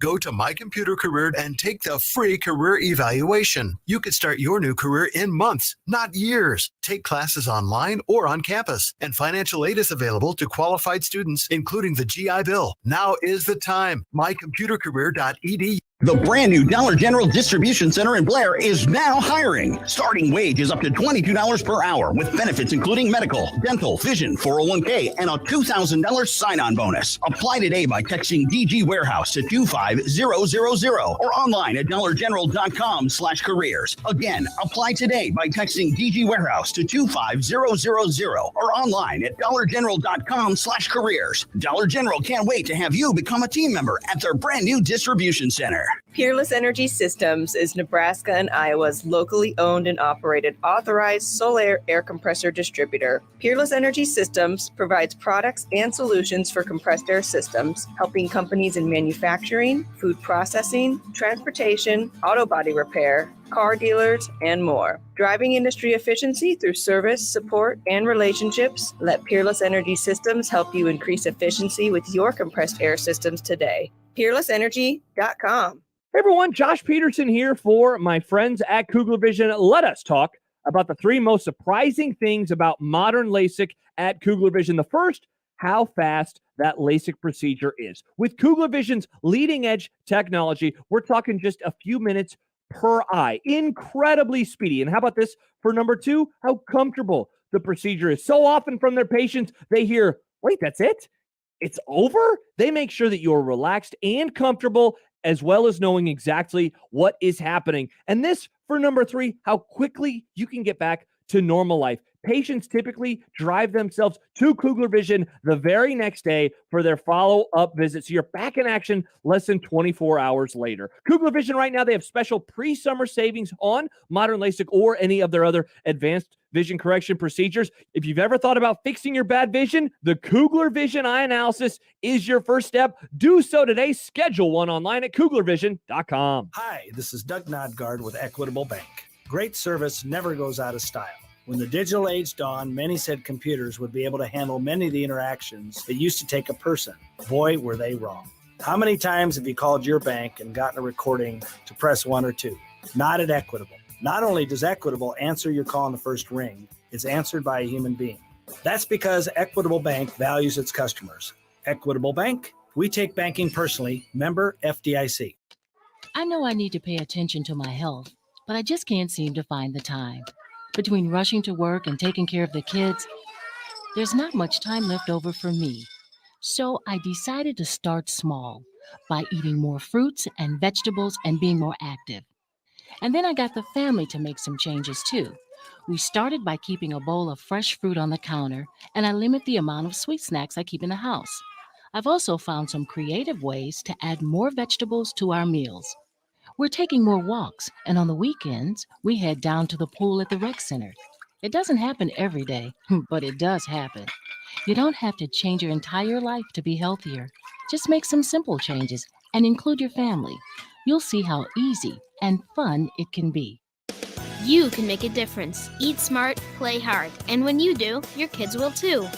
Go to My Computer Career and take the free career evaluation. You could start your new career in months, not years. Take classes online or on campus, and financial aid is available to qualified students, including the GI Bill. Now is the time. mycomputercareer.edu. The brand new Dollar General Distribution Center in Blair is now hiring. Starting wage is up to $22 per hour with benefits including medical, dental, vision, 401k, and a $2,000 sign-on bonus. Apply today by texting DG Warehouse to 25000 or online at dollargeneral.com/careers. Again, apply today by texting DG Warehouse to 25000 or online at dollargeneral.com/careers. Dollar General can't wait to have you become a team member at their brand new distribution center. Peerless Energy Systems is Nebraska and Iowa's locally owned and operated authorized solar air compressor distributor. Peerless Energy Systems provides products and solutions for compressed air systems, helping companies in manufacturing, food processing, transportation, auto body repair, car dealers, and more. Driving industry efficiency through service, support, and relationships, let Peerless Energy Systems help you increase efficiency with your compressed air systems today. PeerlessEnergy.com. Hey everyone, Josh Peterson here for my friends at Kugler Vision. Let us talk about the three most surprising things about modern LASIK at Kugler Vision. The first, how fast that LASIK procedure is. With Kugler Vision's leading edge technology, we're talking just a few minutes per eye. Incredibly speedy. And how about this for number two, how comfortable the procedure is. So often from their patients, they hear, wait, that's it? It's over? They make sure that you're relaxed and comfortable, as well as knowing exactly what is happening. And this, for number three, how quickly you can get back to normal life. Patients typically drive themselves to Kugler Vision the very next day for their follow-up visit. So you're back in action less than 24 hours later. Kugler Vision right now, they have special pre-summer savings on modern LASIK or any of their other advanced vision correction procedures. If you've ever thought about fixing your bad vision, the Kugler Vision Eye Analysis is your first step. Do so today. Schedule one online at kuglervision.com. Hi, this is Doug Nodgard with Equitable Bank. Great service never goes out of style. When the digital age dawned, many said computers would be able to handle many of the interactions that used to take a person. Boy, were they wrong. How many times have you called your bank and gotten a recording to press 1 or 2? Not at Equitable. Not only does Equitable answer your call on the first ring, it's answered by a human being. That's because Equitable Bank values its customers. Equitable Bank, we take banking personally. Member FDIC. I know I need to pay attention to my health, but I just can't seem to find the time. Between rushing to work and taking care of the kids, there's not much time left over for me. So I decided to start small by eating more fruits and vegetables and being more active. And then I got the family to make some changes too. We started by keeping a bowl of fresh fruit on the counter, and I limit the amount of sweet snacks I keep in the house. I've also found some creative ways to add more vegetables to our meals. We're taking more walks, and on the weekends, we head down to the pool at the rec center. It doesn't happen every day, but it does happen. You don't have to change your entire life to be healthier. Just make some simple changes and include your family. You'll see how easy and fun it can be. You can make a difference. Eat smart, play hard. And when you do, your kids will too.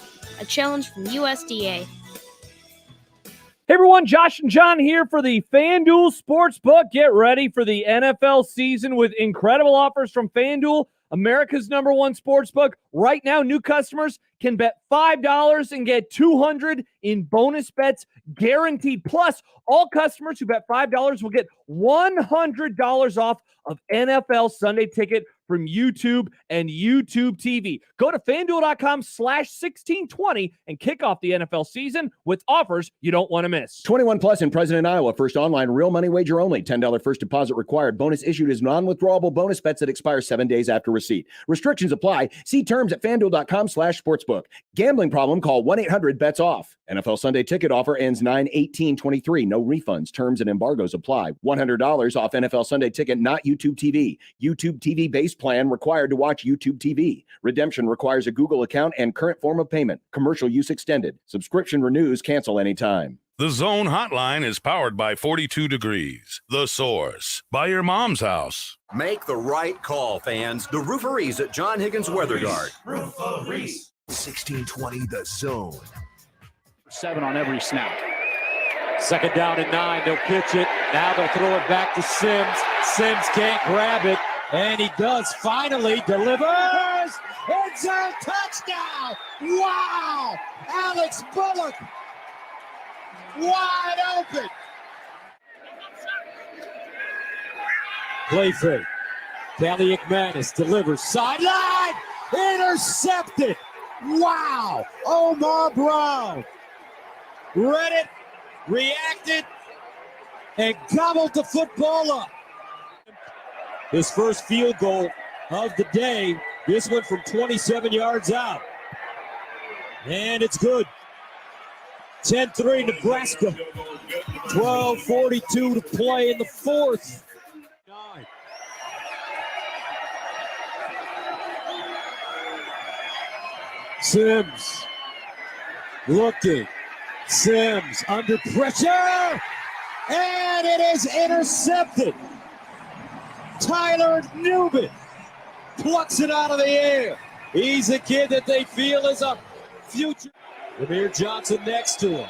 A challenge from USDA. Hey everyone, Josh and John here for the FanDuel Sportsbook. Get ready for the NFL season with incredible offers from FanDuel, America's #1 sportsbook. Right now, new customers can bet $5 and get $200 in bonus bets guaranteed. Plus, all customers who bet $5 will get $100 off of NFL Sunday Ticket from YouTube and YouTube TV. Go to FanDuel.com/1620 and kick off the NFL season with offers you don't want to miss. 21 plus and present in Iowa. First online real money wager only. $10 first deposit required. Bonus issued as non-withdrawable bonus bets that expire 7 days after receipt. Restrictions apply. See terms at FanDuel.com/sportsbook. Gambling problem? Call 1-800-BETS-OFF. NFL Sunday Ticket offer ends 9/18/23. No refunds. Terms and embargoes apply. $100 off NFL Sunday Ticket, not YouTube TV. YouTube TV base plan required to watch YouTube TV. Redemption requires a Google account and current form of payment. Commercial use extended. Subscription renews. Cancel anytime. The Zone Hotline is powered by 42 Degrees. The Source. By your mom's house. Make the right call, fans. The Rooferees at John Higgins Weather Guard. Rooferees. 1620 The Zone. 7 on every snap. Second down and 9. They'll pitch it. Now they'll throw it back to Sims. Sims can't grab it. And he does finally delivers. End zone touchdown. Wow. Alex Bullock. Wide open. Play fake. Kelly McManus delivers. Sideline. Intercepted. Wow. Omar Brown. Read it. Reacted. And gobbled the football up. His first field goal of the day. This one from 27 yards out. And it's good. 10-3 Nebraska. 12:42 to play in the fourth. Sims looking. Sims under pressure. And it is intercepted. Tyler Newman plucks it out of the air. He's a kid that they feel is a future. Ramir Johnson next to him.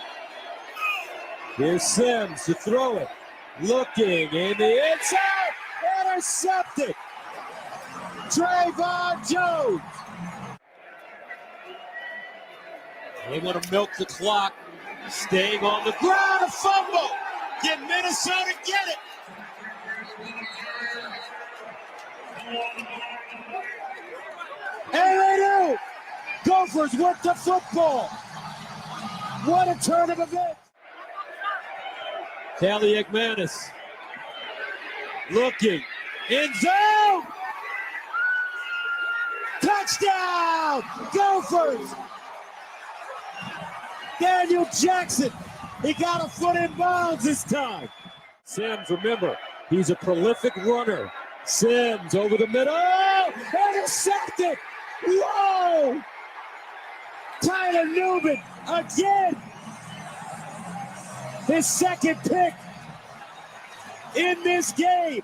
Here's Sims to throw it. Looking in the end zone. Intercepted. Trayvon Jones. They want to milk the clock. Staying on the ground. A fumble. Can Minnesota get it? And they do. Gophers with the football. What a turn of events. Kelly McManus looking. End zone. Touchdown. Gophers. Daniel Jackson. He got a foot in bounds this time. Sims, remember, he's a prolific runner. Sims over the middle. Intercepted. Whoa. Tyler Newman again. His second pick in this game.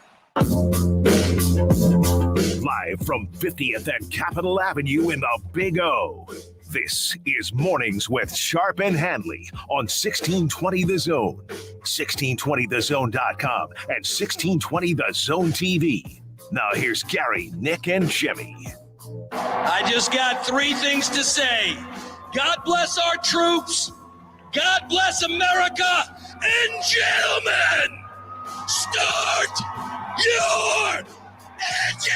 Live from 50th and Capitol Avenue in the Big O. This is Mornings with Sharp and Handley on 1620 The Zone, 1620thezone.com, and 1620 The Zone TV. Now here's Gary, Nick, and Jimmy. I just got three things to say. God bless our troops. God bless America. And gentlemen, start your engine!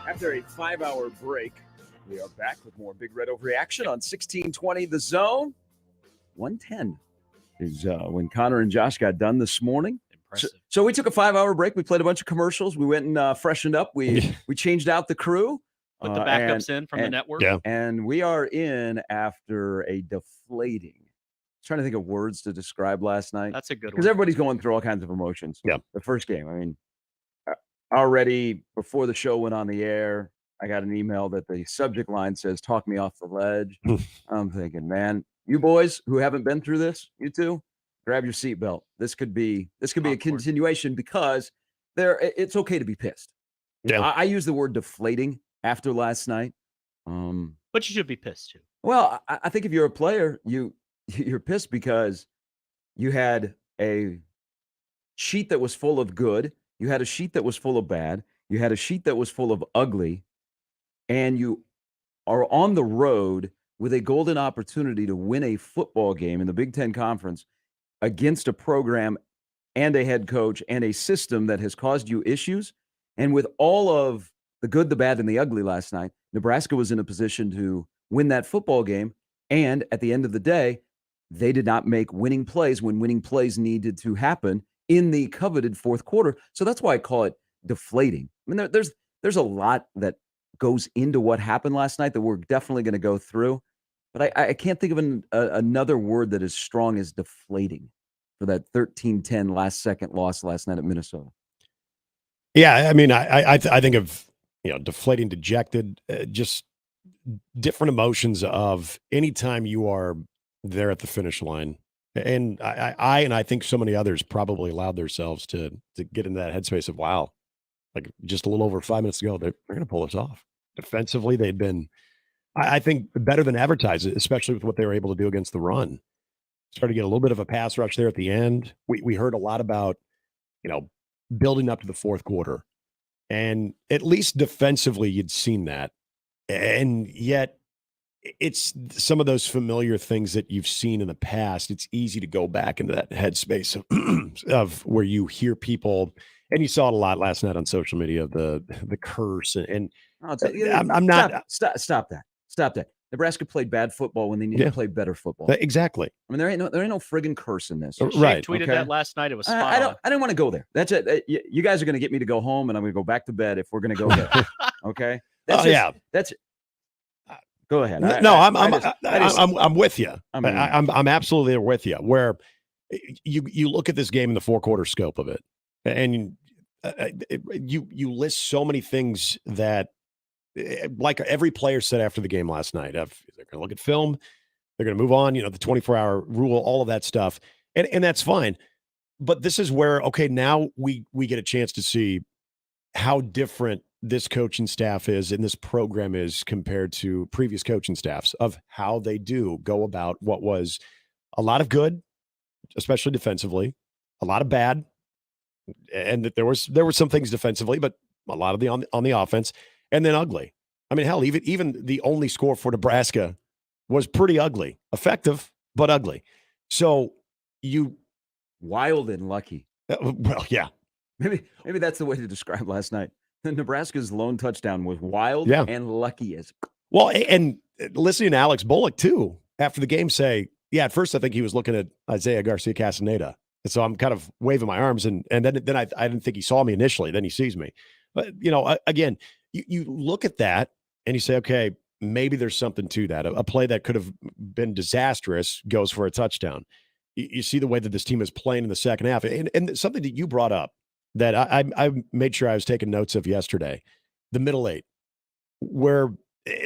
After a 5-hour break, we are back with more Big Red Overreaction on 1620 The Zone. 110 is when Connor and Josh got done this morning. So we took a 5-hour break. We played a bunch of commercials. We went and freshened up. We changed out the crew. Put the backups in from the network. Yeah. And we are in after a deflating. Trying to think of words to describe last night. That's a good one. Because everybody's going through all kinds of emotions. Yeah. The first game. I mean, already before the show went on the air, I got an email that the subject line says, "Talk me off the ledge." I'm thinking, man, you boys who haven't been through this, you two, grab your seatbelt. This could be a continuation because it's okay to be pissed. Yeah. I use the word deflating after last night. But you should be pissed too. Well, I think if you're a player, you're pissed because you had a sheet that was full of good. You had a sheet that was full of bad. You had a sheet that was full of ugly. And you are on the road with a golden opportunity to win a football game in the Big Ten Conference against a program and a head coach and a system that has caused you issues. And with all of the good, the bad, and the ugly last night, Nebraska was in a position to win that football game. And at the end of the day, they did not make winning plays when winning plays needed to happen in the coveted fourth quarter. So that's why I call it deflating. I mean, there's a lot that goes into what happened last night that we're definitely going to go through. But I can't think of another word that is strong as deflating for that 13-10 last-second loss last night at Minnesota. Yeah, I mean, I think of, deflating, dejected, just different emotions of anytime you are there at the finish line. And I think so many others probably allowed themselves to get into that headspace of, wow, like just a little over 5 minutes ago, they're going to pull this off. Defensively, they'd been, I think, better than advertised, especially with what they were able to do against the run. Started to get a little bit of a pass rush there at the end. We heard a lot about, building up to the fourth quarter. And at least defensively, you'd seen that. And yet, it's some of those familiar things that you've seen in the past. It's easy to go back into that headspace of where you hear people, and you saw it a lot last night on social media, the curse. And I'm not. Stop that. Nebraska played bad football when they needed to play better football. Exactly. I mean, there ain't no friggin' curse in this. Right. Tweeted that last night. It was spot on. I didn't want to go there. That's it. You guys are going to get me to go home, and I'm going to go back to bed if we're going to go there. Okay. That's. Go ahead. I'm with you. I'm absolutely with you. Where you look at this game in the 4-quarter scope of it, and you list so many things that, like every player said after the game last night, they're going to look at film, they're going to move on. The 24-hour rule, all of that stuff, and that's fine. But this is where, okay, now we get a chance to see how different this coaching staff is and this program is compared to previous coaching staffs, of how they do go about what was a lot of good, especially defensively, a lot of bad, and that there were some things defensively, but a lot of the on the offense, and then ugly. I mean, hell, even the only score for Nebraska was pretty ugly, effective but ugly. So wild and lucky. Well, yeah. Maybe that's the way to describe last night. Nebraska's lone touchdown was wild and lucky as. Well, and listening to Alex Bullock, too, after the game say, at first I think he was looking at Isaiah Garcia Castaneda. And so I'm kind of waving my arms, and then I didn't think he saw me initially. Then he sees me. But, again, you look at that and you say, okay, maybe there's something to that. A play that could have been disastrous goes for a touchdown. You see the way that this team is playing in the second half. And something that you brought up that I made sure I was taking notes of yesterday, the middle eight, where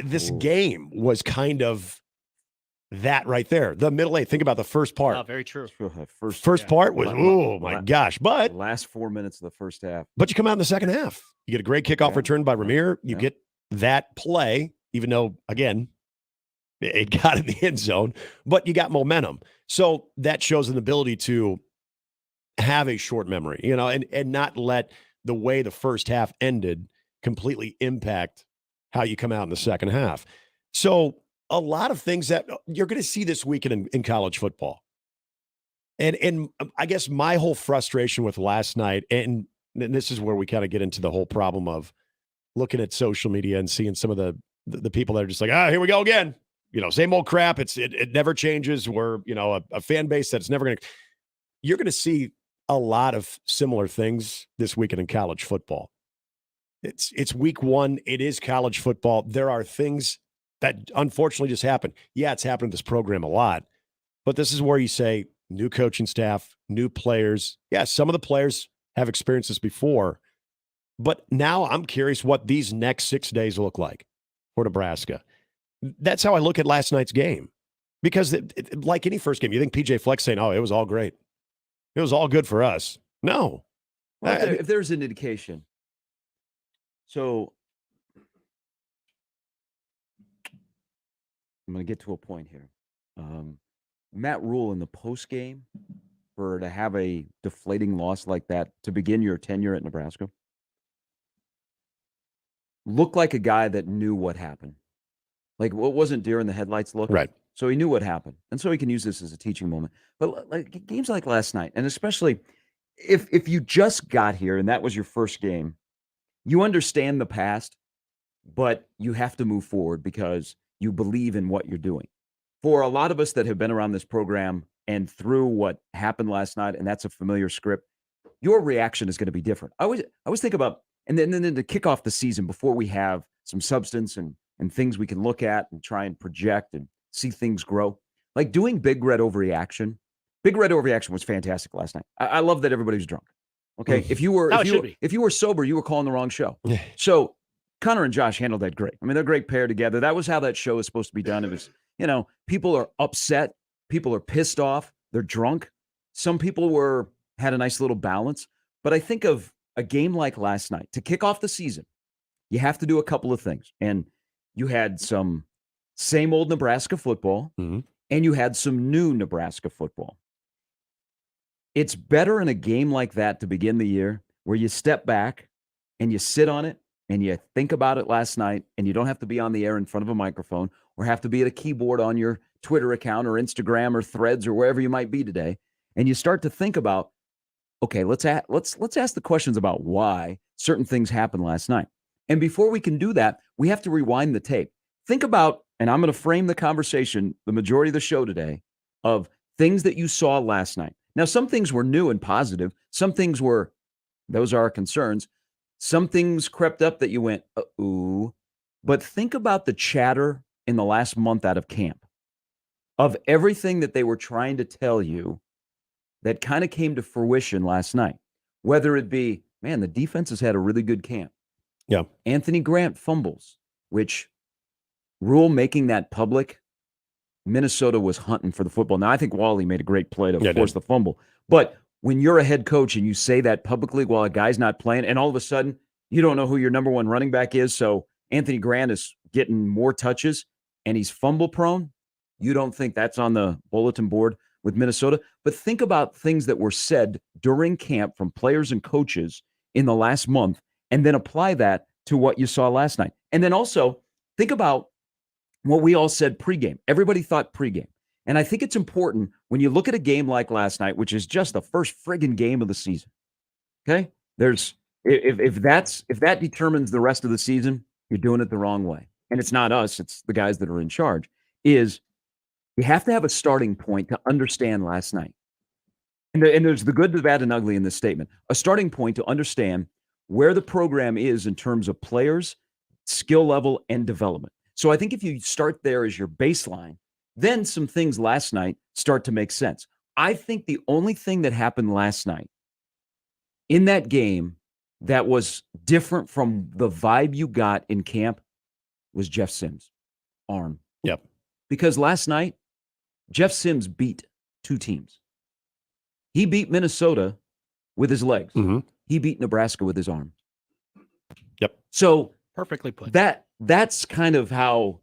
this game was kind of that right there. The middle eight. Think about the first part. Oh, very true. First part was, oh my gosh. But last 4 minutes of the first half. But you come out in the second half. You get a great kickoff return by Ramir. You get that play, even though, again, it got in the end zone, but you got momentum. So that shows an ability to have a short memory, and not let the way the first half ended completely impact how you come out in the second half. So a lot of things that you're going to see this weekend in college football. And I guess my whole frustration with last night, and this is where we kind of get into the whole problem of looking at social media and seeing some of the people that are just like, here we go again. Same old crap. It never changes. We're, a fan base that's never going to. You're going to see a lot of similar things this weekend in college football. It's week one. It is college football. There are things that unfortunately just happen. Yeah, it's happened to this program a lot, but this is where you say new coaching staff, new players. Yeah, some of the players have experienced this before, but now I'm curious what these next 6 days look like for Nebraska. That's how I look at last night's game, because like any first game, you think PJ Fleck's saying, it was all great. It was all good for us. No. Well, if there's an indication. So I'm going to get to a point here. Matt Rule in the post game, to have a deflating loss like that to begin your tenure at Nebraska, looked like a guy that knew what happened. Like, what wasn't deer in the headlights look? Right. So he knew what happened. And so he can use this as a teaching moment. But like games like last night, and especially if you just got here and that was your first game, you understand the past, but you have to move forward because you believe in what you're doing. For a lot of us that have been around this program and through what happened last night, and that's a familiar script, your reaction is going to be different. I always think about, and then to kick off the season before we have some substance and things we can look at and try and project and see things grow. Like doing Big Red Overreaction. Big Red Overreaction was fantastic last night. I love that everybody was drunk. Okay. If you were sober, you were calling the wrong show. So Connor and Josh handled that great. I mean, they're a great pair together. That was how that show is supposed to be done. It was, people are upset. People are pissed off. They're drunk. Some people had a nice little balance. But I think of a game like last night. To kick off the season, you have to do a couple of things. And you had some same old Nebraska football, and you had some new Nebraska football. It's better in a game like that to begin the year where you step back and you sit on it and you think about it last night, and you don't have to be on the air in front of a microphone or have to be at a keyboard on your Twitter account or Instagram or Threads or wherever you might be today. And you start to think about, okay, let's ask the questions about why certain things happened last night. And before we can do that, we have to rewind the tape. Think about, and I'm going to frame the conversation, the majority of the show today, of things that you saw last night. Now, some things were new and positive. Some things those are our concerns. Some things crept up that you went, ooh. But think about the chatter in the last month out of camp of everything that they were trying to tell you that kind of came to fruition last night. Whether it be, man, the defense has had a really good camp. Yeah. Anthony Grant fumbles, which Rule making that public, Minnesota was hunting for the football. Now, I think Wally made a great play to force the fumble. But when you're a head coach and you say that publicly while a guy's not playing, and all of a sudden you don't know who your number one running back is, so Anthony Grant is getting more touches and he's fumble prone, you don't think that's on the bulletin board with Minnesota? But think about things that were said during camp from players and coaches in the last month, and then apply that to what you saw last night. And then also think about what we all said pregame. Everybody thought pregame. And I think it's important when you look at a game like last night, which is just the first friggin' game of the season. Okay? If that determines the rest of the season, you're doing it the wrong way. And it's not us, it's the guys that are in charge. Is you have to have a starting point to understand last night. And there's the good, the bad, and ugly in this statement. A starting point to understand where the program is in terms of players, skill level, and development. So I think if you start there as your baseline, then some things last night start to make sense. I think the only thing that happened last night in that game that was different from the vibe you got in camp was Jeff Sims' arm. Yep. Because last night, Jeff Sims beat two teams. He beat Minnesota with his legs. He beat Nebraska with his arm. Yep. So perfectly put. That's kind of how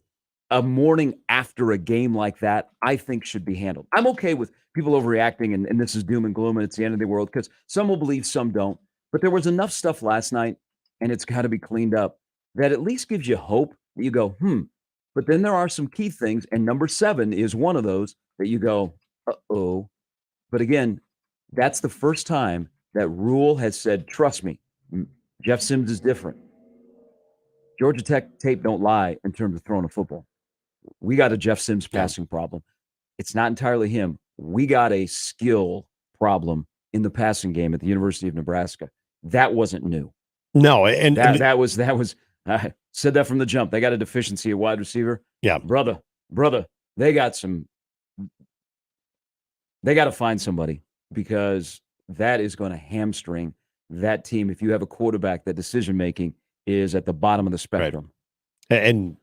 a morning after a game like that, I think, should be handled. I'm okay with people overreacting and this is doom and gloom and it's the end of the world, because some will believe, some don't. But there was enough stuff last night, and it's got to be cleaned up, that at least gives you hope that you go, But then there are some key things, and number 7 is one of those that you go, uh-oh. But again, that's the first time that Rule has said, trust me, Jeff Sims is different. Georgia Tech tape don't lie in terms of throwing a football. We got a Jeff Sims passing problem. It's not entirely him. We got a skill problem in the passing game at the University of Nebraska. That wasn't new. No, and that was I said that from the jump. They got a deficiency at wide receiver. Yeah. Brother, they got to find somebody, because that is going to hamstring that team. If you have a quarterback, that decision-making is at the bottom of the spectrum. Right. And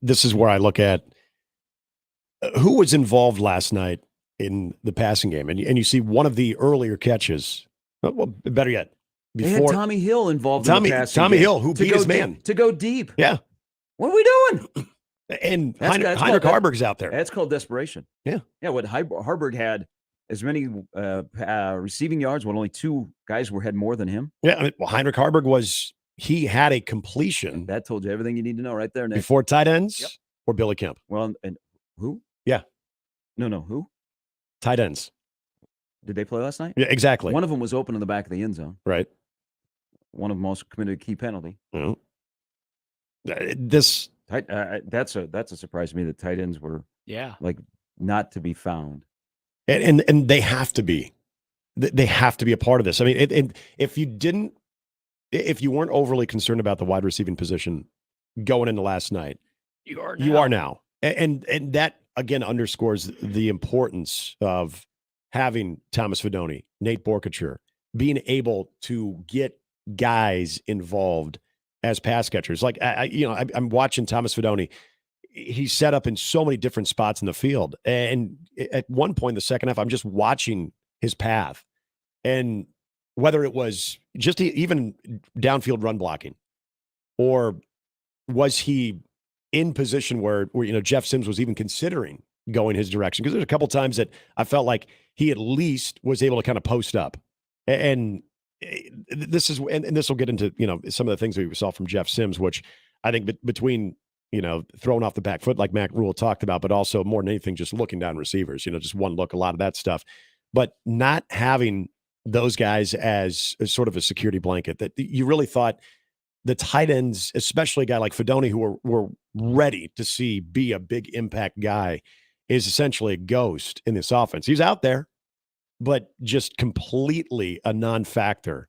this is where I look at who was involved last night in the passing game. And you see one of the earlier catches, well, better yet, They had Tommy Hill involved in the passing Tommy game. Hill, who beat his man. To go deep. Yeah. What are we doing? And Heinrich Harburg's out there. That's called desperation. Yeah. Yeah, what Harburg had as many receiving yards, when only 2 guys had more than him. Yeah, I mean, well, Heinrich Harburg he had a completion. That told you everything you need to know right there, Nick. Before tight ends or Billy Kemp? Well, and who? Yeah. No, who? Tight ends. Did they play last night? Yeah, exactly. One of them was open in the back of the end zone. Right. One of them also committed a key penalty. That's a surprise to me that tight ends were like not to be found. And they have to be. They have to be a part of this. I mean, if you weren't overly concerned about the wide receiving position going into last night, you are now. And that again underscores the importance of having Thomas Fidone, Nate Borkature, being able to get guys involved as pass catchers. Like I'm watching Thomas Fidone. he's set up in so many different spots in the field. And at one point in the second half, I'm just watching his path. And whether it was just even downfield run blocking, or was he in position where Jeff Sims was even considering going his direction? Because there's a couple times that I felt like he at least was able to kind of post up. And this will get into, some of the things we saw from Jeff Sims, which I think between, throwing off the back foot like Mac Rule talked about, but also more than anything, just looking down receivers, just one look, a lot of that stuff. But not having those guys as sort of a security blanket, that you really thought the tight ends, especially a guy like Fedoni, who were ready to see be a big impact guy, is essentially a ghost in this offense. He's out there, but just completely a non-factor.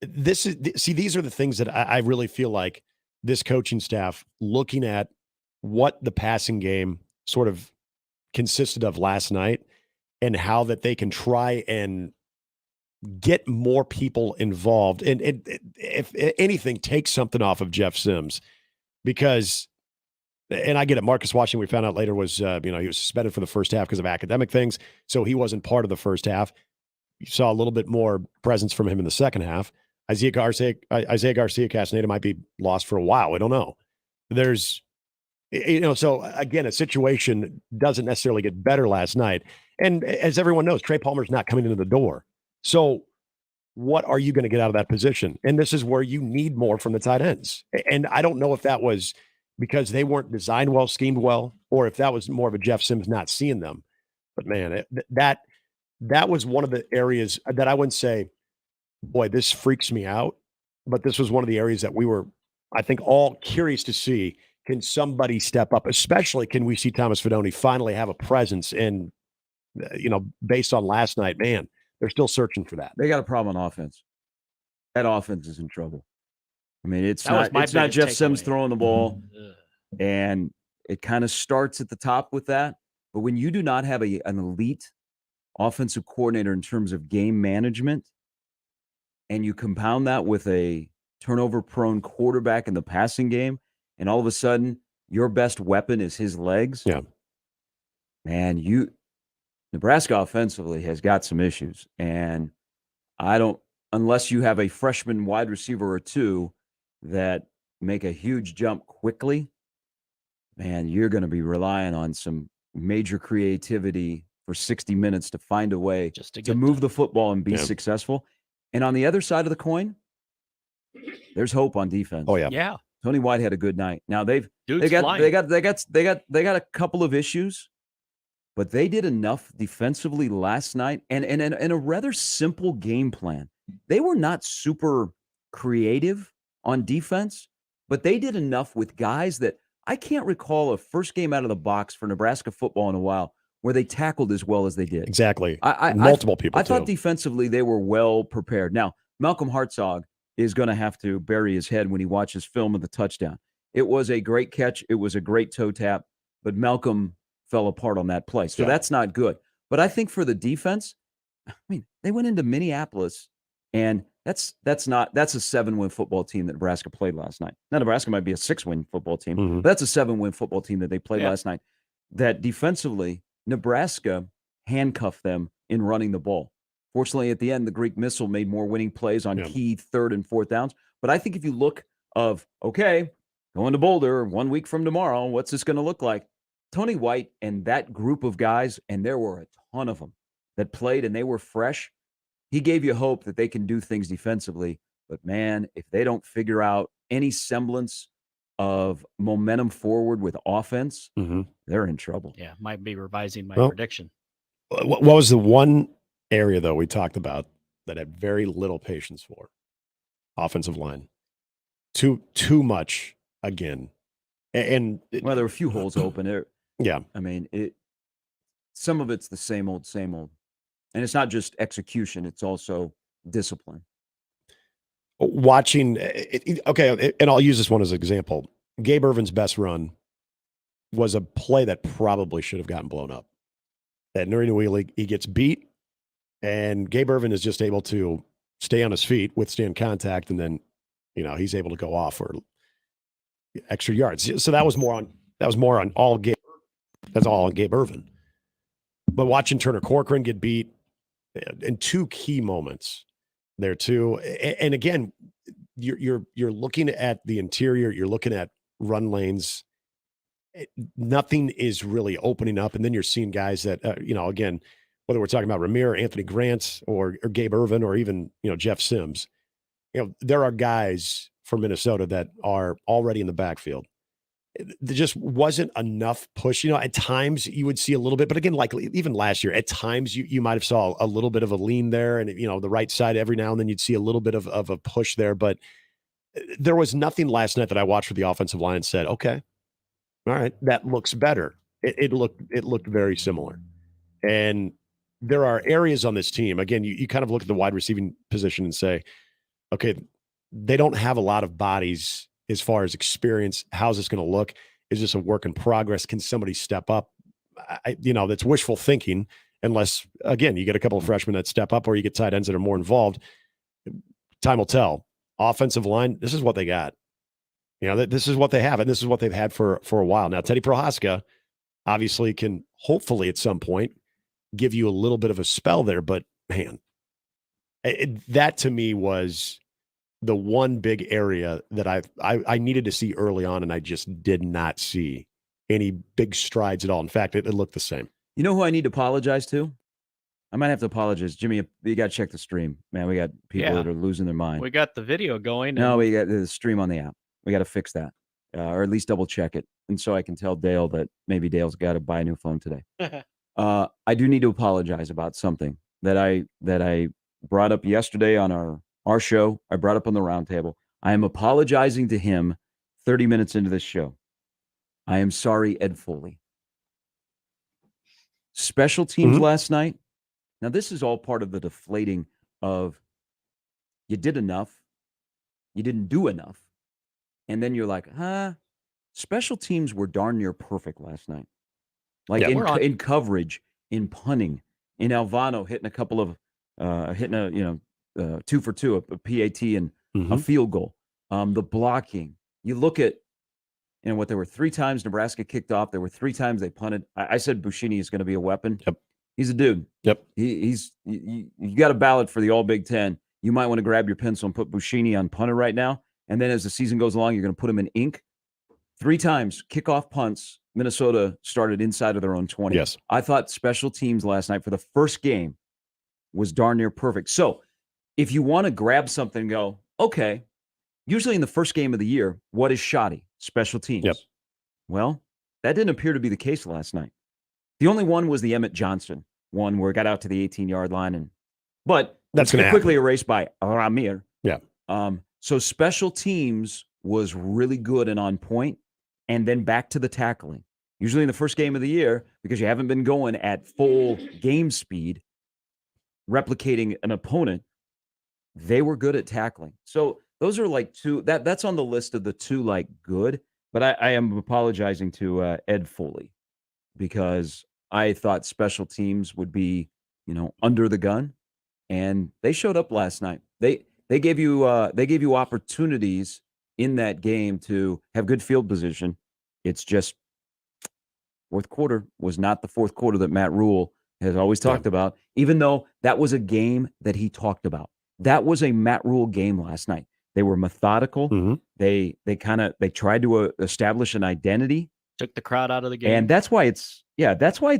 These are the things that I really feel like this coaching staff, looking at what the passing game sort of consisted of last night and how that they can try and get more people involved. And if anything, take something off of Jeff Sims, because, and I get it, Marcus Washington, we found out later, was, he was suspended for the first half because of academic things. So he wasn't part of the first half. You saw a little bit more presence from him in the second half. Isaiah Garcia Castaneda might be lost for a while. We don't know. There's, so again, a situation doesn't necessarily get better last night. And as everyone knows, Trey Palmer's not coming into the door. So what are you going to get out of that position? And this is where you need more from the tight ends. And I don't know if that was because they weren't designed well, schemed well, or if that was more of a Jeff Sims not seeing them. But man, that was one of the areas that I wouldn't say, boy, this freaks me out. But this was one of the areas that we were, I think, all curious to see. Can somebody step up? Especially, can we see Thomas Fedoni finally have a presence? And, based on last night, man, they're still searching for that. They got a problem on offense. That offense is in trouble. I mean, it's not Jeff Sims throwing the ball, and it kind of starts at the top with that. But when you do not have an elite offensive coordinator in terms of game management, and you compound that with a turnover-prone quarterback in the passing game, and all of a sudden your best weapon is his legs, yeah, man, Nebraska offensively has got some issues. And unless you have a freshman wide receiver or two that make a huge jump quickly, man, you're going to be relying on some major creativity for 60 minutes to find a way to move the football and be successful. And on the other side of the coin, there's hope on defense. Oh yeah. Yeah. Tony White had a good night. Now they got a couple of issues, but they did enough defensively last night and a rather simple game plan. They were not super creative on defense, but they did enough with guys that I can't recall a first game out of the box for Nebraska football in a while where they tackled as well as they did. Exactly. Multiple people. I thought defensively they were well prepared. Now, Malcolm Hartzog is going to have to bury his head when he watches film of the touchdown. It was a great catch. It was a great toe tap, but Malcolm fell apart on that play. So that's not good. But I think for the defense, I mean, they went into Minneapolis, and that's a 7-win football team that Nebraska played last night. Now, Nebraska might be a 6-win football team, but that's a 7-win football team that they played last night. That defensively, Nebraska handcuffed them in running the ball. Fortunately, at the end, the Greek missile made more winning plays on key 3rd and 4th downs. But I think if you look going to Boulder 1 week from tomorrow, what's this going to look like? Tony White and that group of guys, and there were a ton of them that played, and they were fresh. He gave you hope that they can do things defensively. But, man, if they don't figure out any semblance of momentum forward with offense, they're in trouble. Yeah, might be revising my prediction. What was the one area, though, we talked about that had very little patience for? Offensive line. Too much again. And there were a few holes open there. Yeah. I mean, some of it's the same old. And it's not just execution, it's also discipline. Watching, and I'll use this one as an example. Gabe Irvin's best run was a play that probably should have gotten blown up. At Nuri Nui, he gets beat, and Gabe Irvin is just able to stay on his feet, withstand contact, and then, he's able to go off for extra yards. So that was more on That was more on all Gabe. That's all on Gabe Irvin. But watching Turner Corcoran get beat in two key moments there too, and again, you're looking at the interior. You're looking at run lanes. Nothing is really opening up, and then you're seeing guys that again, whether we're talking about Ramir, Anthony Grant, or Gabe Irvin, or even Jeff Sims, there are guys for Minnesota that are already in the backfield. There just wasn't enough push. At times you would see a little bit, but again, like even last year, at times you might have saw a little bit of a lean there, and the right side every now and then you'd see a little bit of a push there, but there was nothing last night that I watched for the offensive line and said, okay, all right, that looks better. It looked very similar. And there are areas on this team, again, you kind of look at the wide receiving position and say, okay, they don't have a lot of bodies as far as experience. How's this going to look? Is this a work in progress? Can somebody step up? That's wishful thinking, unless, again, you get a couple of freshmen that step up or you get tight ends that are more involved. Time will tell. Offensive line, this is what they got. This is what they have, and this is what they've had for a while. Now, Teddy Prohaska obviously can hopefully at some point give you a little bit of a spell there, but man, that to me was the one big area that I needed to see early on, and I just did not see any big strides at all. In fact, it looked the same. You know who I need to apologize to? I might have to apologize. Jimmy, you got to check the stream. Man, we got people that are losing their mind. We got the video going. No, we got the stream on the app. We got to fix that, or at least double check it. And so I can tell Dale that maybe Dale's got to buy a new phone today. I do need to apologize about something that I brought up yesterday on our show. I brought up on the roundtable. I am apologizing to him 30 minutes into this show. I am sorry, Ed Foley. Special teams last night. Now, this is all part of the deflating of you did enough, you didn't do enough, and then you're like, special teams were darn near perfect last night. Like in coverage, in punting, in Alvano hitting a couple of, 2 for 2, a PAT and a field goal. The blocking. You look at, what there were 3 times Nebraska kicked off. There were 3 times they punted. I said Buschini is going to be a weapon. Yep. He's a dude. Yep. You got a ballot for the All Big Ten. You might want to grab your pencil and put Buschini on punter right now. And then as the season goes along, you're going to put him in ink. 3 times kickoff punts. Minnesota started inside of their own 20. Yes. I thought special teams last night for the first game was darn near perfect. So if you want to grab something and go, okay, usually in the first game of the year, what is shoddy? Special teams. Yep. Well, that didn't appear to be the case last night. The only one was the Emmett Johnston one where it got out to the 18-yard line, but that's going to quickly erased by Ramir. Yeah. So special teams was really good and on point, and then back to the tackling. Usually in the first game of the year, because you haven't been going at full game speed, replicating an opponent, they were good at tackling. So those are like 2 that's on the list of the 2 good. But I am apologizing to Ed Foley because I thought special teams would be, under the gun, and they showed up last night. They gave you opportunities in that game to have good field position. It's just fourth quarter was not the fourth quarter that Matt Rule has always talked about, even though that was a game that he talked about. That was a Matt Rule game last night. They were methodical. They tried to establish an identity. Took the crowd out of the game. And that's why it's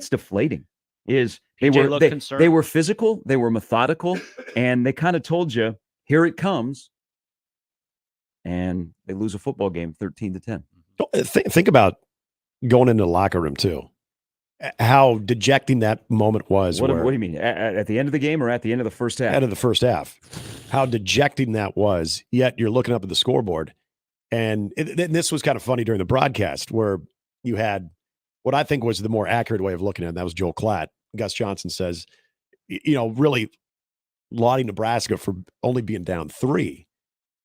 deflating. Is they were physical, they were methodical, and they kind of told you, here it comes. And they lose a football game 13-10. Think about going into the locker room too. How dejecting that moment was. What do you mean? At the end of the game or at the end of the first half? End of the first half. How dejecting that was. Yet you're looking up at the scoreboard. And this was kind of funny during the broadcast where you had what I think was the more accurate way of looking at it. And that was Joel Klatt. Gus Johnson says, really lauding Nebraska for only being down 3.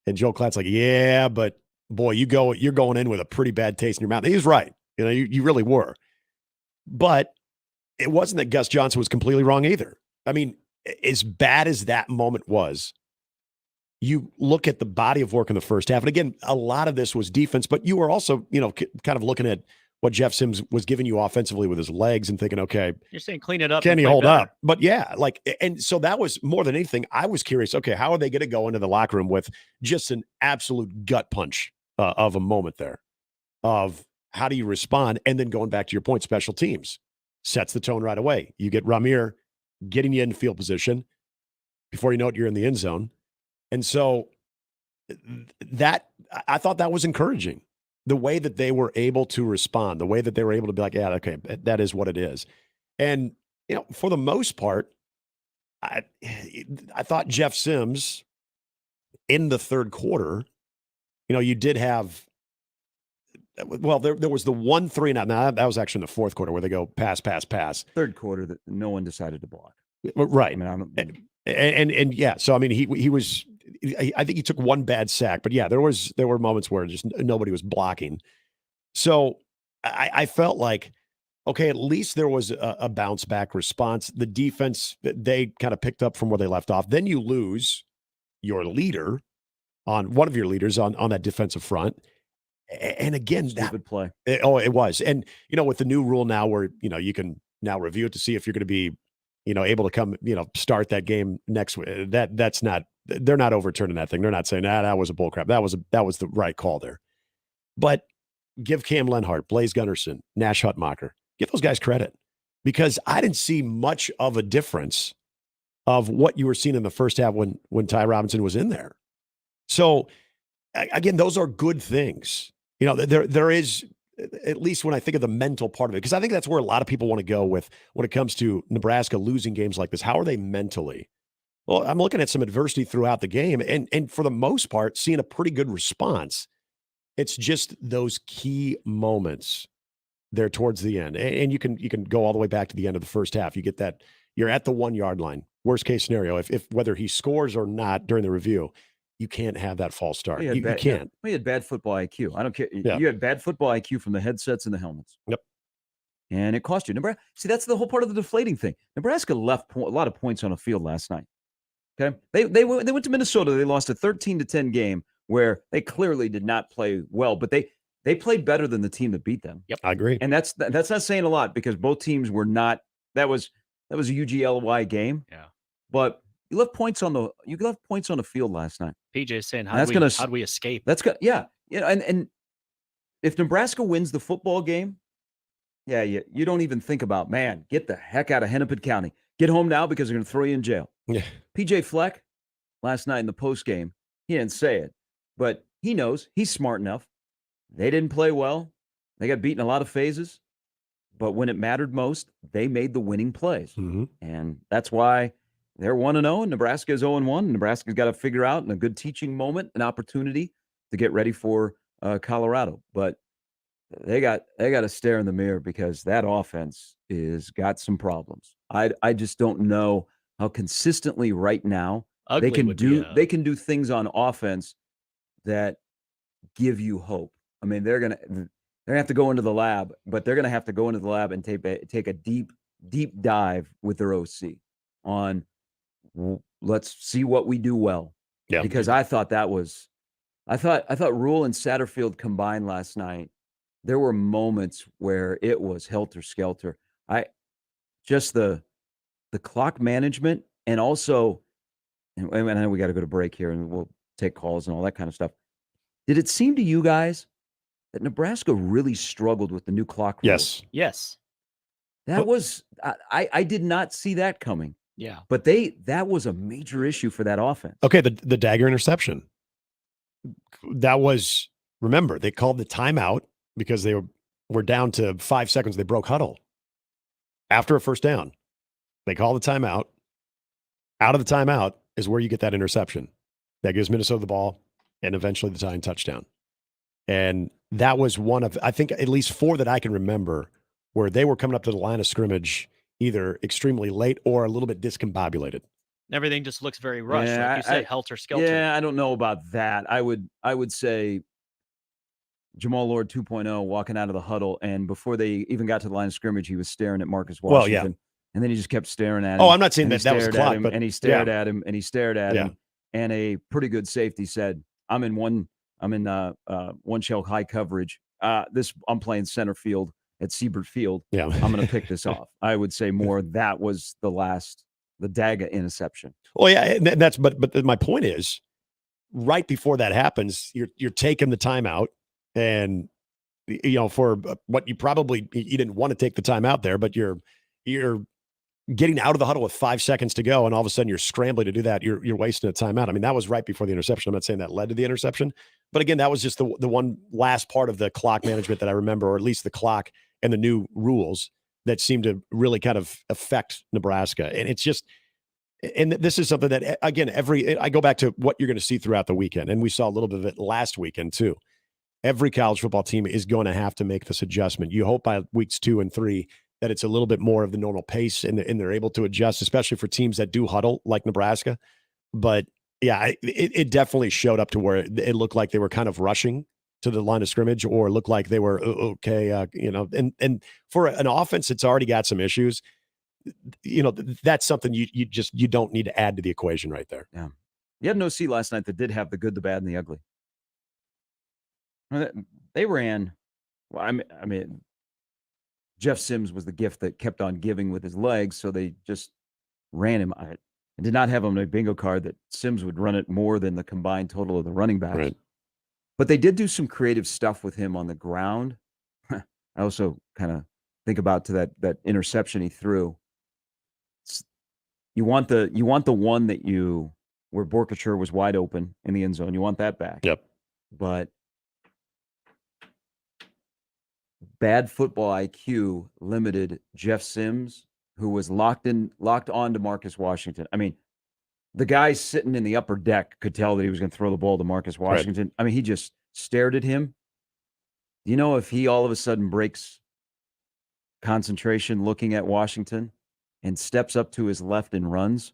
And Joel Klatt's like, yeah, but boy, you're going in with a pretty bad taste in your mouth. And he was right. You really were. But it wasn't that Gus Johnson was completely wrong either. I mean, as bad as that moment was, you look at the body of work in the first half. And again, a lot of this was defense, but you were also, kind of looking at what Jeff Sims was giving you offensively with his legs and thinking, okay, You're saying clean it up. can and he play hold better. up? But yeah, like, and so that was more than anything. I was curious, okay, how are they going to go into the locker room with just an absolute gut punch of a moment there of how do you respond? And then going back to your point, special teams sets the tone right away. You get Ramir getting you in field position. Before you know it, you're in the end zone. And so that, I thought that was encouraging. The way that they were able to respond, the way that they were able to be like, yeah, okay, that is what it is. And, for the most part, I thought Jeff Sims in the third quarter, you did have, well, there was the 1-3 and out. Now that was actually in the fourth quarter where they go pass. Third quarter that no one decided to block. Right. I mean, and yeah, so I mean, he was. I think he took one bad sack, but yeah, there were moments where just nobody was blocking. So I felt like, okay, at least there was a bounce back response. The defense, they kind of picked up from where they left off. Then you lose your leader one of your leaders on that defensive front. And again, stupid play. It was. And, with the new rule now where, you can now review it to see if you're going to be, able to come, start that game next week. That's not, they're not overturning that thing. They're not saying, that was a bull crap. That was the right call there. But give Cam Lenhart, Blaze Gunnerson, Nash Hutmacher, give those guys credit, because I didn't see much of a difference of what you were seeing in the first half when Ty Robinson was in there. So again, those are good things. There is, at least when I think of the mental part of it, because I think that's where a lot of people want to go with when it comes to Nebraska losing games like this. How are they mentally? Well, I'm looking at some adversity throughout the game, and for the most part, seeing a pretty good response. It's just those key moments there towards the end. And you can go all the way back to the end of the first half. You get that, you're at the 1 yard line. Worst case scenario, if whether he scores or not during the review, you can't have that false start. You can't. We had bad football IQ. I don't care. Yeah. You had bad football IQ from the headsets and the helmets. Yep. And it cost you. Nebraska. See, that's the whole part of the deflating thing. Nebraska left a lot of points on the field last night. Okay. They went to Minnesota. They lost a 13-10 game where they clearly did not play well, but they played better than the team that beat them. Yep. I agree. And that's not saying a lot, because both teams were not, that was a UGLY game. Yeah. But you left points on the field last night. PJ saying, how'd we escape? That's good. Yeah. And if Nebraska wins the football game, yeah, you don't even think about, man, get the heck out of Hennepin County. Get home now because they're going to throw you in jail. Yeah. PJ Fleck, last night in the post game, he didn't say it, but he knows, he's smart enough. They didn't play well. They got beaten a lot of phases, but when it mattered most, they made the winning plays. Mm-hmm. And that's why they're 1-0 and Nebraska is 0-1. Nebraska's got to figure out, in a good teaching moment, an opportunity to get ready for Colorado. But they got to stare in the mirror, because that offense is got some problems. I just don't know how consistently right now they can do things on offense that give you hope. I mean, they're gonna have to go into the lab, but they're gonna have to go into the lab and take a deep dive with their OC on, let's see what we do well. Yeah. Because I thought Rule and Satterfield combined last night. There were moments where it was helter skelter. The clock management, and also, and I know we got to go to break here and we'll take calls and all that kind of stuff. Did it seem to you guys that Nebraska really struggled with the new clock rules? Yes. That was, I did not see that coming. Yeah. But that was a major issue for that offense. Okay, the dagger interception. That was, remember, they called the timeout because they were down to 5 seconds. They broke huddle after a first down. They call the timeout. Out of the timeout is where you get that interception. That gives Minnesota the ball and eventually the tying touchdown. And that was one of, I think, at least 4 that I can remember where they were coming up to the line of scrimmage either extremely late or a little bit discombobulated. Everything just looks very rushed. Yeah, like you said, helter skelter. Yeah, I don't know about that. I would say Jamal Lord 2.0 walking out of the huddle, and before they even got to the line of scrimmage, he was staring at Marcus Washington. Well, yeah. And then he just kept staring at him. Oh, I'm not saying that was the clock, but and he stared at him, and he stared at him, and a pretty good safety said, I'm in one shell high coverage. I'm playing center field at Siebert Field. Yeah. I'm going to pick this off. I would say more that was the Daga interception. Well, yeah, and that's but my point is, right before that happens, you're taking the timeout, and for what you didn't want to take the timeout there, but you're getting out of the huddle with 5 seconds to go, and all of a sudden you're scrambling to do that. You're wasting a timeout. I mean, that was right before the interception. I'm not saying that led to the interception, but again, that was just the one last part of the clock management that I remember, or at least the clock and the new rules that seemed to really kind of affect Nebraska. And it's just, and this is something that, again, I go back to what you're going to see throughout the weekend, and we saw a little bit of it last weekend too. Every college football team is going to have to make this adjustment. You hope by weeks 2 and 3 that it's a little bit more of the normal pace and they're able to adjust, especially for teams that do huddle like Nebraska. But yeah, it definitely showed up to where it looked like they were kind of rushing to the line of scrimmage, or looked like they were okay. And for an offense that's already got some issues, that's something you don't need to add to the equation right there. Yeah. You had an OC last night that did have the good, the bad, and the ugly. They ran. Well, I mean, Jeff Sims was the gift that kept on giving with his legs, so they just ran him. I did not have on my bingo card that Sims would run it more than the combined total of the running backs. Right. But they did do some creative stuff with him on the ground. I also kind of think about to that interception he threw. You want the one where Borkature was wide open in the end zone. You want that back. Yep. But bad football IQ limited Jeff Sims, who was locked on to Marcus Washington. I mean, the guy sitting in the upper deck could tell that he was going to throw the ball to Marcus Washington. Right. I mean, he just stared at him. You know, if he all of a sudden breaks concentration looking at Washington and steps up to his left and runs,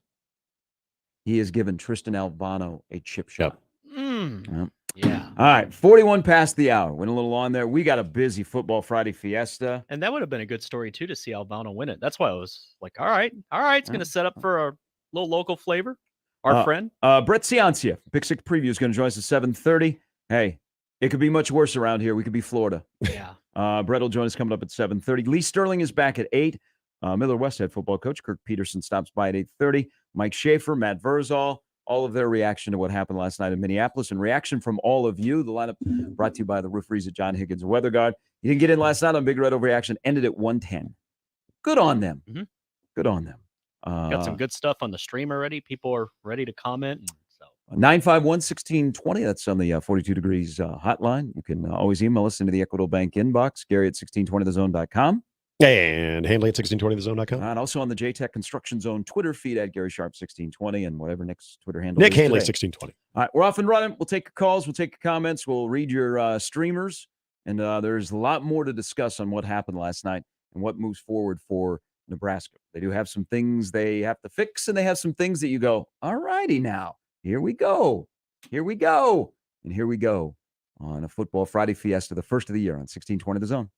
he has given Tristan Albano a chip shot. Yep. Yeah. All right, 41 past the hour. Went a little on there. We got a busy Football Friday fiesta. And that would have been a good story, too, to see Albano win it. That's why I was like, all right. It's going to set up for a little local flavor. Our friend. Brett Ciancia, Big Six Preview, is going to join us at 7:30. Hey, it could be much worse around here. We could be Florida. Yeah. Brett will join us coming up at 7:30. Lee Sterling is back at 8. Miller West head football coach Kirk Peterson stops by at 8:30. Mike Schaefer, Matt Verzal, all of their reaction to what happened last night in Minneapolis, and reaction from all of you. The lineup brought to you by the Rooferys at John Higgins Weather Guard. You didn't get in last night on Big Red Overreaction. Ended at 110. Good on them. Mm-hmm. Good on them. Got some good stuff on the stream already. People are ready to comment. 951-1620. That's on the 42 Degrees hotline. You can always email us into the Equitable Bank inbox, Gary at 1620thezone.com. And Handley at 1620thezone.com. And also on the JTech Construction Zone Twitter feed at Gary Sharp 1620 and whatever Nick's Twitter handle Nick is Handley today. 1620. All right, we're off and running. We'll take your calls. We'll take your comments. We'll read your streamers. And there's a lot more to discuss on what happened last night and what moves forward for Nebraska. They do have some things they have to fix, and they have some things that you go, all righty now. Here we go. Here we go. And here we go on a Football Friday fiesta, the first of the year on 1620 The Zone.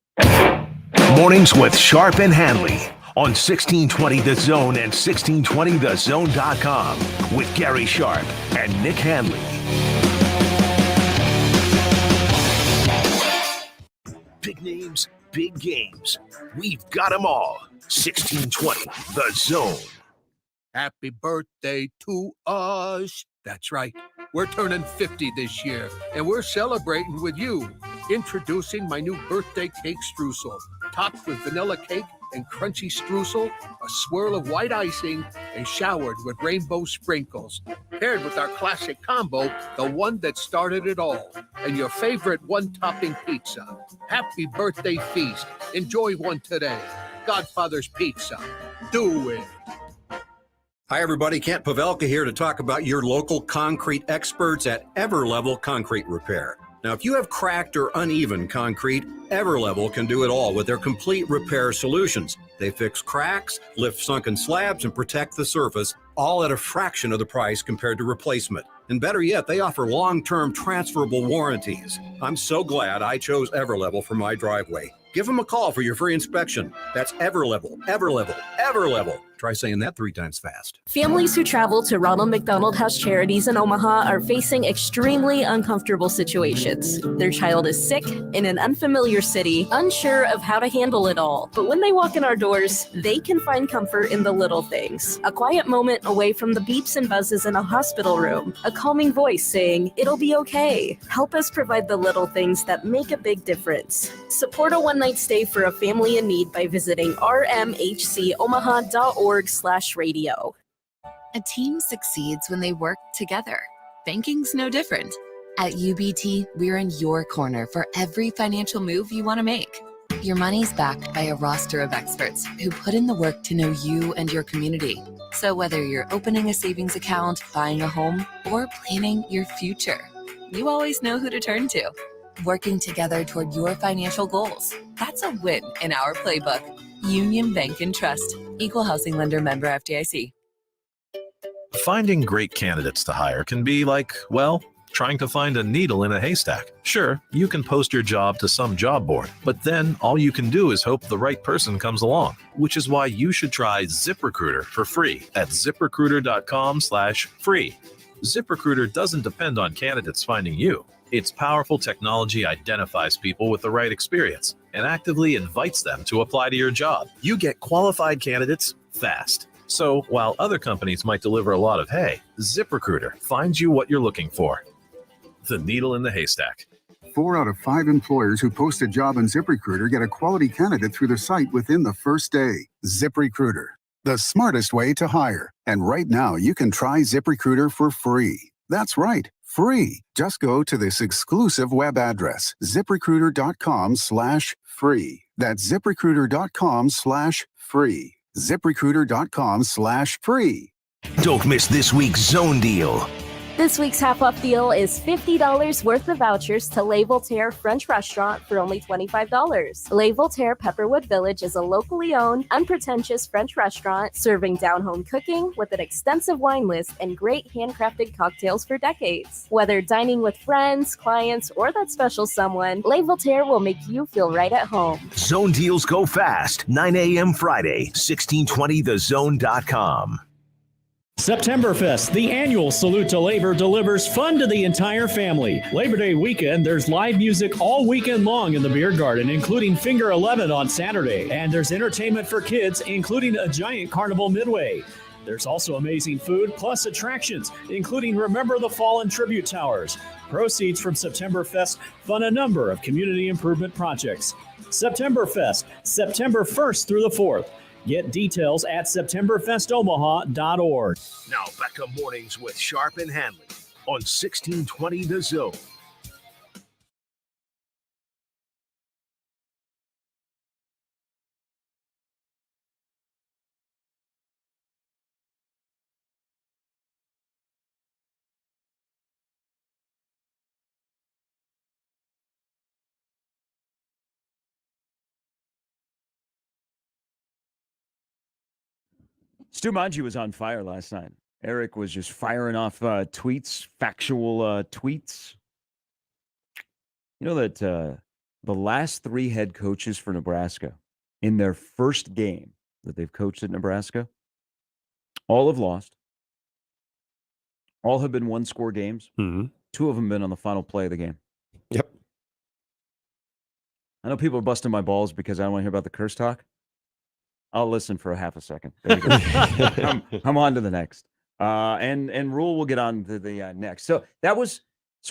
Mornings with Sharp and Handley on 1620 The Zone and 1620thezone.com with Gary Sharp and Nick Handley. Big names, big games. We've got them all. 1620 The Zone. Happy birthday to us. That's right. We're turning 50 this year, and we're celebrating with you. Introducing my new birthday cake streusel, topped with vanilla cake and crunchy streusel, a swirl of white icing, and showered with rainbow sprinkles. Paired with our classic combo, the one that started it all, and your favorite one-topping pizza. Happy birthday feast. Enjoy one today. Godfather's Pizza. Do it. Hi, everybody. Kent Pavelka here to talk about your local concrete experts at Everlevel Concrete Repair. Now, if you have cracked or uneven concrete, Everlevel can do it all with their complete repair solutions. They fix cracks, lift sunken slabs, and protect the surface, all at a fraction of the price compared to replacement. And better yet, they offer long-term transferable warranties. I'm so glad I chose Everlevel for my driveway. Give them a call for your free inspection. That's Everlevel, Everlevel, Everlevel. Try saying that 3 times fast. Families who travel to Ronald McDonald House Charities in Omaha are facing extremely uncomfortable situations. Their child is sick in an unfamiliar city, unsure of how to handle it all. But when they walk in our doors, they can find comfort in the little things. A quiet moment away from the beeps and buzzes in a hospital room. A calming voice saying, "It'll be okay." Help us provide the little things that make a big difference. Support a one-night stay for a family in need by visiting rmhcomaha.org/radio. A team succeeds when they work together. Banking's no different. At UBT, we're in your corner for every financial move you want to make. Your money's backed by a roster of experts who put in the work to know you and your community. So whether you're opening a savings account, buying a home, or planning your future, you always know who to turn to. Working together toward your financial goals. That's a win in our playbook. Union Bank and Trust. Equal housing lender, member FDIC. Finding great candidates to hire can be like, well, trying to find a needle in a haystack. Sure, you can post your job to some job board, but then all you can do is hope the right person comes along, which is why you should try ZipRecruiter for free at ziprecruiter.com/free. ZipRecruiter doesn't depend on candidates finding you. Its powerful technology identifies people with the right experience and actively invites them to apply to your job. You get qualified candidates fast. So while other companies might deliver a lot of hay, ZipRecruiter finds you what you're looking for. The needle in the haystack. 4 out of 5 employers who post a job on ZipRecruiter get a quality candidate through the site within the first day. ZipRecruiter, the smartest way to hire. And right now, you can try ZipRecruiter for free. That's right, free. Just go to this exclusive web address, ziprecruiter.com/free. That's ziprecruiter.com/free. ZipRecruiter.com/free. Don't miss this week's Zone Deal. This week's half-off deal is $50 worth of vouchers to Le Voltaire French Restaurant for only $25. Le Voltaire Pepperwood Village is a locally owned, unpretentious French restaurant serving down-home cooking with an extensive wine list and great handcrafted cocktails for decades. Whether dining with friends, clients, or that special someone, Le Voltaire will make you feel right at home. Zone deals go fast. 9 a.m. Friday, 1620thezone.com. Septemberfest, the annual Salute to Labor, delivers fun to the entire family. Labor Day weekend, there's live music all weekend long in the beer garden, including Finger 11 on Saturday. And there's entertainment for kids, including a giant carnival midway. There's also amazing food, plus attractions, including Remember the Fallen Tribute Towers. Proceeds from Septemberfest fund a number of community improvement projects. Septemberfest, September 1st through the 4th. Get details at septemberfestomaha.org. Now back to mornings with Sharp and Handley on 1620 The Zone. Stu Manji was on fire last night. Eric was just firing off tweets, factual tweets. You know that the last 3 head coaches for Nebraska in their first game that they've coached at Nebraska, all have lost. All have been one-score games. Mm-hmm. 2 of them been on the final play of the game. Yep. I know people are busting my balls because I don't want to hear about the curse talk. I'll listen for a half a second. There you go. I'm on to the next. And Rule will get on to the next. So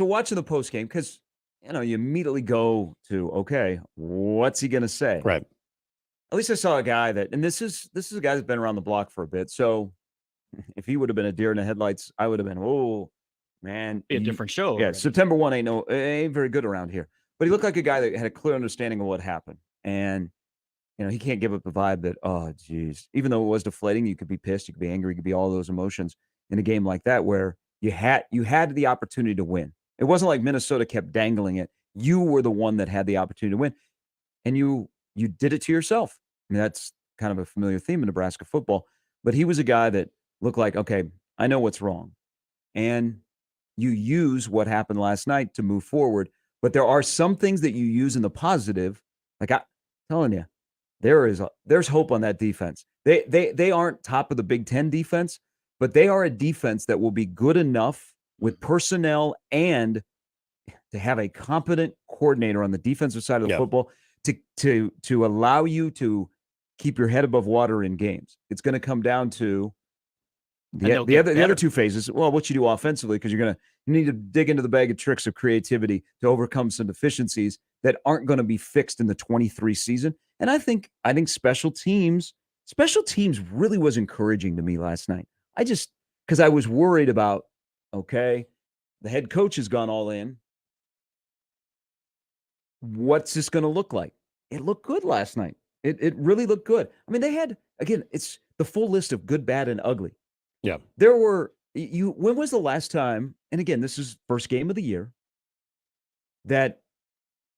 watching the post game, because you immediately go to, okay, what's he gonna say? Right. At least I saw a guy that, and this is a guy that's been around the block for a bit. So if he would have been a deer in the headlights, I would have been, oh man, Be a different show. Yeah, September 1 ain't very good around here. But he looked like a guy that had a clear understanding of what happened. And he can't give up the vibe that, oh, geez, even though it was deflating, you could be pissed, you could be angry, you could be all those emotions in a game like that where you had the opportunity to win. It wasn't like Minnesota kept dangling it. You were the one that had the opportunity to win, and you did it to yourself. I mean, that's kind of a familiar theme in Nebraska football. But he was a guy that looked like, okay, I know what's wrong, and you use what happened last night to move forward. But there are some things that you use in the positive, like I'm telling you. there's hope on that defense. They aren't top of the Big Ten defense, but they are a defense that will be good enough with personnel and to have a competent coordinator on the defensive side of the football to allow you to keep your head above water in games. It's going to come down to the other two phases. Well, what you do offensively, because you need to dig into the bag of tricks of creativity to overcome some deficiencies that aren't going to be fixed in the 23 season. And I think special teams really was encouraging to me last night. Because I was worried about, okay, the head coach has gone all in. What's this going to look like? It looked good last night. It really looked good. I mean, they had, again, it's the full list of good, bad, and ugly. Yeah. There were, when was the last time, and again, this is first game of the year, that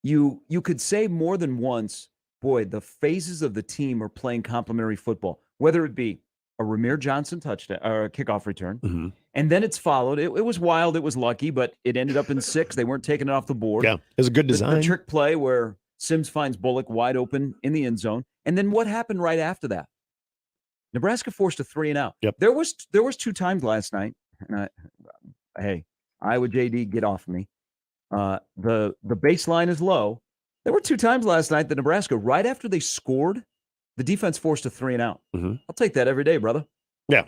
you could say more than once, boy, the phases of the team are playing complementary football, whether it be a Ramir Johnson touchdown or a kickoff return. And then it's followed. It was wild. It was lucky, but it ended up in 6. They weren't taking it off the board. Yeah, it was a good design. The trick play where Sims finds Bullock wide open in the end zone. And then what happened right after that? Nebraska forced a 3-and-out. Yep. There was 2 times last night. And hey, Iowa JD, get off me. The baseline is low. There were 2 times last night that Nebraska, right after they scored, the defense forced a 3-and-out. I'll take that every day, brother. Yeah.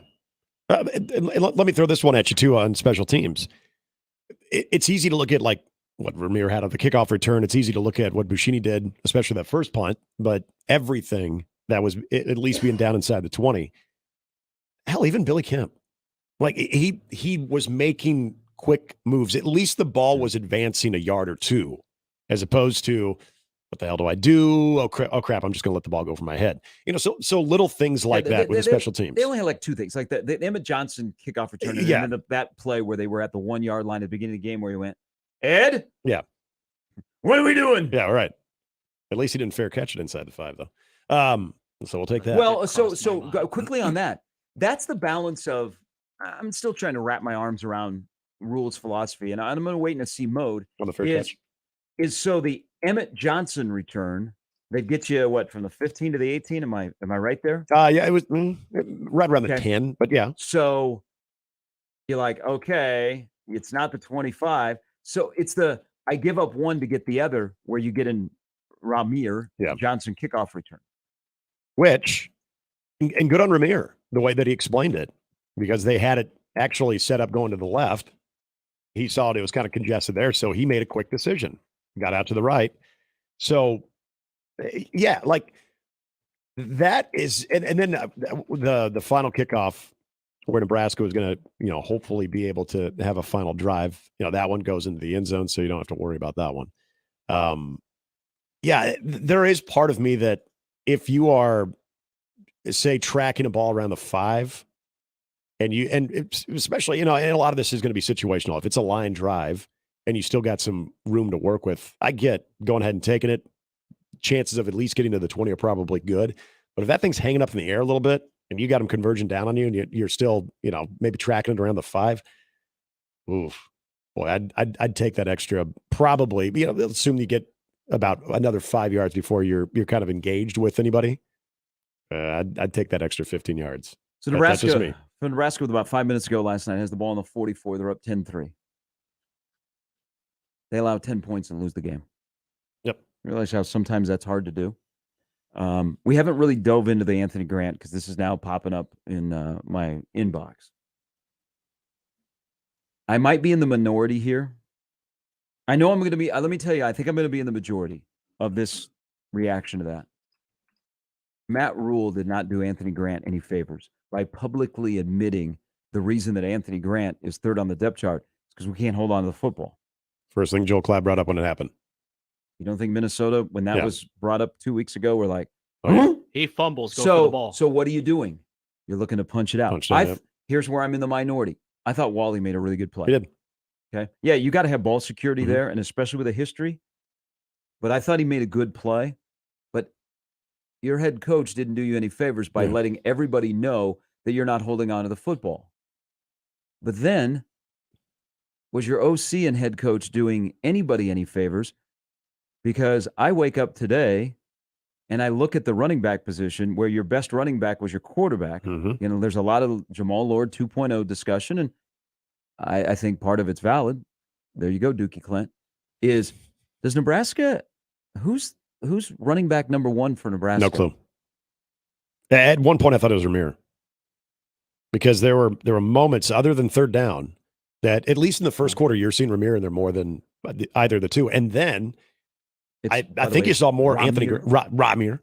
And let me throw this one at you, too, on special teams. It's easy to look at, like, what Ramir had on the kickoff return. It's easy to look at what Buschini did, especially that first punt. But everything that was at least being down inside the 20. Hell, even Billy Kemp. Like, he was making quick moves. At least the ball was advancing a yard or 2, as opposed to, what the hell do I do? Oh crap, I'm just going to let the ball go over my head. So little things like that with the special teams. They only had like 2 things, like the Emmett Johnson kickoff return, and then that play where they were at the 1-yard line at the beginning of the game where he went, Ed? Yeah. What are we doing? Yeah, right. At least he didn't fair catch it inside the 5, though. So we'll take that. Well, so quickly on that. That's the balance of, I'm still trying to wrap my arms around rules philosophy, and I'm going to wait and see mode. On the fair catch. Is so the Emmett Johnson return that gets you what, from the 15 to the 18? Am I right there? Yeah, it was right around the 10, but yeah. So you're like, okay, it's not the 25. So it's the I give up 1 to get the other, where you get in Ramir Johnson kickoff return. Which, and good on Ramir, the way that he explained it, because they had it actually set up going to the left. He saw it was kind of congested there, so he made a quick decision. Got out to the right. So, yeah, like that is, and then the final kickoff where Nebraska was going to, hopefully be able to have a final drive. That one goes into the end zone, so you don't have to worry about that one. Yeah, there is part of me that if you are, say, tracking a ball around the 5, and especially, and a lot of this is going to be situational. If it's a line drive and you still got some room to work with, I get going ahead and taking it. Chances of at least getting to the 20 are probably good. But if that thing's hanging up in the air a little bit and you got them converging down on you and you're still, maybe tracking it around the 5, oof, boy, I'd take that extra, probably, assume you get about another 5 yards before you're kind of engaged with anybody. I'd take that extra 15 yards. So Nebraska with about 5 minutes ago last night has the ball on the 44. They're up 10-3. They allow 10 points and lose the game. Yep. Realize how sometimes that's hard to do. We haven't really dove into the Anthony Grant because this is now popping up in my inbox. I might be in the minority here. I know I'm going to be, let me tell you, I think I'm going to be in the majority of this reaction to that. Matt Rule did not do Anthony Grant any favors by publicly admitting the reason that Anthony Grant is 3rd on the depth chart is because we can't hold on to the football. First thing Joel Clapp brought up when it happened. You don't think Minnesota, when that was brought up 2 weeks ago, we're like, He fumbles, go for the ball. So what are you doing? You're looking to punch it out. Here's where I'm in the minority. I thought Wally made a really good play. He did. Okay. Yeah, you got to have ball security there, and especially with a history. But I thought he made a good play. But your head coach didn't do you any favors by letting everybody know that you're not holding on to the football. But then, was your OC and head coach doing anybody any favors? Because I wake up today and I look at the running back position where your best running back was your quarterback. There's a lot of Jamal Lord 2.0 discussion, and I think part of it's valid. There you go, Dookie Clint. Does Nebraska, who's running back number 1 for Nebraska? No clue. At one point, I thought it was Ramir, because there were moments other than third down that, at least in the first quarter, you're seeing Ramir in there more than either of the two. And then I think you saw more Anthony Ramir.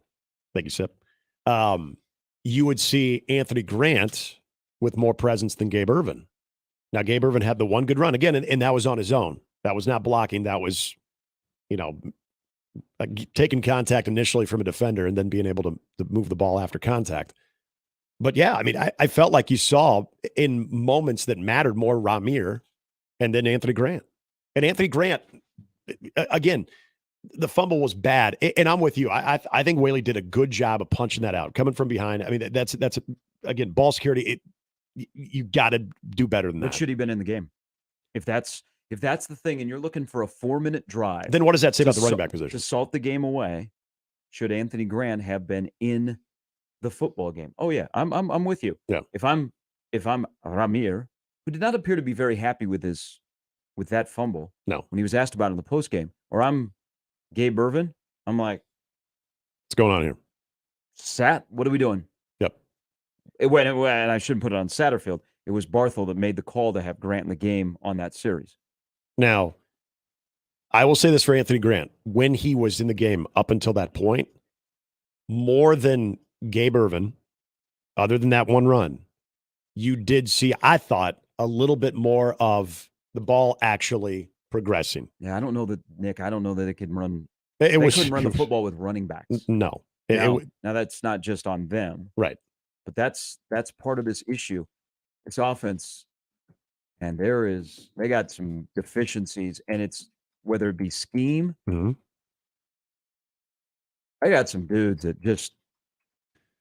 Thank you, Sip. You would see Anthony Grant with more presence than Gabe Ervin. Now, Gabe Ervin had the one good run again, and that was on his own. That was not blocking. That was, taking contact initially from a defender and then being able to move the ball after contact. But yeah, I mean, I felt like you saw in moments that mattered more Ramir and then Anthony Grant. And Anthony Grant, again, the fumble was bad. And I'm with you. I think Whaley did a good job of punching that out, coming from behind. I mean, that's again, ball security. You got to do better than that. What should he have been in the game? If that's the thing, and you're looking for a 4-minute drive, then what does that say about the running back position? To salt the game away, should Anthony Grant have been in the football game? Oh yeah, I'm with you. Yeah. If I'm Ramir, who did not appear to be very happy with that fumble. No. When he was asked about it in the post game, or I'm Gabe Ervin, I'm like, what's going on here? What are we doing? Yep. And I shouldn't put it on Satterfield. It was Barthel that made the call to have Grant in the game on that series. Now, I will say this for Anthony Grant. When he was in the game up until that point, more than Gabe Ervin, other than that one run, you did see, I thought, a little bit more of the ball actually progressing. Yeah, I don't know that, Nick. I don't know that it could run. They couldn't run the football with running backs. No. Now that's not just on them. Right. But that's part of this issue. This offense, and they got some deficiencies, and it's whether it be scheme. Mm-hmm. I got some dudes that just,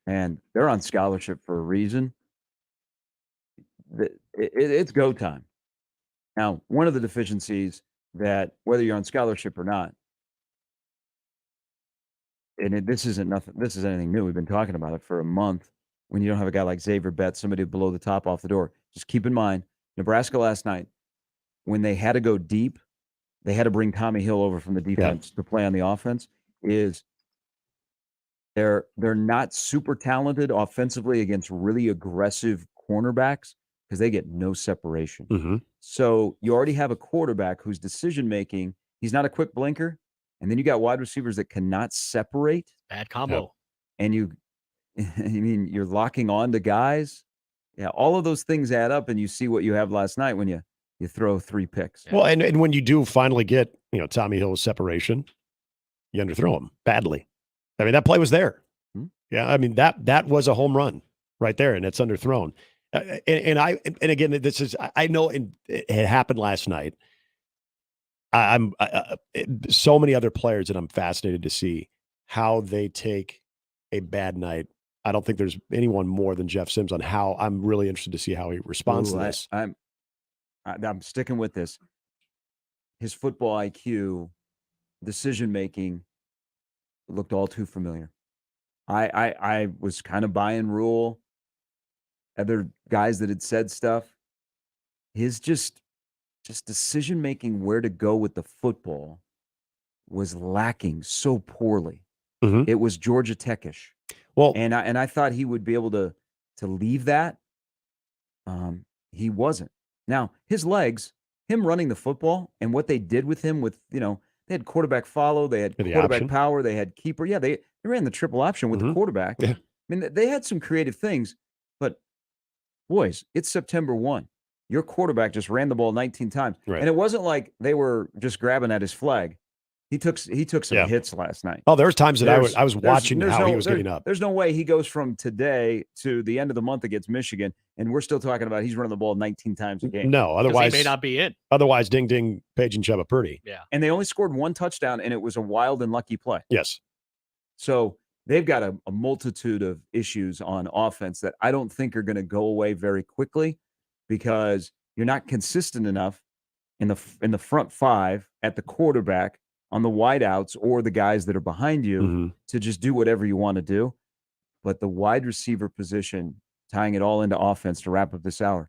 and they're on scholarship for a reason. It's go time. Now, one of the deficiencies that, whether you're on scholarship or not, and this isn't anything new. We've been talking about it for a month. When you don't have a guy like Xavier Betts, somebody below the top off the door, just keep in mind, Nebraska last night, when they had to go deep, they had to bring Tommy Hill over from the defense to play on the offense. They're not super talented offensively against really aggressive cornerbacks because they get no separation. Mm-hmm. So you already have a quarterback whose decision-making, he's not a quick blinker, and then you got wide receivers that cannot separate. Bad combo. And you're locking on to guys. Yeah, all of those things add up, and you see what you have last night when you throw 3 picks. Well, and when you do finally get, Tommy Hill's separation, you underthrow him badly. I mean, that play was there. Mm-hmm. Yeah, I mean, that was a home run right there, and it's underthrown. And again, this is, I know it happened last night. I'm so many other players that I'm fascinated to see how they take a bad night. I don't think there's anyone more than Jeff Sims on how I'm really interested to see how he responds to this. I'm sticking with this. His football IQ, decision making, looked all too familiar. I was kind of buying Rule. Other guys that had said stuff. His just decision making, where to go with the football, was lacking so poorly. Mm-hmm. It was Georgia Tech-ish. Well, and I thought he would be able to leave that. He wasn't. Now, his legs, him running the football, and what they did with him with, they had quarterback follow, they had quarterback power, they had keeper. Yeah, they ran the triple option with the quarterback. Yeah. I mean, they had some creative things, but boys, it's September 1. Your quarterback just ran the ball 19 times. Right. And it wasn't like they were just grabbing at his flag. He took some hits last night. Oh, there was times that I was watching how he was getting up. There's no way he goes from today to the end of the month against Michigan, and we're still talking about he's running the ball 19 times a game. No, otherwise he may not be in. Otherwise, ding ding, Page and Chubba Purdy. Yeah, and they only scored 1 touchdown, and it was a wild and lucky play. Yes. So they've got a multitude of issues on offense that I don't think are going to go away very quickly, because you're not consistent enough in the front 5 at the quarterback on the wideouts or the guys that are behind you to just do whatever you want to do. But the wide receiver position, tying it all into offense to wrap up this hour,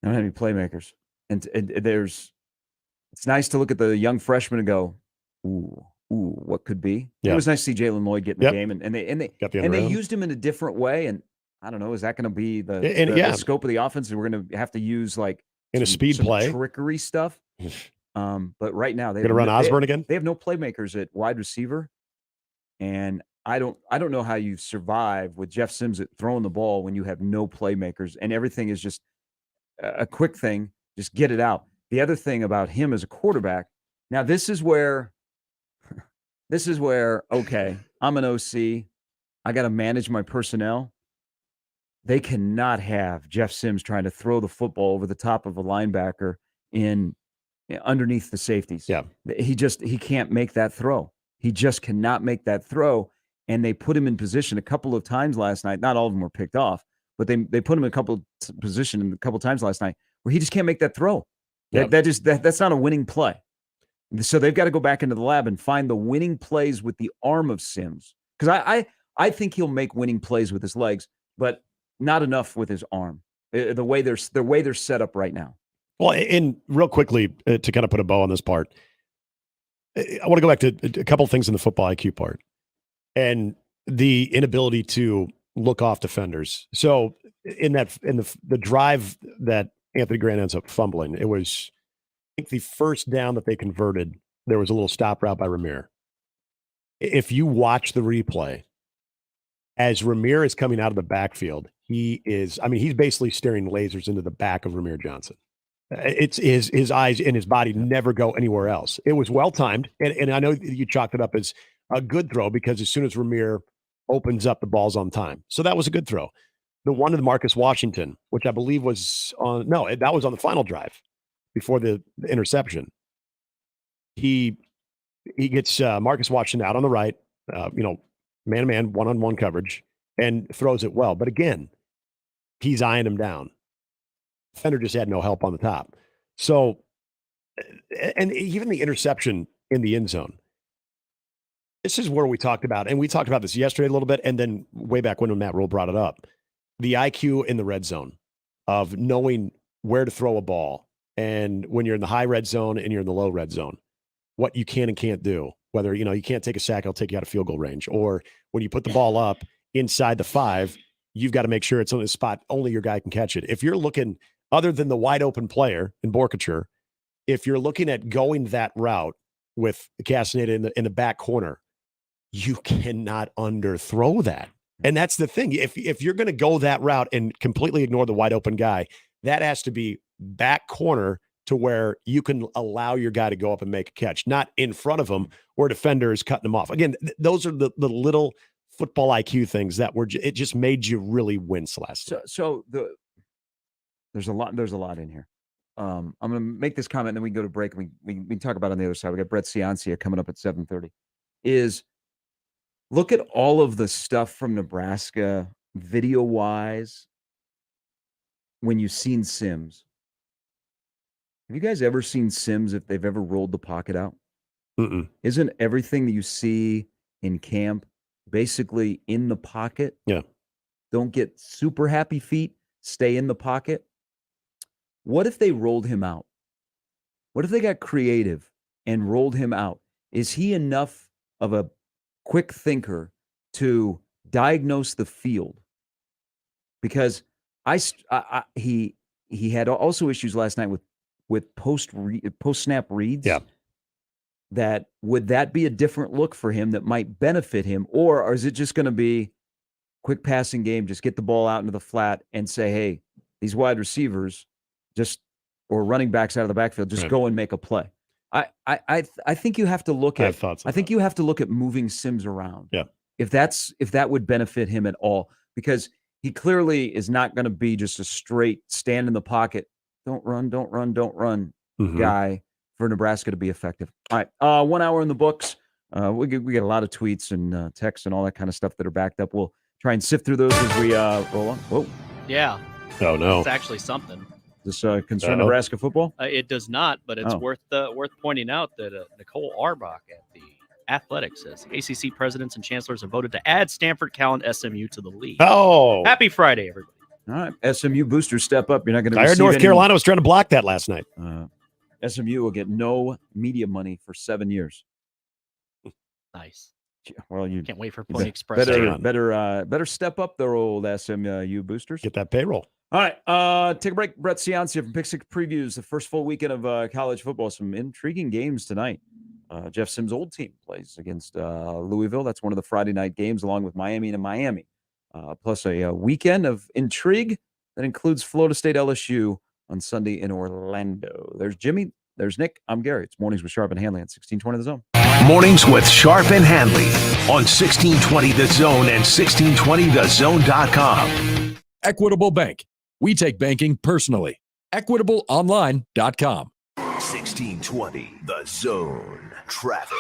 I don't have any playmakers. And it's nice to look at the young freshmen and go, ooh, what could be? Yeah. It was nice to see Jalen Lloyd get in the game, and they used him in a different way. And I don't know, is that going to be the scope of the offense? We're going to have to use like in a speed play trickery stuff. But right now they're going to run Osborne again. They have no playmakers at wide receiver, and I don't know how you survive with Jeff Sims throwing the ball when you have no playmakers and everything is just a quick thing. Just get it out. The other thing about him as a quarterback. Now this is where, okay, I'm an OC. I got to manage my personnel. They cannot have Jeff Sims trying to throw the football over the top of a linebacker underneath the safeties. Yeah. He can't make that throw. He just cannot make that throw. And they put him in position a couple of times last night. Not all of them were picked off, but they put him in position a couple of times last night where he just can't make that throw. Yep. That's not a winning play. So they've got to go back into the lab and find the winning plays with the arm of Sims. Because I think he'll make winning plays with his legs, but not enough with his arm. The way they're set up right now. Well, and real quickly to kind of put a bow on this part, I want to go back to a couple of things in the football IQ part and the inability to look off defenders. So in the drive that Anthony Grant ends up fumbling, it was, I think, the first down that they converted. There was a little stop route by Ramir. If you watch the replay, as Ramir is coming out of the backfield, he's basically staring lasers into the back of Ramir Johnson. It's his eyes and his body never go anywhere else. It was well timed, and I know you chalked it up as a good throw because as soon as Ramir opens up, the ball's on time. So that was a good throw. The one to the Marcus Washington, which I believe was that was on the final drive before the interception. He gets Marcus Washington out on the right, man-to-man, one-on-one coverage, and throws it well. But again, he's eyeing him down. Defender just had no help on the top. So, and even the interception in the end zone. This is where we talked about, and we talked about this yesterday a little bit, and then way back when Matt Rule brought it up, the IQ in the red zone of knowing where to throw a ball, and when you're in the high red zone and you're in the low red zone, what you can and can't do. Whether you can't take a sack, it'll take you out of field goal range, or when you put the ball up inside the 5, you've got to make sure it's on the spot only your guy can catch it. If you're looking, other than the wide open player in Borkature, if you're looking at going that route with Castaneda in the back corner, you cannot underthrow that. And that's the thing. If you're going to go that route and completely ignore the wide open guy, that has to be back corner to where you can allow your guy to go up and make a catch, not in front of him where defender is cutting him off. Again, those are the little football IQ things that it just made you really wince last night. So there's a lot in here. I'm going to make this comment, and then we can go to break. And we can talk about it on the other side. We got Brett Ciancia coming up at 7:30. Is look at all of the stuff from Nebraska video-wise when you've seen Sims. Have you guys ever seen Sims if they've ever rolled the pocket out? Mm-mm. Isn't everything that you see in camp basically in the pocket? Yeah. Don't get super happy feet. Stay in the pocket. What if they rolled him out? What if they got creative and rolled him out? Is he enough of a quick thinker to diagnose the field? Because he had also issues last night with post snap reads. Yeah. Would that be a different look for him that might benefit him, or is it just going to be quick passing game? Just get the ball out into the flat and say, hey, these wide receivers or running backs out of the backfield, just go and make a play. I think you have to look at. I think you have to look at moving Sims around. Yeah. If that would benefit him at all, because he clearly is not going to be just a straight stand in the pocket, don't run guy for Nebraska to be effective. All right, 1 hour in the books. We get a lot of tweets and texts and all that kind of stuff that are backed up. We'll try and sift through those as we roll on. Whoa. Yeah. Oh, no. It's actually something. Does this concern Nebraska football? It does not, but it's worth pointing out that Nicole Arbach at the Athletics says the ACC presidents and chancellors have voted to add Stanford, Cal, and SMU to the league. Oh, happy Friday, everybody! All right, SMU boosters step up. You're not going to. I heard North Carolina was trying to block that last night. SMU will get no media money for 7 years. Nice. Well, you can't wait for Pony Express. Better step up their old SMU boosters. Get that payroll. All right, take a break. Brett Ciancia from Pick Six Previews, the first full weekend of college football. Some intriguing games tonight. Jeff Sims' old team plays against Louisville. That's one of the Friday night games, along with Miami and Miami. Plus a weekend of intrigue that includes Florida State LSU on Sunday in Orlando. There's Jimmy. There's Nick. I'm Gary. It's Mornings with Sharp and Handley on 1620 The Zone. Mornings with Sharp and Handley on 1620 The Zone and 1620thezone.com. Equitable Bank. We take banking personally. EquitableOnline.com. 1620 The Zone. Traffic.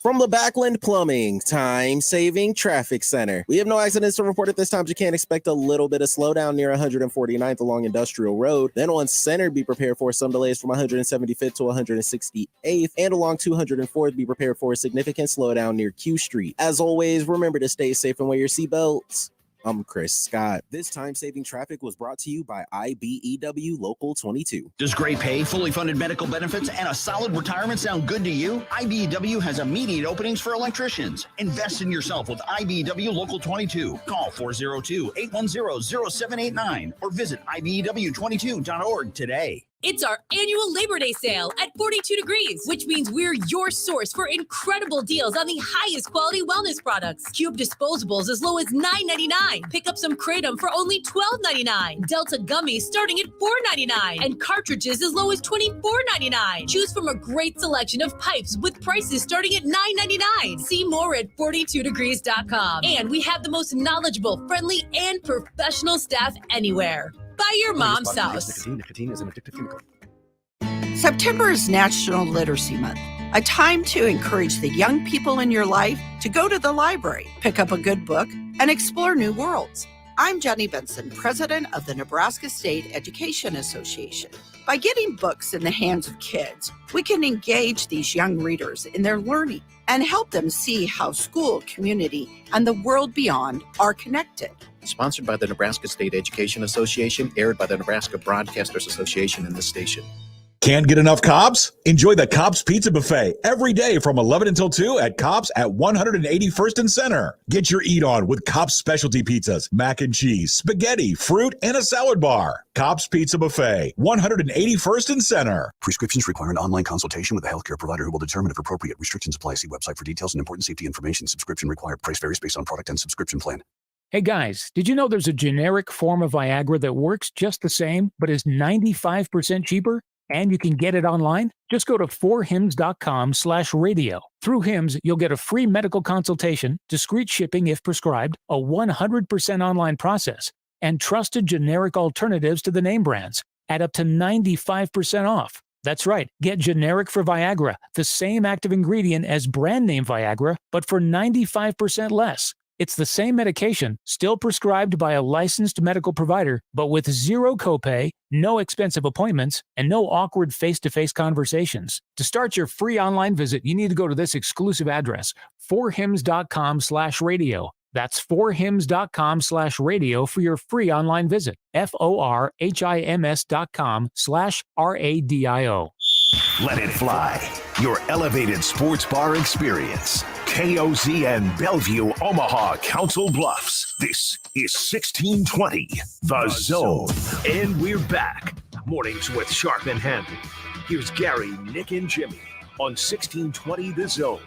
From the Backland Plumbing Time-Saving Traffic Center. We have no accidents to report at this time. You can expect a little bit of slowdown near 149th along Industrial Road. Then on Center, be prepared for some delays from 175th to 168th. And along 204th, be prepared for a significant slowdown near Q Street. As always, remember to stay safe and wear your seatbelts. I'm Chris Scott. This time-saving traffic was brought to you by IBEW Local 22. Does great pay, fully funded medical benefits, and a solid retirement sound good to you? IBEW has immediate openings for electricians. Invest in yourself with IBEW Local 22. Call 402-810-0789 or visit IBEW22.org today. It's our annual Labor Day sale at 42 Degrees, which means we're your source for incredible deals on the highest quality wellness products. Cube disposables as low as $9.99. Pick up some Kratom for only $12.99. Delta gummies starting at $4.99. And cartridges as low as $24.99. Choose from a great selection of pipes with prices starting at $9.99. See more at 42degrees.com. And we have the most knowledgeable, friendly, and professional staff anywhere. By your mom's house. Nicotine is an addictive chemical. September is National Literacy Month, a time to encourage the young people in your life to go to the library, pick up a good book, and explore new worlds. I'm Jenny Benson, president of the Nebraska State Education Association. By getting books in the hands of kids, we can engage these young readers in their learning and help them see how school, community, and the world beyond are connected. Sponsored by the Nebraska State Education Association, aired by the Nebraska Broadcasters Association and this station. Can't get enough Cobb's? Enjoy the Cobb's Pizza Buffet every day from 11 until 2 at Cobb's at 181st and Center. Get your eat on with Cobb's specialty pizzas, mac and cheese, spaghetti, fruit, and a salad bar. Cobb's Pizza Buffet, 181st and Center. Prescriptions require an online consultation with a healthcare provider who will determine if appropriate. Restrictions apply. See website for details and important safety information. Subscription required. Price varies based on product and subscription plan. Hey guys, did you know there's a generic form of Viagra that works just the same, but is 95% cheaper? And you can get it online? Just go to 4hims.com/radio. Through Hims, you'll get a free medical consultation, discreet shipping if prescribed, a 100% online process, and trusted generic alternatives to the name brands at up to 95% off. That's right, get generic for Viagra, the same active ingredient as brand name Viagra, but for 95% less. It's the same medication, still prescribed by a licensed medical provider, but with zero copay, no expensive appointments, and no awkward face-to-face conversations. To start your free online visit, you need to go to this exclusive address, 4hims.com/radio. That's 4hims.com/radio for your free online visit. FORHIMS.com/RADIO. Let it fly. Your elevated sports bar experience. KOZ and Bellevue, Omaha, Council Bluffs. This is 1620 The Zone. And we're back. Mornings with Sharp and Handley. Here's Gary, Nick, and Jimmy on 1620 The Zone.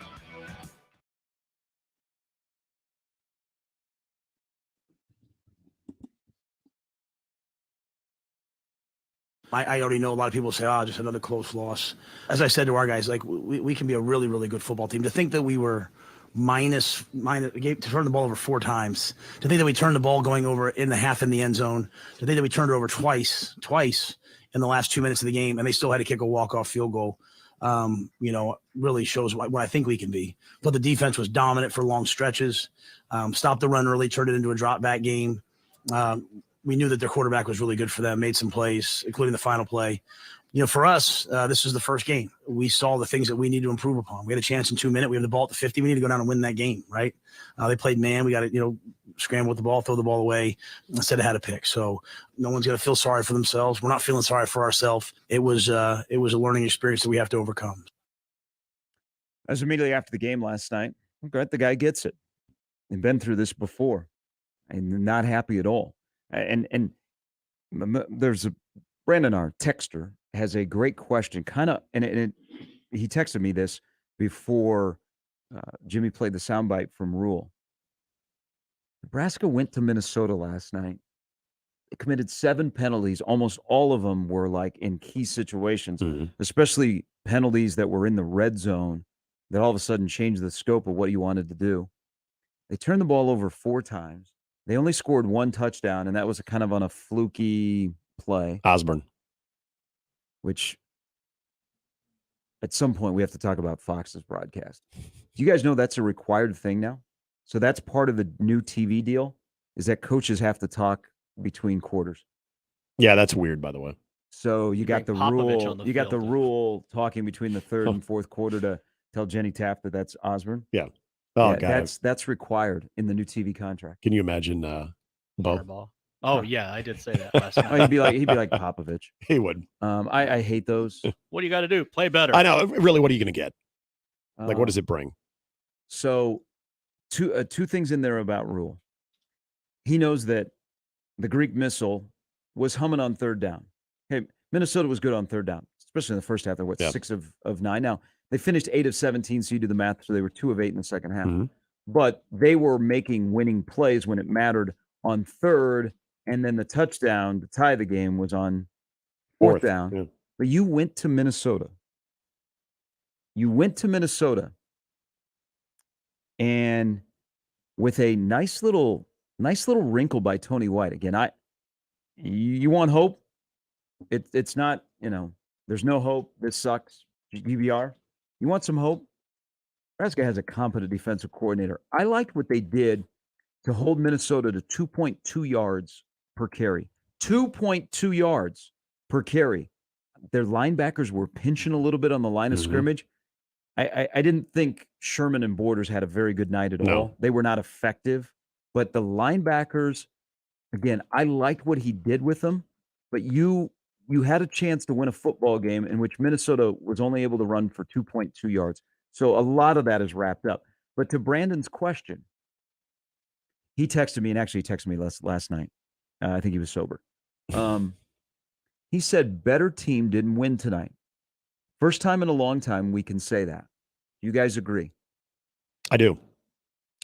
I already know a lot of people say, just another close loss. As I said to our guys, like we can be a really, really good football team. To think that we were minus, to turn the ball over 4 times, to think that we turned the ball going over in the half in the end zone, to think that we turned it over twice in the last 2 minutes of the game, and they still had to kick a walk-off field goal, really shows what I think we can be. But the defense was dominant for long stretches, stopped the run early, turned it into a drop-back game. we knew that their quarterback was really good for them, made some plays, including the final play. For us, this is the first game. We saw the things that we need to improve upon. We had a chance in 2 minutes. We have the ball at the 50. We need to go down and win that game, right? They played man. We got to, scramble with the ball, throw the ball away instead of had a pick. So no one's going to feel sorry for themselves. We're not feeling sorry for ourselves. It was a learning experience that we have to overcome. That was immediately after the game last night. I'm glad the guy gets it. He's been through this before and not happy at all. And there's Brandon, our texter, has a great question. He texted me this before Jimmy played the soundbite from Rule. Nebraska went to Minnesota last night. They committed 7 penalties. Almost all of them were like in key situations, especially penalties that were in the red zone that all of a sudden changed the scope of what you wanted to do. They turned the ball over 4 times. They only scored 1 touchdown, and that was kind of on a fluky play. Osborne. Which at some point we have to talk about Fox's broadcast. Do you guys know that's a required thing now? So that's part of the new TV deal, is that coaches have to talk between quarters. Yeah, that's weird, by the way. So you got the rule. You got the rule talking between the third and fourth quarter to tell Jenny Taft that that's Osborne. Yeah. Oh, yeah, God. That's required in the new TV contract. Can you imagine Bo? Oh yeah, I did say that last night. Oh, he'd be like Popovich. He would. I hate those. What do you got to do? Play better. I know. Really, what are you going to get? Like, what does it bring? So, two things in there about Rule. He knows that the Greek missile was humming on third down. Hey, Minnesota was good on third down, especially in the first half. They're 6 of 9. Now they finished 8 of 17, so you do the math. So they were 2 of 8 in the second half. But they were making winning plays when it mattered on third. And then the touchdown to tie the game was on fourth down. Yeah. But you went to Minnesota. And with a nice little wrinkle by Tony White. Again, you want hope? It's not, there's no hope. This sucks. DBR. You want some hope? Nebraska has a competent defensive coordinator. I liked what they did to hold Minnesota to 2.2 yards per carry. 2.2 yards per carry. Their linebackers were pinching a little bit on the line of scrimmage. I didn't think Sherman and Borders had a very good night at all. They were not effective. But the linebackers, again, I liked what he did with them. But you had a chance to win a football game in which Minnesota was only able to run for 2.2 yards. So a lot of that is wrapped up. But to Brandon's question, he texted me, and actually he texted me last night. I think he was sober. He said, better team didn't win tonight. First time in a long time we can say that. You guys agree? I do.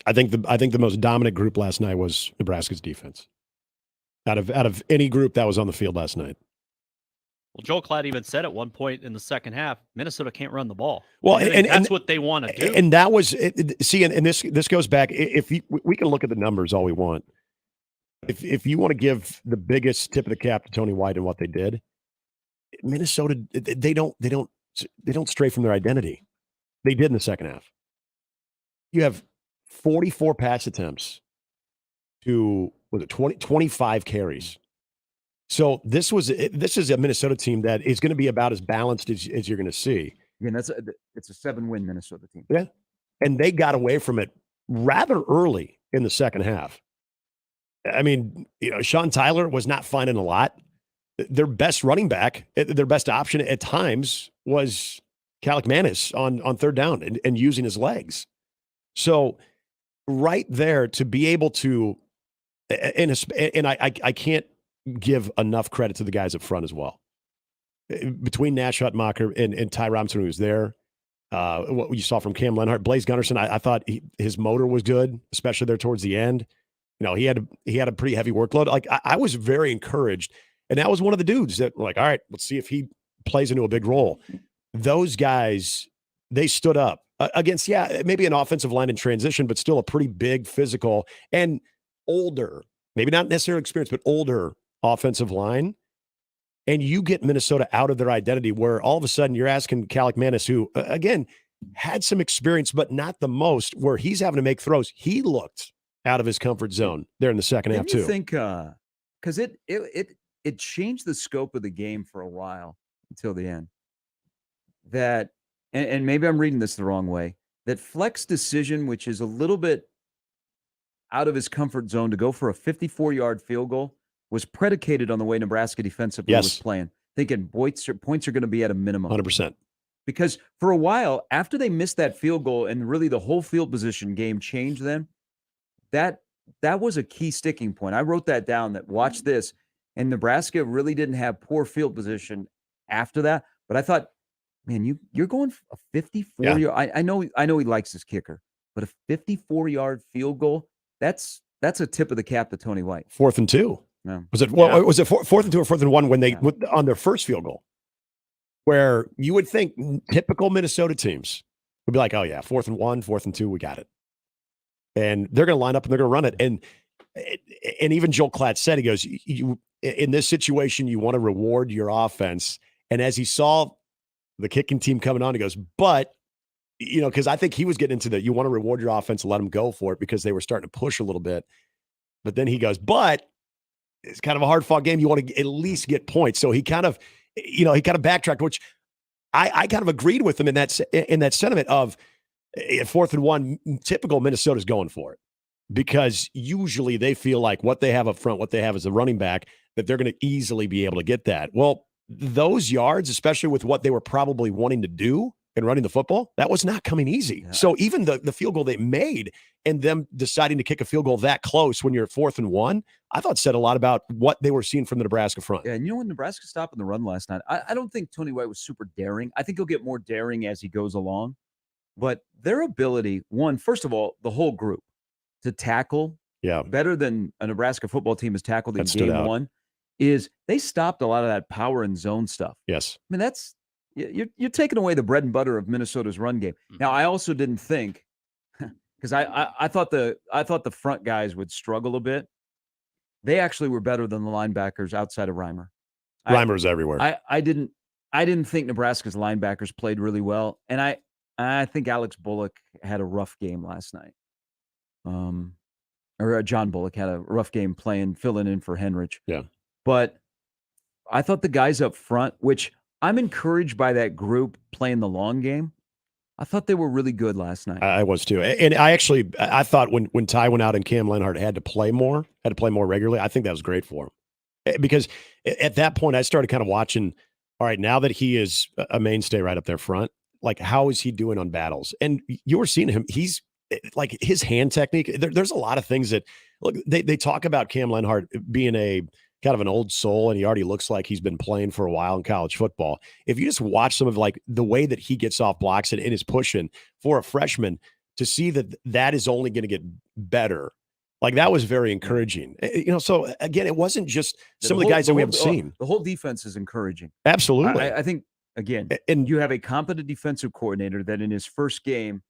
I think the most dominant group last night was Nebraska's defense. Out of any group that was on the field last night. Well, Joel Klatt even said at one point in the second half, Minnesota can't run the ball. Well, and that's what they want to do. And that was and this goes back. If we can look at the numbers all we want. If you want to give the biggest tip of the cap to Tony White and what they did, Minnesota they don't stray from their identity. They did in the second half. You have 44 pass attempts to 25 carries. So this is a Minnesota team that is going to be about as balanced as you're going to see. Yeah, it's a 7-win Minnesota team. Yeah, and they got away from it rather early in the second half. I mean, Sean Tyler was not finding a lot. Their best running back, their best option at times was Kalikmanis on third down and using his legs. So right there to be able to, and I can't give enough credit to the guys up front as well. Between Nash Hutmacher and Ty Robinson, who was there, what you saw from Cam Lenhart, Blaze Gunnerson, I thought his motor was good, especially there towards the end. He had a pretty heavy workload. Like I was very encouraged, and that was one of the dudes that were like, all right, let's see if he plays into a big role. Those guys, they stood up against, maybe an offensive line in transition, but still a pretty big physical and older, maybe not necessarily experienced, but older offensive line. And you get Minnesota out of their identity where all of a sudden you're asking Kalikmanis, who, again, had some experience, but not the most, where he's having to make throws. He looked out of his comfort zone there in the second half, too. Do you think because it changed the scope of the game for a while until the end. That, and maybe I'm reading this the wrong way, that Fleck's decision, which is a little bit out of his comfort zone to go for a 54-yard field goal, was predicated on the way Nebraska defensively was playing, thinking points are going to be at a minimum. 100%. Because for a while, after they missed that field goal and really the whole field position game changed then, that was a key sticking point. I wrote that down, that watch this, and Nebraska really didn't have poor field position after that. But I thought, man, you're going for a 54-yard. I know he likes his kicker, but a 54-yard field goal, that's a tip of the cap to Tony White. 4th and 2. No. Was it 4th and 2 or 4th and 1 when they on their first field goal? Where you would think typical Minnesota teams would be like, oh yeah, 4th and 1, 4th and 2, we got it. And they're going to line up and they're going to run it. And even Joel Klatt said, he goes, you in this situation, you want to reward your offense. And as he saw the kicking team coming on, he goes, but, because I think he was getting into you want to reward your offense and let them go for it because they were starting to push a little bit. But then he goes, but it's kind of a hard-fought game. You want to at least get points. So he kind of backtracked, which I kind of agreed with him in that sentiment of 4th and 1, typical Minnesota's going for it because usually they feel like what they have up front, what they have as a running back, that they're going to easily be able to get that. Well, those yards, especially with what they were probably wanting to do and running the football, that was not coming easy. Yeah. So even the field goal they made and them deciding to kick a field goal that close when you're at 4th and 1, I thought said a lot about what they were seeing from the Nebraska front. Yeah, and when Nebraska stopped in the run last night, I don't think Tony White was super daring. I think he'll get more daring as he goes along. But their ability, first of all, the whole group to tackle better than a Nebraska football team has tackled in game one, is they stopped a lot of that power and zone stuff. Yes. I mean, that's you're taking away the bread and butter of Minnesota's run game. Mm-hmm. Now, I also didn't think, because I thought the front guys would struggle a bit. They actually were better than the linebackers outside of Reimer. Reimer's everywhere. I didn't think Nebraska's linebackers played really well, and I think Alex Bullock had a rough game last night. Or John Bullock had a rough game filling in for Henrich. Yeah. But I thought the guys up front, which I'm encouraged by that group playing the long game, I thought they were really good last night. I was too. And I thought when Ty went out and Cam Lenhart had to play more regularly, I think that was great for him. Because at that point, I started kind of watching, all right, now that he is a mainstay right up there front, like how is he doing on battles? And you were seeing him, he's like his hand technique. There's a lot of things that, look, they talk about Cam Lenhart being a kind of an old soul, and he already looks like he's been playing for a while in college football. If you just watch some of like the way that he gets off blocks and is pushing for a freshman, to see that is only going to get better, like that was very encouraging. So again, it wasn't just some of the guys that we haven't seen. The whole defense is encouraging. Absolutely. I think, again, and you have a competent defensive coordinator that in his first game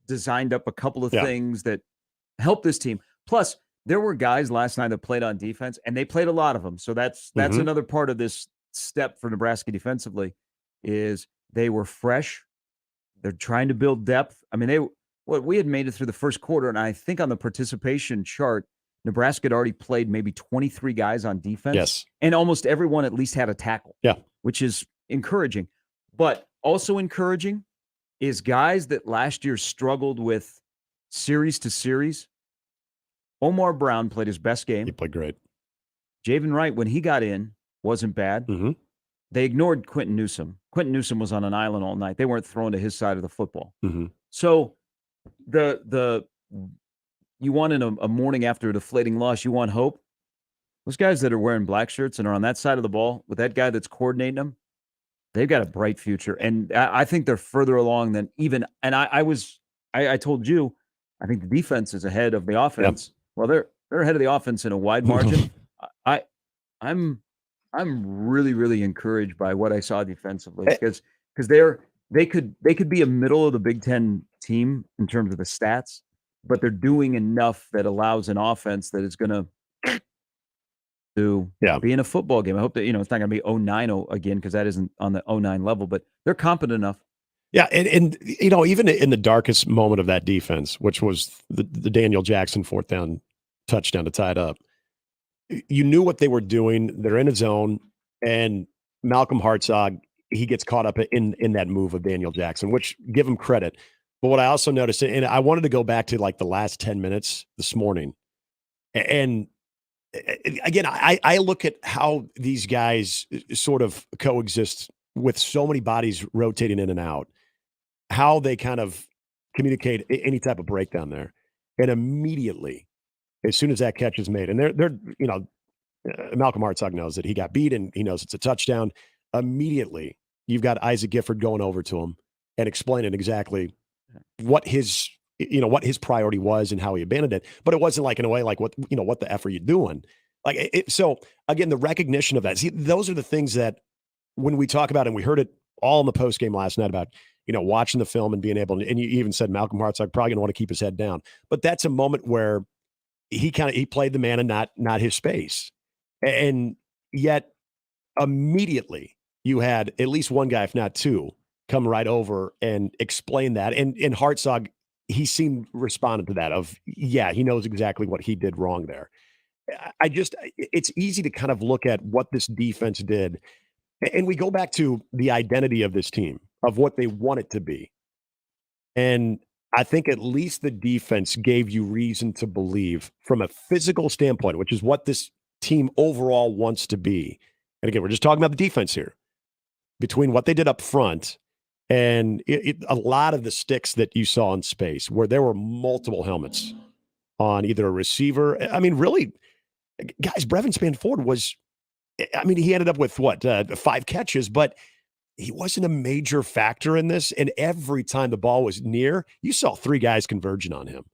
designed up a couple of things that helped this team. Plus, there were guys last night that played on defense, and they played a lot of them. So that's another part of this step for Nebraska defensively is they were fresh. They're trying to build depth. I mean, we had made it through the first quarter, and I think on the participation chart, Nebraska had already played maybe 23 guys on defense. Yes. And almost everyone at least had a tackle. Yeah. Which is encouraging. But also encouraging is guys that last year struggled with series to series. Omar Brown played his best game. He played great. Javen Wright, when he got in, wasn't bad. Mm-hmm. They ignored Quentin Newsome. Quentin Newsome was on an island all night. They weren't throwing to his side of the football. Mm-hmm. So you want in a morning after a deflating loss, you want hope. Those guys that are wearing black shirts and are on that side of the ball with that guy that's coordinating them, they've got a bright future. And I think they're further along than even. And I told you, I think the defense is ahead of the offense. Yep. Well, they're ahead of the offense in a wide margin. I'm really, really encouraged by what I saw defensively because they could be a middle of the Big Ten team in terms of the stats, but they're doing enough that allows an offense that is going to be in a football game. I hope that it's not going to be 0-9 again because that isn't on the 0-9 level, but they're competent enough. Yeah, and even in the darkest moment of that defense, which was the Daniel Jackson 4th down touchdown to tie it up, you knew what they were doing. They're in a zone, and Malcolm Hartzog, he gets caught up in that move of Daniel Jackson, which give him credit. But what I also noticed, and I wanted to go back to like the last 10 minutes this morning, and again, I look at how these guys sort of coexist with so many bodies rotating in and out, how they kind of communicate any type of breakdown there. And immediately, as soon as that catch is made, and they're Malcolm Hartzog knows that he got beat and he knows it's a touchdown. Immediately, you've got Isaac Gifford going over to him and explaining exactly what his priority was and how he abandoned it. But it wasn't like in a way like what the F are you doing? Like so again, the recognition of that. See, those are the things that when we talk about, and we heard it all in the post game last night about watching the film and being able to, and you even said Malcolm Hartzog probably going to want to keep his head down. But that's a moment where he played the man and not his space. And yet immediately you had at least one guy, if not two, come right over and explain that. And Hartzog, he seemed responded to that of, yeah, he knows exactly what he did wrong there. It's easy to kind of look at what this defense did. And we go back to the identity of this team, of what they want it to be. And I think at least the defense gave you reason to believe from a physical standpoint, which is what this team overall wants to be. And again, we're just talking about the defense here. Between what they did up front and a lot of the sticks that you saw in space, where there were multiple helmets on either a receiver. I mean, really, guys, Brevin Spanford was, he ended up with 5 catches, but he wasn't a major factor in this. And every time the ball was near, you saw 3 guys converging on him.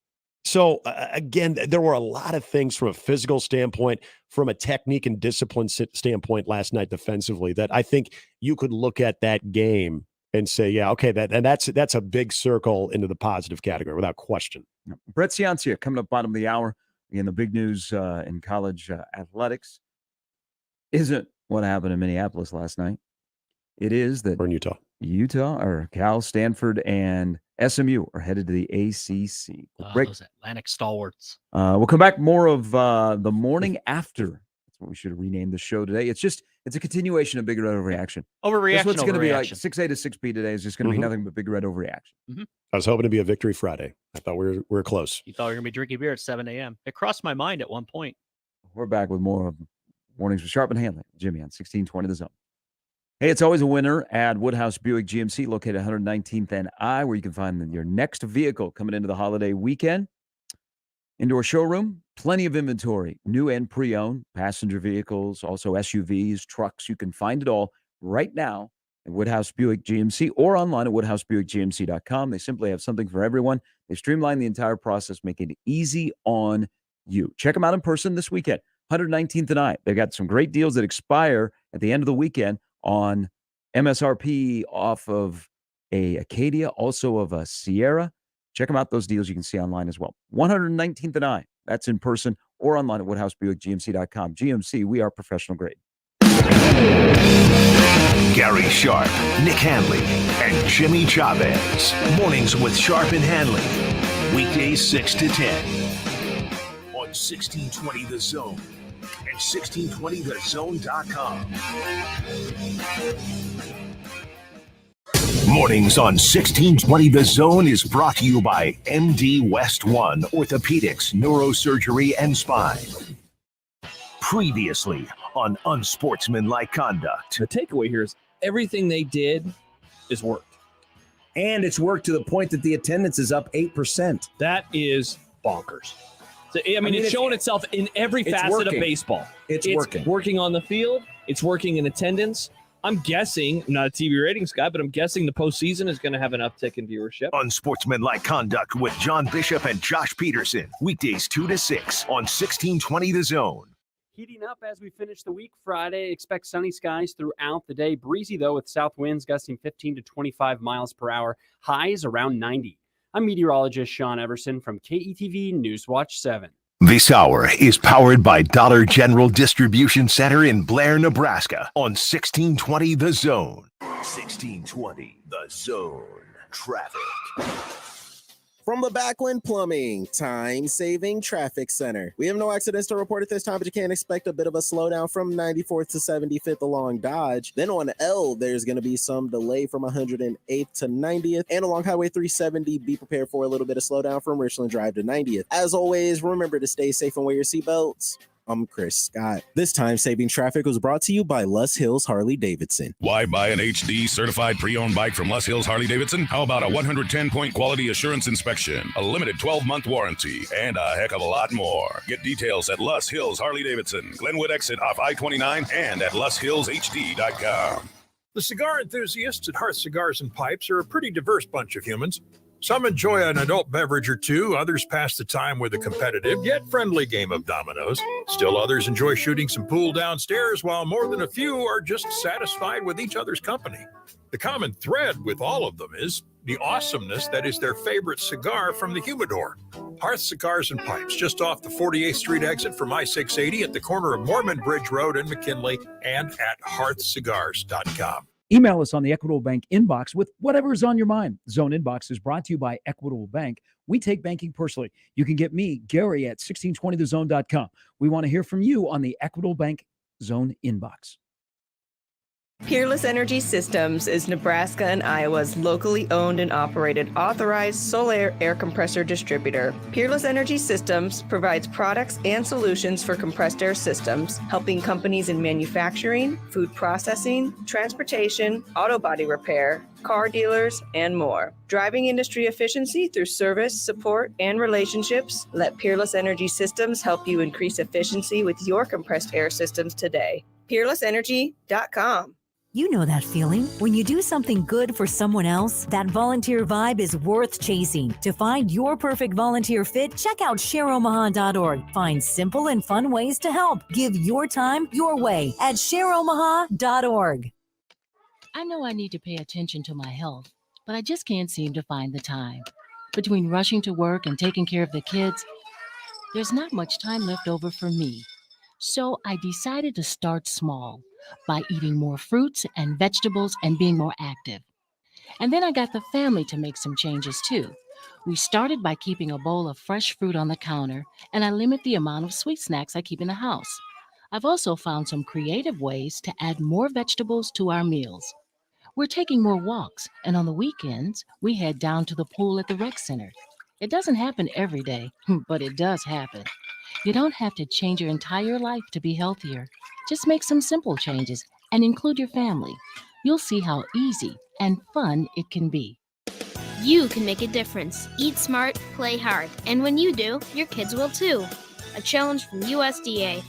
So again, there were a lot of things from a physical standpoint, from a technique and discipline standpoint last night defensively that I think you could look at that game and say, yeah, okay, that's a big circle into the positive category without question. Brett Ciancia coming up bottom of the hour. Again, the big news in college athletics isn't what happened in Minneapolis last night. It is that or in Utah or Cal, Stanford, and SMU are headed to the ACC. Those Atlantic stalwarts. We'll come back more of the morning after. That's what we should have renamed the show today. It's a continuation of Big Red Overreaction. Overreaction. That's what's going to be like 6A to 6B today is just going to be nothing but Big Red Overreaction. Mm-hmm. I was hoping to be a victory Friday. I thought we were close. You thought we were going to be drinking beer at 7 a.m. It crossed my mind at one point. We're back with more of Mornings with Sharp and Handley. Jimmy on 1620 The Zone. Hey, it's always a winner at Woodhouse Buick GMC, located 119th and I, where you can find your next vehicle coming into the holiday weekend. Indoor showroom, plenty of inventory, new and pre-owned, passenger vehicles, also SUVs, trucks. You can find it all right now at Woodhouse Buick GMC or online at woodhousebuickgmc.com. They simply have something for everyone. They streamline the entire process, making it easy on you. Check them out in person this weekend, 119th and I. They've got some great deals that expire at the end of the weekend on MSRP off of a Acadia, also of a Sierra. Check them out. Those deals you can see online as well. 119th and I. That's in person or online at woodhousebuickgmc.com. GMC, we are professional grade. Gary Sharp, Nick Handley, and Jimmy Chavez. Mornings with Sharp and Handley. Weekdays 6 to 10. On 1620 The Zone. And 1620thezone.com. Mornings on 1620 The Zone is brought to you by MD West One Orthopedics, Neurosurgery, and Spine. Previously on Unsportsmanlike Conduct. The takeaway here is everything they did is worked. And it's worked to the point that the attendance is up 8%. That is bonkers. So, I mean it's showing itself in every facet of baseball. It's working. Working on the field. It's working in attendance. I'm guessing, I'm not a TV ratings guy, but I'm guessing the postseason is going to have an uptick in viewership. Unsportsmanlike Conduct with John Bishop and Josh Peterson. Weekdays 2 to 6 on 1620 The Zone. Heating up as we finish the week. Friday, expect sunny skies throughout the day. Breezy, though, with south winds gusting 15 to 25 miles per hour. Highs around 90. I'm meteorologist Sean Everson from KETV Newswatch 7. This hour is powered by Dollar General Distribution Center in Blair, Nebraska on 1620 The Zone. 1620 The Zone. Traffic. From the Backland Plumbing Time-Saving Traffic Center. We have no accidents to report at this time, but you can expect a bit of a slowdown from 94th to 75th along Dodge. Then on L, there's going to be some delay from 108th to 90th. And along Highway 370, be prepared for a little bit of slowdown from Richland Drive to 90th. As always, remember to stay safe and wear your seatbelts. I'm Chris Scott. This time-saving traffic was brought to you by Les Hills Harley Davidson. Why buy an HD certified pre-owned bike from Les Hills Harley Davidson? How about a 110-point quality assurance inspection, a limited 12-month warranty, and a heck of a lot more? Get details at Les Hills Harley Davidson, Glenwood exit off I-29, and at leshillshd.com. The cigar enthusiasts at Hearth Cigars and Pipes are a pretty diverse bunch of humans. Some enjoy an adult beverage or two, others pass the time with a competitive yet friendly game of dominoes. Still others enjoy shooting some pool downstairs, while more than a few are just satisfied with each other's company. The common thread with all of them is the awesomeness that is their favorite cigar from the humidor. Hearth Cigars and Pipes, just off the 48th Street exit from I-680 at the corner of Mormon Bridge Road and McKinley, and at hearthcigars.com. Email us on the Equitable Bank inbox with whatever is on your mind. Zone Inbox is brought to you by Equitable Bank. We take banking personally. You can get me, Gary, at 1620thezone.com. We want to hear from you on the Equitable Bank Zone Inbox. Peerless Energy Systems is Nebraska and Iowa's locally owned and operated authorized solar air compressor distributor. Peerless Energy Systems provides products and solutions for compressed air systems, helping companies in manufacturing, food processing, transportation, auto body repair, car dealers, and more. Driving industry efficiency through service, support, and relationships, let Peerless Energy Systems help you increase efficiency with your compressed air systems today. PeerlessEnergy.com. You know that feeling. When you do something good for someone else, that volunteer vibe is worth chasing. To find your perfect volunteer fit, check out shareomaha.org. Find simple and fun ways to help. Give your time your way at shareomaha.org. I know I need to pay attention to my health, but I just can't seem to find the time. Between rushing to work and taking care of the kids, there's not much time left over for me. So I decided to start small by eating more fruits and vegetables and being more active. And then I got the family to make some changes too. We started by keeping a bowl of fresh fruit on the counter, and I limit the amount of sweet snacks I keep in the house. I've also found some creative ways to add more vegetables to our meals. We're taking more walks, and on the weekends, we head down to the pool at the rec center. It doesn't happen every day, but it does happen. You don't have to change your entire life to be healthier. Just make some simple changes and include your family. You'll see how easy and fun it can be. You can make a difference. Eat smart, play hard. And when you do, your kids will too. A challenge from USDA.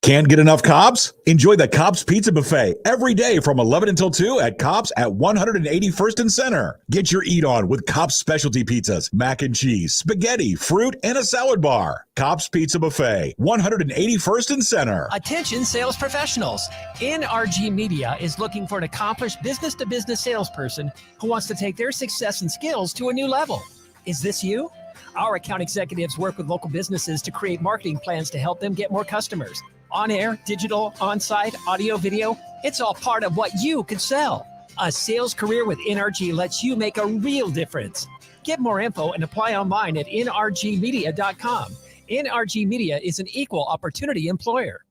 Can't get enough Cobb's? Enjoy the Cobb's Pizza Buffet every day from 11 until 2 at Cobb's at 181st and Center. Get your eat on with Cobb's specialty pizzas, mac and cheese, spaghetti, fruit, and a salad bar. Cobb's Pizza Buffet, 181st and Center. Attention sales professionals. NRG Media is looking for an accomplished business-to-business salesperson who wants to take their success and skills to a new level. Is this you? Our account executives work with local businesses to create marketing plans to help them get more customers. On air, digital, on-site, audio, video, it's all part of what you could sell. A sales career with NRG lets you make a real difference. Get more info and apply online at nrgmedia.com. NRG Media is an equal opportunity employer.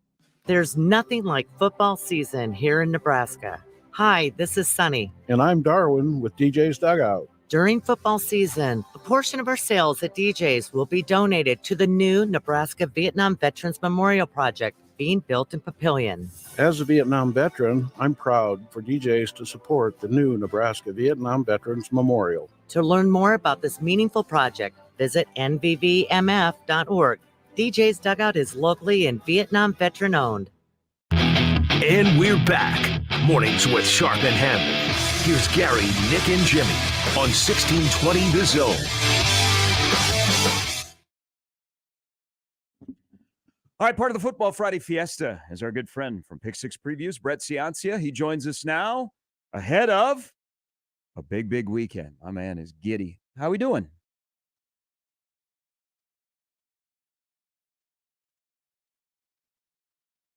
There's nothing like football season here in Nebraska. Hi, this is Sunny. And I'm Darwin with DJ's Dugout. During football season, a portion of our sales at DJ's will be donated to the new Nebraska Vietnam Veterans Memorial Project being built in Papillion. As a Vietnam veteran, I'm proud for DJ's to support the new Nebraska Vietnam Veterans Memorial. To learn more about this meaningful project, visit nvvmf.org. DJ's Dugout is locally and Vietnam veteran owned. And we're back. Mornings with Sharp and Handley. Here's Gary, Nick, and Jimmy on 1620 The Zone. All right, part of the Football Friday Fiesta is our good friend from Pick Six Previews, Brett Ciancia. He joins us now ahead of a big weekend. My man is giddy. How we doing?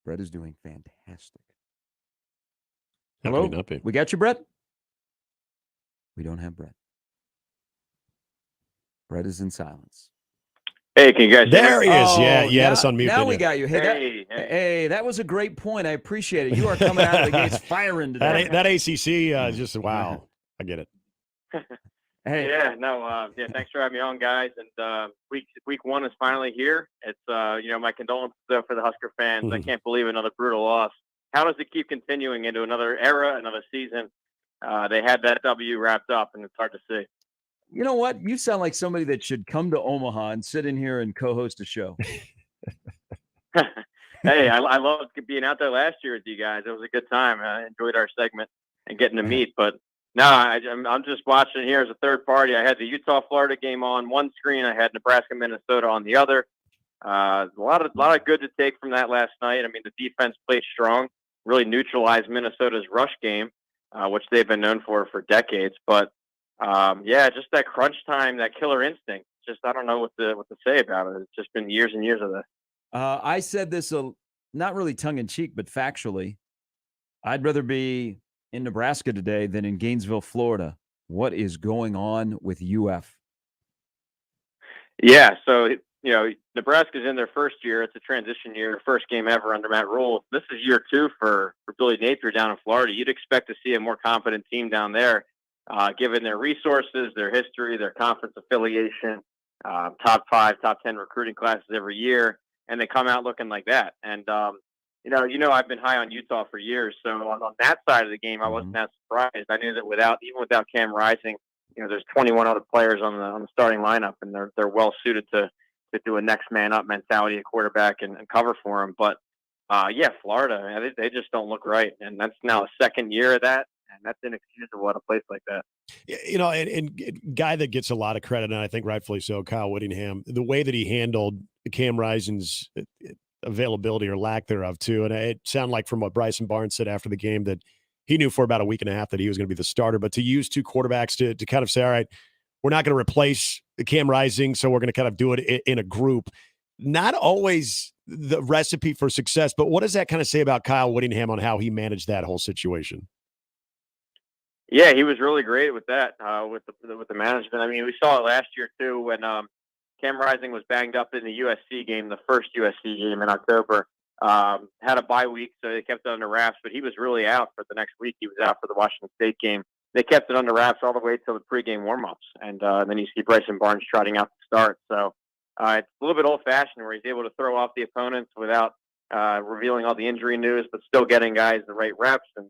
Brett is doing fantastic. Hello? We got you, Brett? We don't have Brett. Brett is in silence. Hey, can you guys hear There me? he is. Yeah, Oh, you had us on mute. Now didn't we you? got you. Hey, that was a great point. I appreciate it. You are coming out of the gates firing today. That ACC just wow. I get it. Hey. Yeah, no, thanks for having me on, guys. And week one is finally here. It's my condolences for the Husker fans. I can't believe another brutal loss. How does it keep continuing into another era, another season? They had that W wrapped up, and it's hard to see. You know what? You sound like somebody that should come to Omaha and sit in here and co-host a show. Hey, I loved being out there last year with you guys. It was a good time. I enjoyed our segment and getting to meet. But no, I'm just watching here as a third party. I had the Utah-Florida game on one screen. I had Nebraska-Minnesota on the other. A lot of good to take from that last night. I mean, the defense played strong, really neutralized Minnesota's rush game, which they've been known for decades. But just that crunch time, that killer instinct. Just I don't know what to say about it. It's just been years and years of this. I said this not really tongue in cheek, but factually. I'd rather be in Nebraska today than in Gainesville, Florida. What is going on with UF? Yeah, so Nebraska's in their first year. It's a transition year, first game ever under Matt Rule. This is year two for Billy Napier down in Florida. You'd expect to see a more confident team down there, given their resources, their history, their conference affiliation, top 5, top 10 recruiting classes every year, and they come out looking like that. And I've been high on Utah for years, so on that side of the game, I wasn't that surprised. I knew that even without Cam Rising, there's 21 other players on the starting lineup, and they're well suited to do a next man up mentality at quarterback and cover for him. But Florida, they just don't look right, and that's now a second year of that, and that's inexcusable at a place like that. And guy that gets a lot of credit, and I think rightfully so, Kyle Whittingham, the way that he handled Cam Rising's availability or lack thereof too. And it sounded like from what Bryson Barnes said after the game that he knew for about a week and a half that he was going to be the starter, but to use two quarterbacks to kind of say, all right, we're not going to replace Cam Rising, so we're going to kind of do it in a group. Not always the recipe for success, but what does that kind of say about Kyle Whittingham on how he managed that whole situation? Yeah, he was really great with that, with the management. I mean, we saw it last year too when Cam Rising was banged up in the USC game, the first USC game in October. Had a bye week, so they kept it under wraps, but he was really out for the next week. He was out for the Washington State game. They kept it under wraps all the way till the pregame warmups, and then you see Bryson Barnes trotting out to start. So it's a little bit old-fashioned where he's able to throw off the opponents without revealing all the injury news, but still getting guys the right reps. And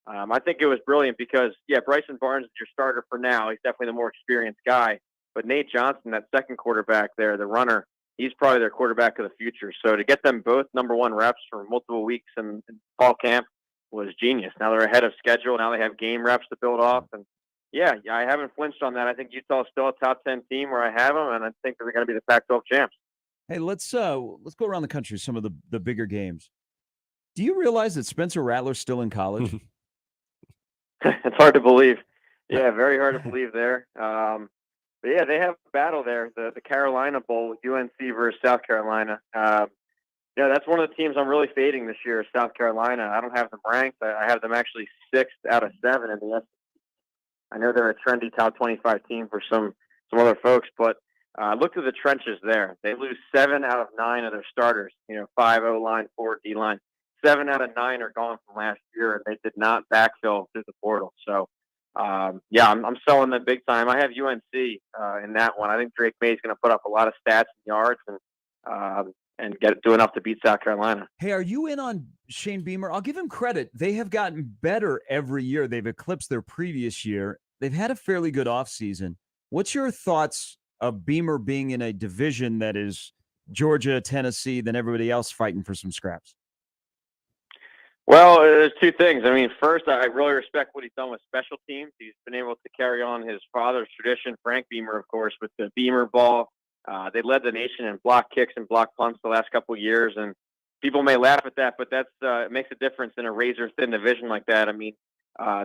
I think it was brilliant because, Bryson Barnes is your starter for now. He's definitely the more experienced guy. But Nate Johnson, that second quarterback there, the runner, he's probably their quarterback of the future. So to get them both number one reps for multiple weeks in fall camp was genius. Now they're ahead of schedule. Now they have game reps to build off. And, I haven't flinched on that. I think Utah's still a top 10 team where I have them, and I think they're going to be the Pac-12 champs. Hey, let's go around the country, some of the bigger games. Do you realize that Spencer Rattler's still in college? It's hard to believe. Yeah, very hard to believe there. But they have a battle there, the Carolina Bowl with UNC versus South Carolina. That's one of the teams I'm really fading this year, South Carolina. I don't have them ranked. I have them actually 6th out of 7 in the SEC. I know they're a trendy top 25 team for some other folks, but look to the trenches there. They lose 7 out of 9 of their starters, 5 O-line, 4 D-line. 7 out of 9 are gone from last year, and they did not backfill through the portal. So, I'm selling them big time. I have UNC in that one. I think Drake May is going to put up a lot of stats and yards and do enough to beat South Carolina. Hey, are you in on Shane Beamer? I'll give him credit. They have gotten better every year. They've eclipsed their previous year. They've had a fairly good offseason. What's your thoughts of Beamer being in a division that is Georgia, Tennessee, then everybody else fighting for some scraps? Well, there's two things. I mean, first, I really respect what he's done with special teams. He's been able to carry on his father's tradition, Frank Beamer, of course, with the Beamer ball. They led the nation in block kicks and block punts the last couple of years, and people may laugh at that, but it makes a difference in a razor-thin division like that. I mean,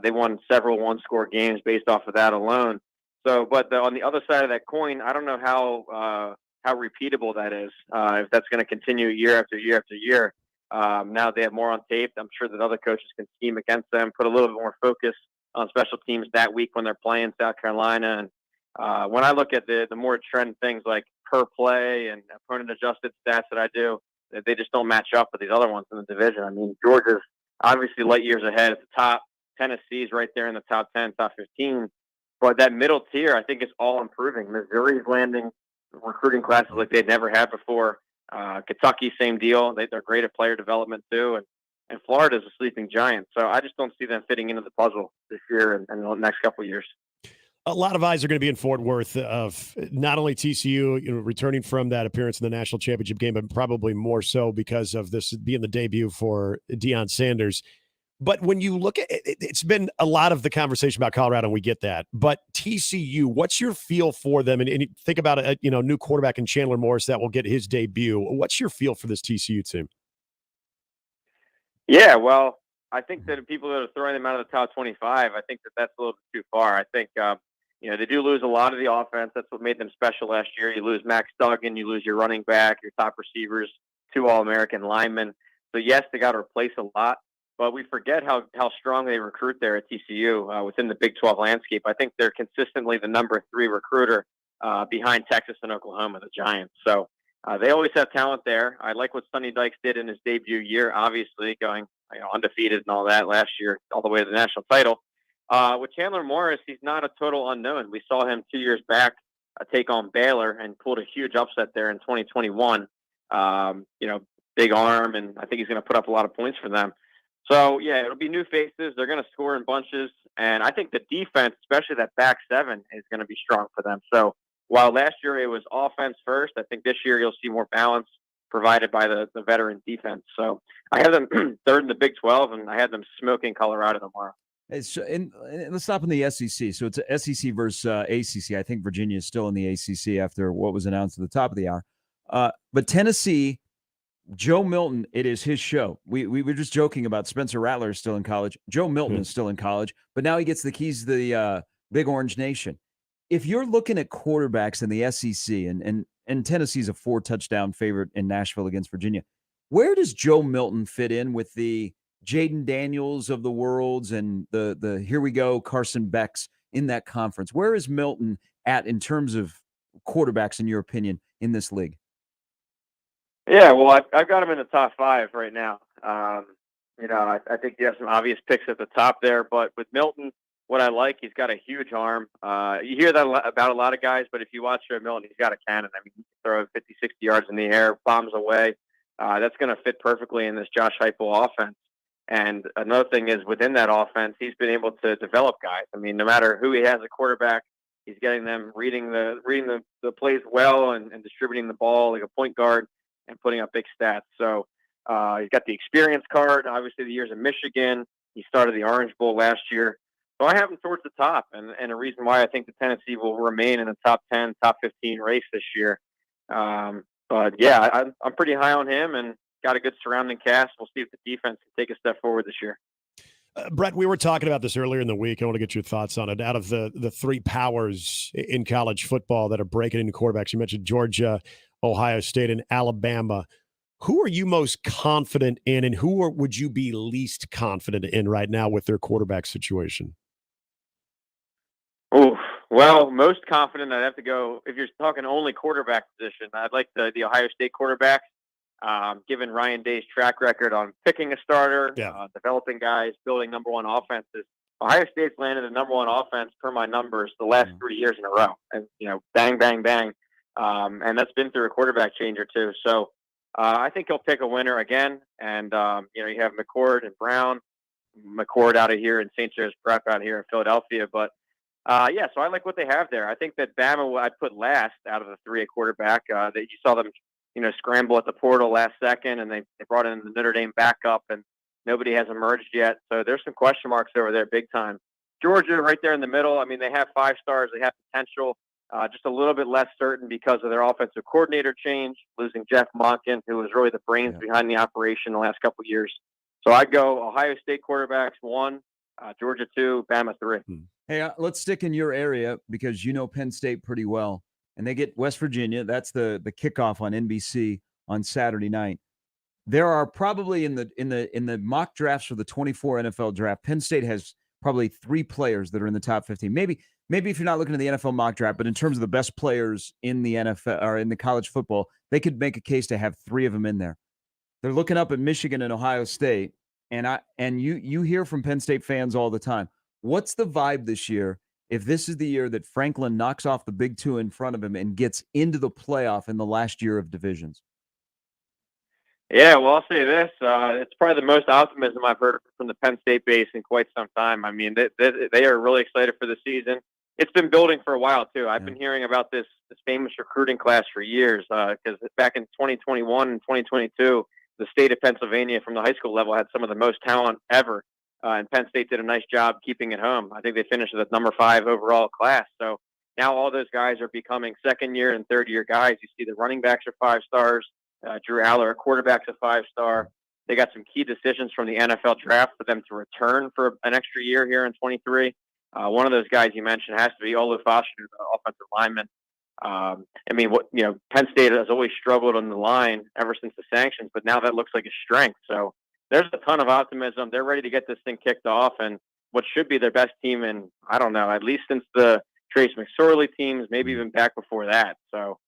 they won several one-score games based off of that alone. So, but on the other side of that coin, I don't know how repeatable that is, if that's going to continue year after year after year. Now they have more on tape. I'm sure that other coaches can scheme against them, put a little bit more focus on special teams that week when they're playing South Carolina. And When I look at the more trend things like per play and opponent adjusted stats that I do, they just don't match up with these other ones in the division. I mean, Georgia's obviously light years ahead at the top. Tennessee's right there in the top 10, top 15. But that middle tier, I think, is all improving. Missouri's landing recruiting classes like they'd never had before. Kentucky, same deal. They're great at player development too. And Florida's a sleeping giant. So I just don't see them fitting into the puzzle this year and the next couple of years. A lot of eyes are going to be in Fort Worth of not only TCU, returning from that appearance in the national championship game, but probably more so because of this being the debut for Deion Sanders. But when you look at it, it's been a lot of the conversation about Colorado, and we get that. But TCU, what's your feel for them? And think about a new quarterback in Chandler Morris that will get his debut. What's your feel for this TCU team? Yeah, well, I think that people that are throwing them out of the top 25, I think that's a little bit too far. I think they do lose a lot of the offense. That's what made them special last year. You lose Max Duggan, you lose your running back, your top receivers, 2 All-American linemen. So, yes, they got to replace a lot, but we forget how strong they recruit there at TCU within the Big 12 landscape. I think they're consistently the number 3 recruiter behind Texas and Oklahoma, the Giants. So they always have talent there. I like what Sonny Dykes did in his debut year, obviously, going undefeated and all that last year, all the way to the national title. With Chandler Morris, he's not a total unknown. We saw him 2 years back take on Baylor and pulled a huge upset there in 2021. Big arm, and I think he's going to put up a lot of points for them. So, yeah, it'll be new faces. They're going to score in bunches. And I think the defense, especially that back 7, is going to be strong for them. So while last year it was offense first, I think this year you'll see more balance provided by the veteran defense. So I have them 3rd in the Big 12, and I had them smoking Colorado tomorrow. And let's stop in the SEC. So it's a SEC versus ACC. I think Virginia is still in the ACC after what was announced at the top of the hour. But Tennessee, Joe Milton, it is his show. We were just joking about Spencer Rattler is still in college. Joe Milton is still in college, but now he gets the keys to the Big Orange Nation. If you're looking at quarterbacks in the SEC, and Tennessee's a 4-touchdown favorite in Nashville against Virginia, where does Joe Milton fit in with the Jaden Daniels of the worlds and the here we go Carson Becks in that conference? Where is Milton at in terms of quarterbacks, in your opinion, in this league? Yeah, well, I've got him in the top 5 right now. I think you have some obvious picks at the top there, but with Milton, what I like, he's got a huge arm. You hear that about a lot of guys, but if you watch Joe Milton, he's got a cannon. I mean, he can throw 50, 60 yards in the air, bombs away. That's going to fit perfectly in this Josh Heupel offense. And another thing is within that offense, he's been able to develop guys. I mean, no matter who he has a quarterback, he's getting them reading the plays well and distributing the ball like a point guard and putting up big stats. So he's got the experience card. Obviously, the years in Michigan. He started the Orange Bowl last year. So I have him towards the top, and a reason why I think the Tennessee will remain in the top 10, top 15 race this year. But yeah, I'm pretty high on him and got a good surrounding cast. We'll see if the defense can take a step forward this year. Brett, we were talking about this earlier in the week. I want to get your thoughts on it. Out of the 3 powers in college football that are breaking into quarterbacks, you mentioned Georgia, Ohio State, and Alabama. Who are you most confident in, and who would you be least confident in right now with their quarterback situation? Oh, well, most confident I'd have to go, if you're talking only quarterback position, I'd like the Ohio State quarterbacks. Given Ryan Day's track record on picking a starter, developing guys, building number 1 offenses, Ohio State's landed the number 1 offense per my numbers the last 3 years in a row. And, bang, bang, bang. And that's been through a quarterback change or two. So I think he'll pick a winner again. And, you have McCord and Brown, McCord out of here and St. Joe's Prep out here in Philadelphia. But, so I like what they have there. I think that Bama I'd put last out of the 3 at quarterback. That you saw them scramble at the portal last second, and they brought in the Notre Dame backup, and nobody has emerged yet. So there's some question marks over there big time. Georgia right there in the middle. I mean, they have 5 stars. They have potential, just a little bit less certain because of their offensive coordinator change, losing Jeff Monken, who was really the brains behind the operation the last couple of years. So I'd go Ohio State quarterbacks 1, Georgia 2, Bama 3. Hey, let's stick in your area because you know Penn State pretty well. And they get West Virginia. That's the kickoff on NBC on Saturday night. There are probably in the mock drafts for the 24 NFL draft, Penn State has probably 3 players that are in the top 15. Maybe if you're not looking at the NFL mock draft, but in terms of the best players in the NFL or in the college football, they could make a case to have 3 of them in there. They're looking up at Michigan and Ohio State, and you hear from Penn State fans all the time. What's the vibe this year if this is the year that Franklin knocks off the big 2 in front of him and gets into the playoff in the last year of divisions? Yeah, well, I'll say this. It's probably the most optimism I've heard from the Penn State base in quite some time. I mean, they are really excited for the season. It's been building for a while, too. I've been hearing about this famous recruiting class for years because back in 2021 and 2022, the state of Pennsylvania from the high school level had some of the most talent ever. And Penn State did a nice job keeping it home. I think they finished at number 5 overall class. So now all those guys are becoming second-year and third-year guys. You see the running backs are 5 stars. Drew Aller, a quarterback's a 5-star. They got some key decisions from the NFL draft for them to return for an extra year here in 23. One of those guys you mentioned has to be Olu Foster, the offensive lineman. Penn State has always struggled on the line ever since the sanctions, but now that looks like a strength. So there's a ton of optimism. They're ready to get this thing kicked off, and what should be their best team in, I don't know, at least since the Trace McSorley teams, maybe even back before that. So,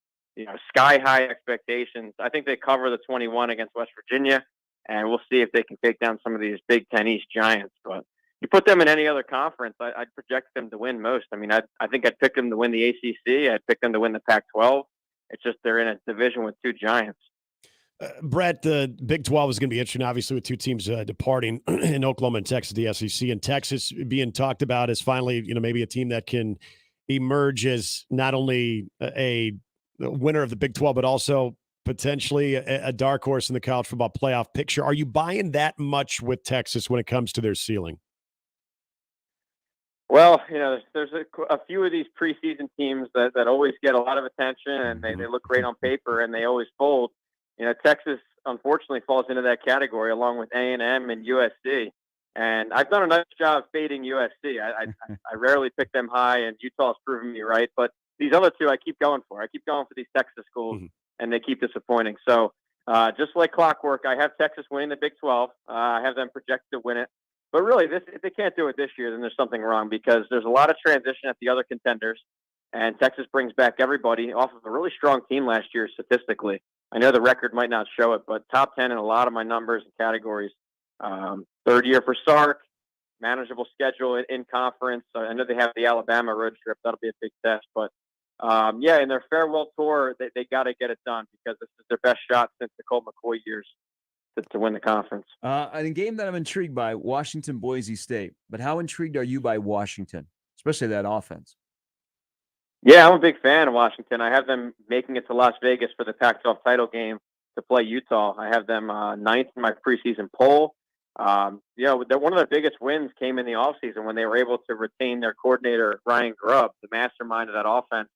sky high expectations. I think they cover the 21 against West Virginia, and we'll see if they can take down some of these Big Ten East giants. But you put them in any other conference, I'd project them to win most. I mean, I think I'd pick them to win the ACC. I'd pick them to win the Pac-12. It's just they're in a division with 2 giants. Brett, the Big 12 is going to be interesting, obviously, with 2 teams departing in Oklahoma and Texas, the SEC. And Texas being talked about as finally, maybe a team that can emerge as not only a winner of the Big 12, but also potentially a dark horse in the college football playoff picture. Are you buying that much with Texas when it comes to their ceiling? Well, there's a few of these preseason teams that always get a lot of attention, and they look great on paper, and they always fold. Texas, unfortunately, falls into that category along with A&M and USC. And I've done a nice job fading USC. I rarely pick them high, and Utah's proven me right. But these other 2 I keep going for. I keep going for these Texas schools, and they keep disappointing. So just like clockwork, I have Texas winning the Big 12. I have them projected to win it. But really, if they can't do it this year, then there's something wrong because there's a lot of transition at the other contenders, and Texas brings back everybody off of a really strong team last year statistically. I know the record might not show it, but top 10 in a lot of my numbers and categories. Third year for Sark, manageable schedule in conference. I know they have the Alabama road trip. That'll be a big test. But, in their farewell tour, they got to get it done because this is their best shot since the Colt McCoy years to win the conference. A game that I'm intrigued by, Washington, Boise State. But how intrigued are you by Washington, especially that offense? Yeah, I'm a big fan of Washington. I have them making it to Las Vegas for the Pac-12 title game to play Utah. I have them 9th in my preseason poll. One of their biggest wins came in the offseason when they were able to retain their coordinator, Ryan Grubb, the mastermind of that offense,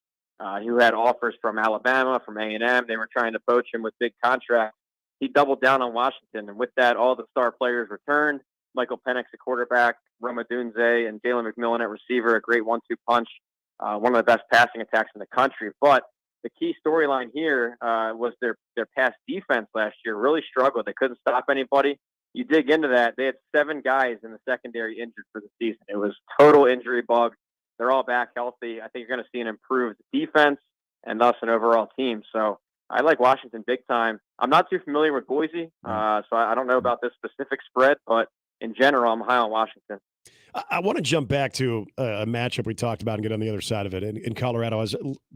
who had offers from Alabama, from A&M. They were trying to poach him with big contracts. He doubled down on Washington, and with that, all the star players returned. Michael Penix, a quarterback, Roma Dunze, and Jalen McMillan at receiver, a great 1-2 punch. One of the best passing attacks in the country. But the key storyline here was their pass defense last year really struggled. They couldn't stop anybody. You dig into that, they had 7 guys in the secondary injured for the season. It was total injury bug. They're all back healthy. I think you're going to see an improved defense and thus an overall team. So I like Washington big time. I'm not too familiar with Boise, so I don't know about this specific spread, but in general, I'm high on Washington. I want to jump back to a matchup we talked about and get on the other side of it. In Colorado,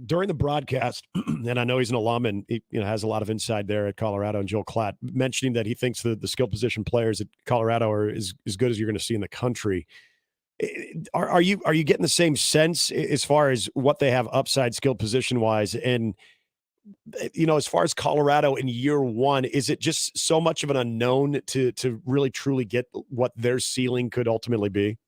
during the broadcast, and I know he's an alum and he has a lot of inside there at Colorado, and Joel Klatt mentioning that he thinks the skill position players at Colorado are as good as you're going to see in the country. Are you getting the same sense as far as what they have upside skill position wise? And as far as Colorado in year one, is it just so much of an unknown to really truly get what their ceiling could ultimately be?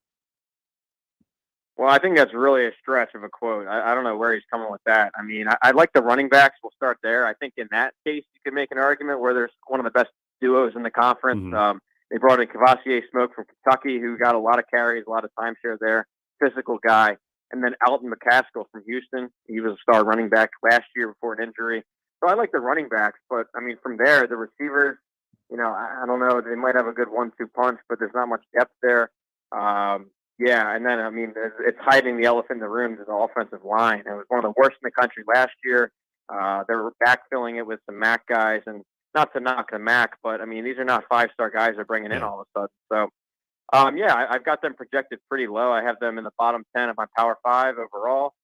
Well, I think that's really a stretch of a quote. I don't know where he's coming with that. I mean, I like the running backs. We'll start there. I think in that case, you could make an argument where there's one of the best duos in the conference. Mm-hmm. They brought in Cavassier Smoke from Kentucky, who got a lot of carries, a lot of timeshare there, physical guy. And then Alton McCaskill from Houston. He was a star running back last year before an injury. So I like the running backs, but I mean, from there, the receivers, I don't know. They might have a good 1-2 punch, but there's not much depth there. Yeah, and then, I mean, it's hiding the elephant in the room is the offensive line. It was one of the worst in the country last year. They were backfilling it with some MAC guys, and not to knock the MAC, but, I mean, these are not five-star guys they're bringing in all of a sudden. So, yeah, I've got them projected pretty low. I have them in the bottom 10 of my Power 5 overall.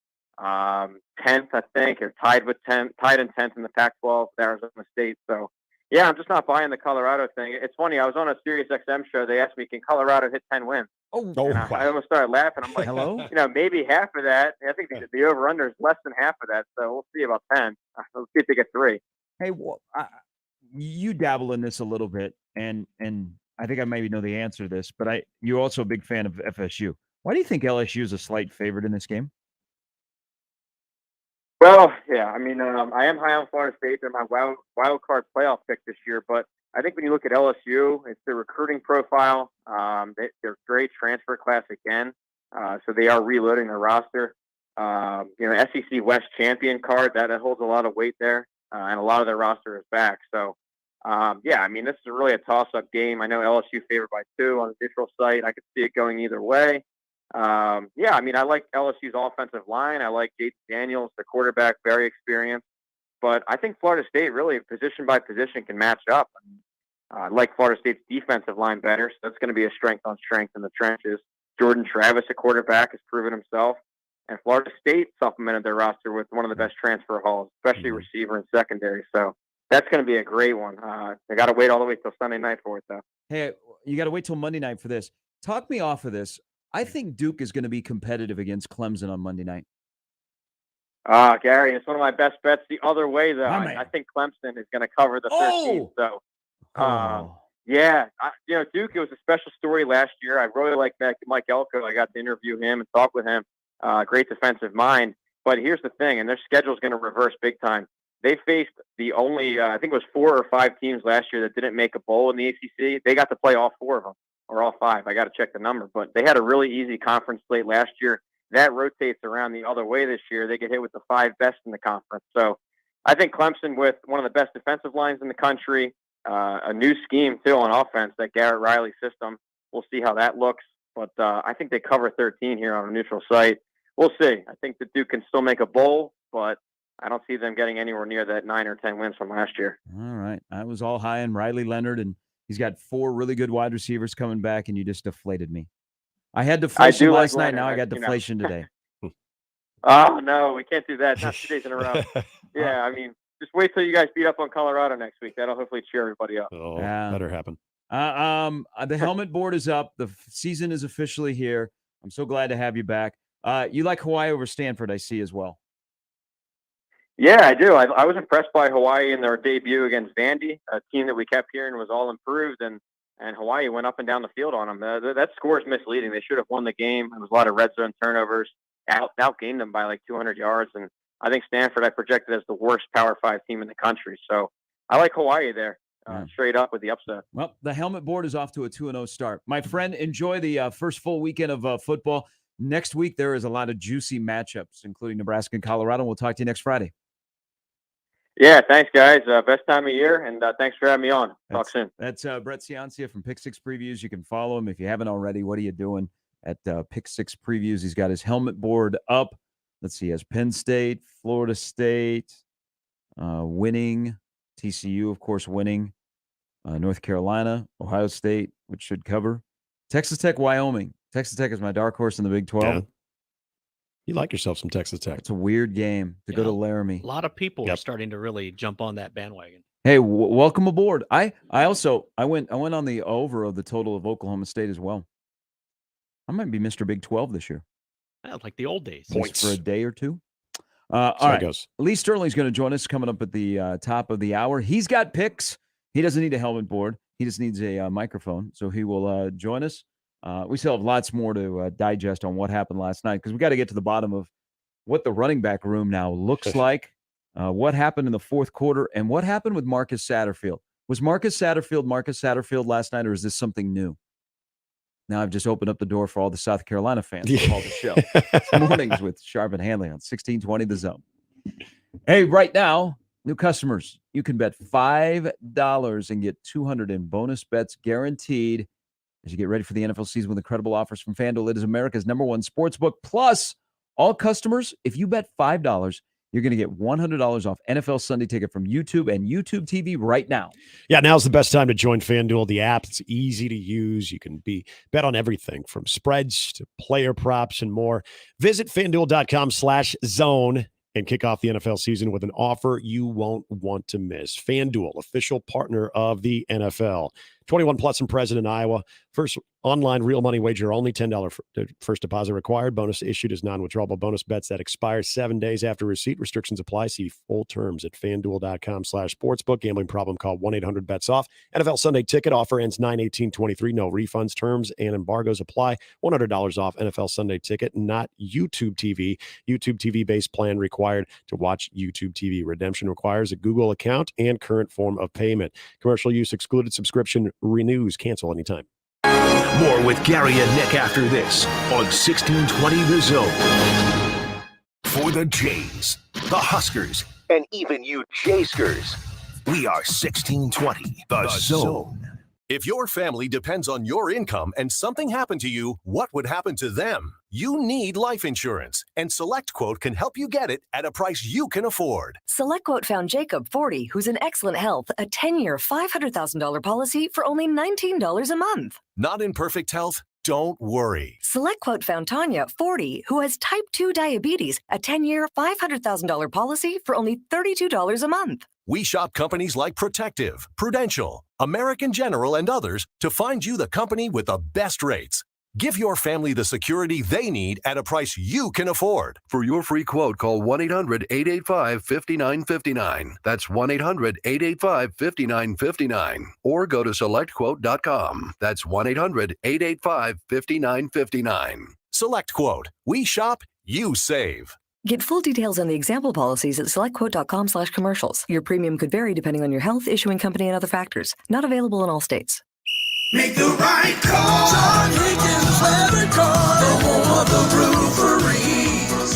10th, I think, or tied in 10th in the Pac-12, Arizona State. So, yeah, I'm just not buying the Colorado thing. It's funny. I was on a Sirius XM show. They asked me, can Colorado hit 10 wins? And I almost started laughing. I'm like, hello? Maybe half of that. I think the over-under is less than half of that. So we'll see about 10. Let's see if they get 3. Hey, well, you dabble in this a little bit, and I think I maybe know the answer to this, but you're also a big fan of FSU. Why do you think LSU is a slight favorite in this game? Well, yeah, I mean, I am high on Florida State. They're my wild card playoff pick this year. But I think when you look at LSU, it's their recruiting profile. They're great transfer class again. So they are reloading their roster. SEC West champion card, that holds a lot of weight there. And a lot of their roster is back. So, yeah, I mean, this is really a toss-up game. I know LSU favored by 2 on the neutral site. I could see it going either way. Yeah, I mean, I like LSU's offensive line. I like Jaden Daniels, the quarterback, very experienced. But I think Florida State really, position by position, can match up. I like Florida State's defensive line better, so that's going to be a strength on strength in the trenches. Jordan Travis, a quarterback, has proven himself. And Florida State supplemented their roster with one of the best transfer hauls, especially receiver and secondary. So that's going to be a great one. They got to wait all the way till Sunday night for it, though. Hey, you got to wait till Monday night for this. Talk me off of this. I think Duke is going to be competitive against Clemson on Monday night. Gary, it's one of my best bets the other way, though. I think Clemson is going to cover the 13th. So, yeah, Duke, it was a special story last year. I really like Mike Elko. I got to interview him and talk with him. Great defensive mind. But here's the thing, and their schedule is going to reverse big time. They faced the only, I think it was 4 or 5 teams last year that didn't make a bowl in the ACC. They got to play all 4 of them. Or all 5. I got to check the number. But they had a really easy conference slate last year. That rotates around the other way this year. They get hit with the 5 best in the conference. So I think Clemson, with one of the best defensive lines in the country, a new scheme, too, on offense, that Garrett Riley system. We'll see how that looks. But I think they cover 13 here on a neutral site. We'll see. I think the Duke can still make a bowl, but I don't see them getting anywhere near that 9 or 10 wins from last year. All right. I was all high on Riley Leonard, and he's got 4 really good wide receivers coming back, and you just deflated me. I had deflation last night. Now I got deflation today. Oh, no, we can't do that. Not 2 days in a row. Yeah, I mean, just wait till you guys beat up on Colorado next week. That'll hopefully cheer everybody up. Oh, better happen. The helmet board is up. The season is officially here. I'm so glad to have you back. You like Hawaii over Stanford, I see, as well. Yeah, I do. I was impressed by Hawaii in their debut against Vandy, a team that we kept hearing was all improved, and Hawaii went up and down the field on them. That score is misleading. They should have won the game. There was a lot of red zone turnovers. Outgained them by like 200 yards, and I think Stanford I projected as the worst Power 5 team in the country. So I like Hawaii there, straight up with the upset. Well, the helmet board is off to a 2-0 start. My friend, enjoy the first full weekend of football. Next week, there is a lot of juicy matchups, including Nebraska and Colorado. We'll talk to you next Friday. Yeah, thanks, guys. Best time of year, and thanks for having me on. Talk soon. That's Brett Ciancia from Pick 6 Previews. You can follow him if you haven't already. What are you doing at Pick 6 Previews? He's got his helmet board up. Let's see. He has Penn State, Florida State winning, TCU, of course, winning, North Carolina, Ohio State, which should cover, Texas Tech, Wyoming. Texas Tech is my dark horse in the Big 12. Yeah. You like yourself some Texas Tech. It's a weird game to go to Laramie. A lot of people are starting to really jump on that bandwagon. Hey, welcome aboard. I went on the over of the total of Oklahoma State as well. I might be Mr. Big 12 this year. Yeah, like the old days. Just for a day or two. All right. Lee Sterling's going to join us coming up at the top of the hour. He's got picks. He doesn't need a helmet board. He just needs a microphone. So he will join us. We still have lots more to digest on what happened last night because we got to get to the bottom of what the running back room now looks like, what happened in the fourth quarter, and what happened with Marcus Satterfield. Was Marcus Satterfield last night, or is this something new? Now I've just opened up the door for all the South Carolina fans to call the show. It's Mornings with Sharp and Handley on 1620 The Zone. Hey, right now, new customers, you can bet $5 and get 200 in bonus bets guaranteed as you get ready for the NFL season with incredible offers from FanDuel. It is America's #1 sportsbook. Plus, all customers, if you bet $5, you're going to get $100 off NFL Sunday Ticket from YouTube and YouTube TV right now. Yeah, now's the best time to join FanDuel. The app, it's easy to use. You can bet on everything from spreads to player props and more. Visit FanDuel.com/zone and kick off the NFL season with an offer you won't want to miss. FanDuel, official partner of the NFL. 21 plus and present in Iowa. First online real money wager, only $10 first deposit required. Bonus issued as non-withdrawable bonus bets that expire 7 days after receipt. Restrictions apply. See full terms at FanDuel.com/sportsbook. Gambling problem, call 1-800-BETS-OFF. NFL Sunday Ticket offer ends 9/18/23. No refunds, terms, and embargoes apply. $100 off NFL Sunday Ticket, not YouTube TV. YouTube TV-based plan required to watch YouTube TV. Redemption requires a Google account and current form of payment. Commercial use excluded. Subscription renews. Cancel anytime. More with Gary and Nick after this on 1620 The Zone. For the Jays, the Huskers, and even you Jayskers, we are 1620 The Zone. If your family depends on your income and something happened to you, what would happen to them? You need life insurance, and SelectQuote can help you get it at a price you can afford. SelectQuote found Jacob, 40, who's in excellent health, a 10-year, $500,000 policy for only $19 a month. Not in perfect health? Don't worry. SelectQuote found Tanya, 40, who has type 2 diabetes, a 10-year, $500,000 policy for only $32 a month. We shop companies like Protective, Prudential, American General, and others to find you the company with the best rates. Give your family the security they need at a price you can afford. For your free quote, call 1-800-885-5959. That's 1-800-885-5959. Or go to SelectQuote.com. That's 1-800-885-5959. SelectQuote. We shop, you save. Get full details on the example policies at selectquote.com/commercials. Your premium could vary depending on your health, issuing company, and other factors. Not available in all states. Make the right call. John Higgins Weather Car, the home of the roofery.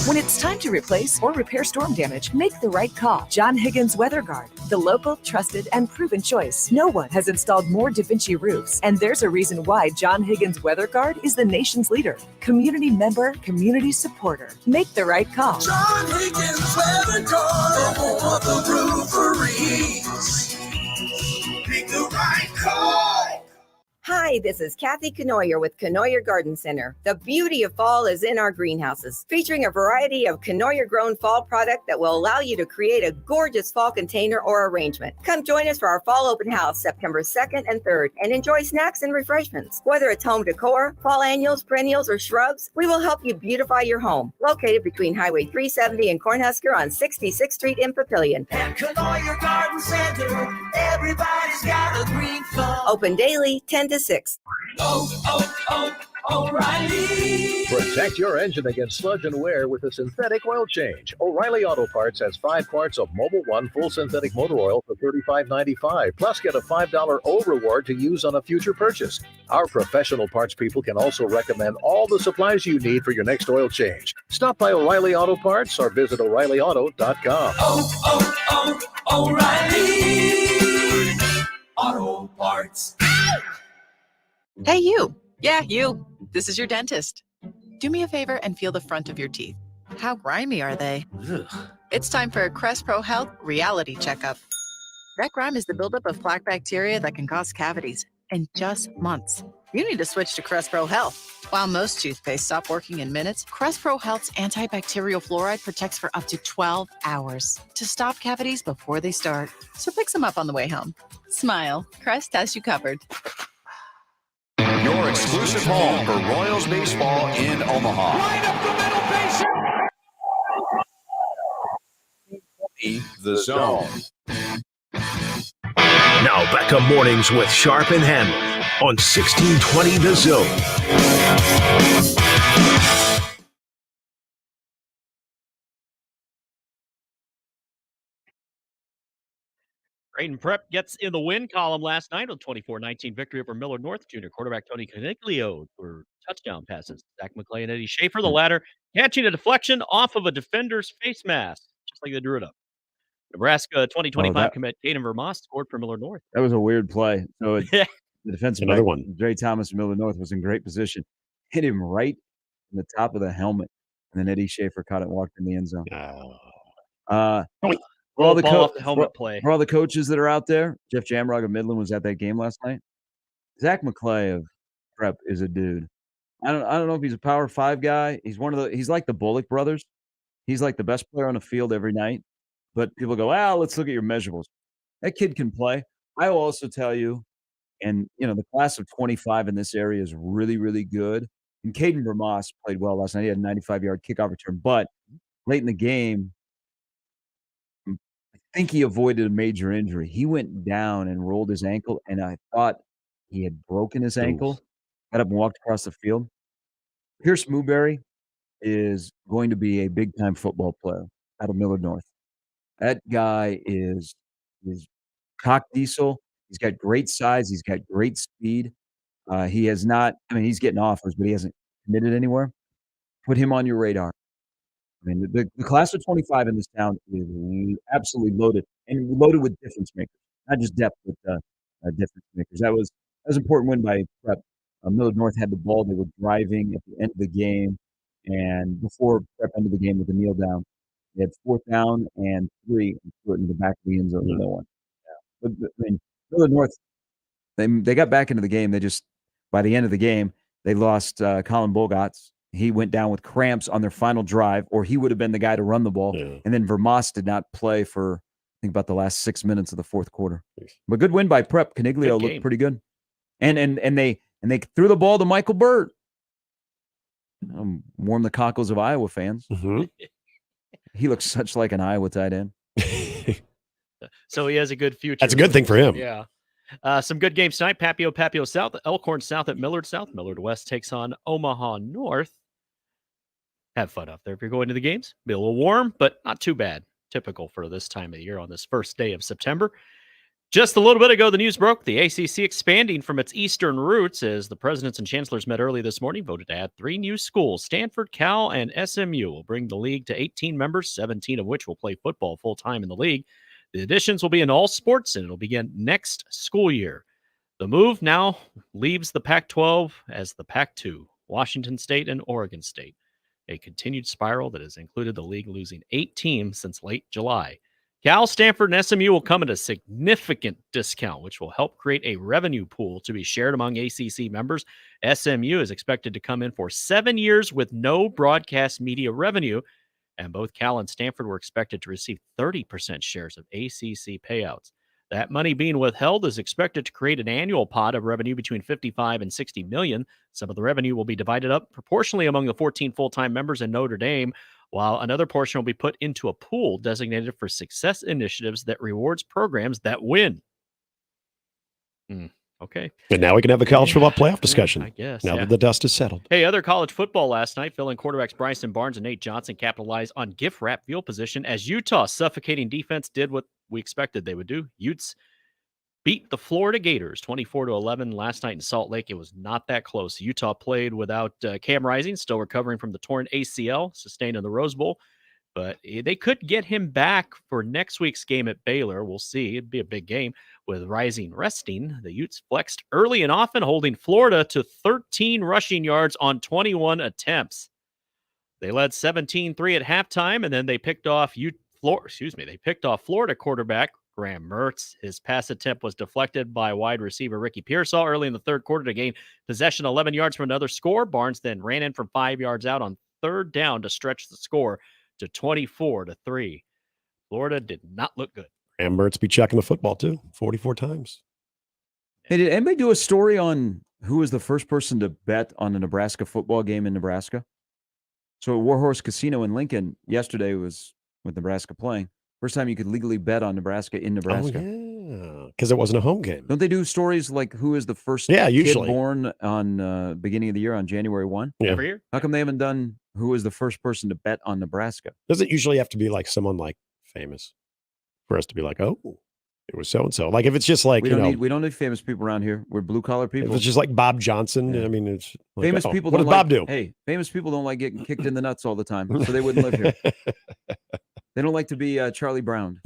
When it's time to replace or repair storm damage, make the right call. John Higgins Weather Guard, the local, trusted, and proven choice. No one has installed more Da Vinci roofs, and there's a reason why John Higgins Weather Guard is the nation's leader. Community member, community supporter. Make the right call. John Higgins Weather Guard, the home of the roofery. Make the right call. Hi, this is Kathy Canoyer with Canoyer Garden Center. The beauty of fall is in our greenhouses, featuring a variety of Canoyer-grown fall product that will allow you to create a gorgeous fall container or arrangement. Come join us for our fall open house September 2nd and 3rd and enjoy snacks and refreshments. Whether it's home decor, fall annuals, perennials, or shrubs, we will help you beautify your home. Located between Highway 370 and Cornhusker on 66th Street in Papillion. At Canoyer Garden Center, everybody's got a green thumb. Open daily, 10 to 6. O'Reilly. Protect your engine against sludge and wear with a synthetic oil change. O'Reilly Auto Parts has 5 quarts of Mobil 1 full synthetic motor oil for $35.95. Plus, get a $5 O reward to use on a future purchase. Our professional parts people can also recommend all the supplies you need for your next oil change. Stop by O'Reilly Auto Parts or visit O'ReillyAuto.com. O'Reilly Auto Parts. Hey, you. Yeah, you. This is your dentist. Do me a favor and feel the front of your teeth. How grimy are they? Ugh. It's time for a Crest Pro Health reality checkup. That grime is the buildup of plaque bacteria that can cause cavities in just months. You need to switch to Crest Pro Health. While most toothpaste stop working in minutes, Crest Pro Health's antibacterial fluoride protects for up to 12 hours to stop cavities before they start. So pick some up on the way home. Smile. Crest has you covered. Your exclusive home for Royals baseball in Omaha. Right up the middle, base. The Zone. Now back to mornings with Sharp and Handley on 1620 The Zone. Creighton Prep gets in the win column last night with 24-19 victory over Millard North. Junior quarterback Tony Caniglio for touchdown passes. Zach McClay and Eddie Schaefer, the latter, catching a deflection off of a defender's face mask, just like they drew it up. Nebraska 2025 commit Caden Vermoss scored for Millard North. That was a weird play. So the defensive Another back, one. Dre Thomas from Miller North, was in great position. Hit him right in the top of the helmet. And then Eddie Schaefer caught it and walked in the end zone. For all the ball off the helmet play. For all the coaches that are out there, Jeff Jamrog of Midland was at that game last night. Zach McClay of Prep is a dude. I don't know if he's a Power 5 guy. He's like the Bullock brothers. He's like the best player on the field every night. But people go, let's look at your measurables. That kid can play. I will also tell you, and the class of 25 in this area is really, really good. And Caden Vermoss played well last night. He had a 95-yard kickoff return, but late in the game, I think he avoided a major injury. He went down and rolled his ankle, and I thought he had broken his ankle. Got up and walked across the field. Pierce Mooberry is going to be a big-time football player out of Millard North. That guy is cock diesel. He's got great size. He's got great speed. He has not – he's getting offers, but he hasn't committed anywhere. Put him on your radar. The class of 25 in this town is absolutely loaded, and loaded with difference makers, not just depth, but difference makers. That was an important win by Prep. Millard North had the ball. They were driving at the end of the game, and before Prep ended the game with a kneel down, they had 4th down and 3 and threw it in the back of the end zone. No one. Yeah. But Millard North, they got back into the game. They just, by the end of the game, they lost Colin Bogatz. He went down with cramps on their final drive, or he would have been the guy to run the ball. Yeah. And then Vermoss did not play for, I think, about the last 6 minutes of the fourth quarter. But good win by Prep. Caniglio looked pretty good. And they threw the ball to Michael Burt. Warm the cockles of Iowa fans. Mm-hmm. He looks such like an Iowa tight end. So he has a good future. That's a good thing for him. Yeah. Some good games tonight. Papio South, Elkhorn South at Millard South. Millard West takes on Omaha North. Have fun up there if you're going to the games. Be a little warm, but not too bad. Typical for this time of year on this first day of September. Just a little bit ago, the news broke. The ACC expanding from its eastern roots as the presidents and chancellors met early this morning, voted to add 3 new schools. Stanford, Cal, and SMU will bring the league to 18 members, 17 of which will play football full-time in the league. The additions will be in all sports, and it'll begin next school year. The move now leaves the Pac-12 as the Pac-2, Washington State and Oregon State. A continued spiral that has included the league losing 8 teams since late July. Cal, Stanford, and SMU will come at a significant discount, which will help create a revenue pool to be shared among ACC members. SMU is expected to come in for 7 years with no broadcast media revenue, and both Cal and Stanford were expected to receive 30% shares of ACC payouts. That money being withheld is expected to create an annual pot of revenue between $55 and $60 million. Some of the revenue will be divided up proportionally among the 14 full-time members in Notre Dame, while another portion will be put into a pool designated for success initiatives that rewards programs that win. Okay. And now we can have the college football playoff discussion. I guess. Now that the dust is settled. Hey, other college football last night, filling quarterbacks Bryson Barnes and Nate Johnson capitalized on gift wrap field position as Utah's suffocating defense did what we expected they would do. Utes beat the Florida Gators 24-11 last night in Salt Lake. It was not that close. Utah played without Cam Rising, still recovering from the torn ACL sustained in the Rose Bowl. But they could get him back for next week's game at Baylor. We'll see. It'd be a big game with Rising resting. The Utes flexed early and often, holding Florida to 13 rushing yards on 21 attempts. They led 17-3 at halftime, and then they picked off Florida quarterback Graham Mertz. His pass attempt was deflected by wide receiver Ricky Pearsall early in the third quarter to gain possession 11 yards for another score. Barnes then ran in from 5 yards out on third down to stretch the score to 24-3. Florida did not look good. And Mertz be checking the football too, 44 times. Hey, did anybody do a story on who was the first person to bet on a Nebraska football game in Nebraska? So at Warhorse Casino in Lincoln yesterday was with Nebraska playing. First time you could legally bet on Nebraska in Nebraska. Oh, yeah, because it wasn't a home game. Don't they do stories like who is the first usually. kid born on beginning of the year on January 1? Yeah. Every year? How come they haven't done who is the first person to bet on Nebraska? Does it usually have to be like someone like famous for us to be like, oh, it was so-and-so? Like if it's just like, we don't need famous people around here. We're blue collar people. If it's just like Bob Johnson, I mean, it's like, famous people. What does Bob do? Hey, famous people don't like getting kicked in the nuts all the time, so they wouldn't live here. They don't like to be Charlie Brown.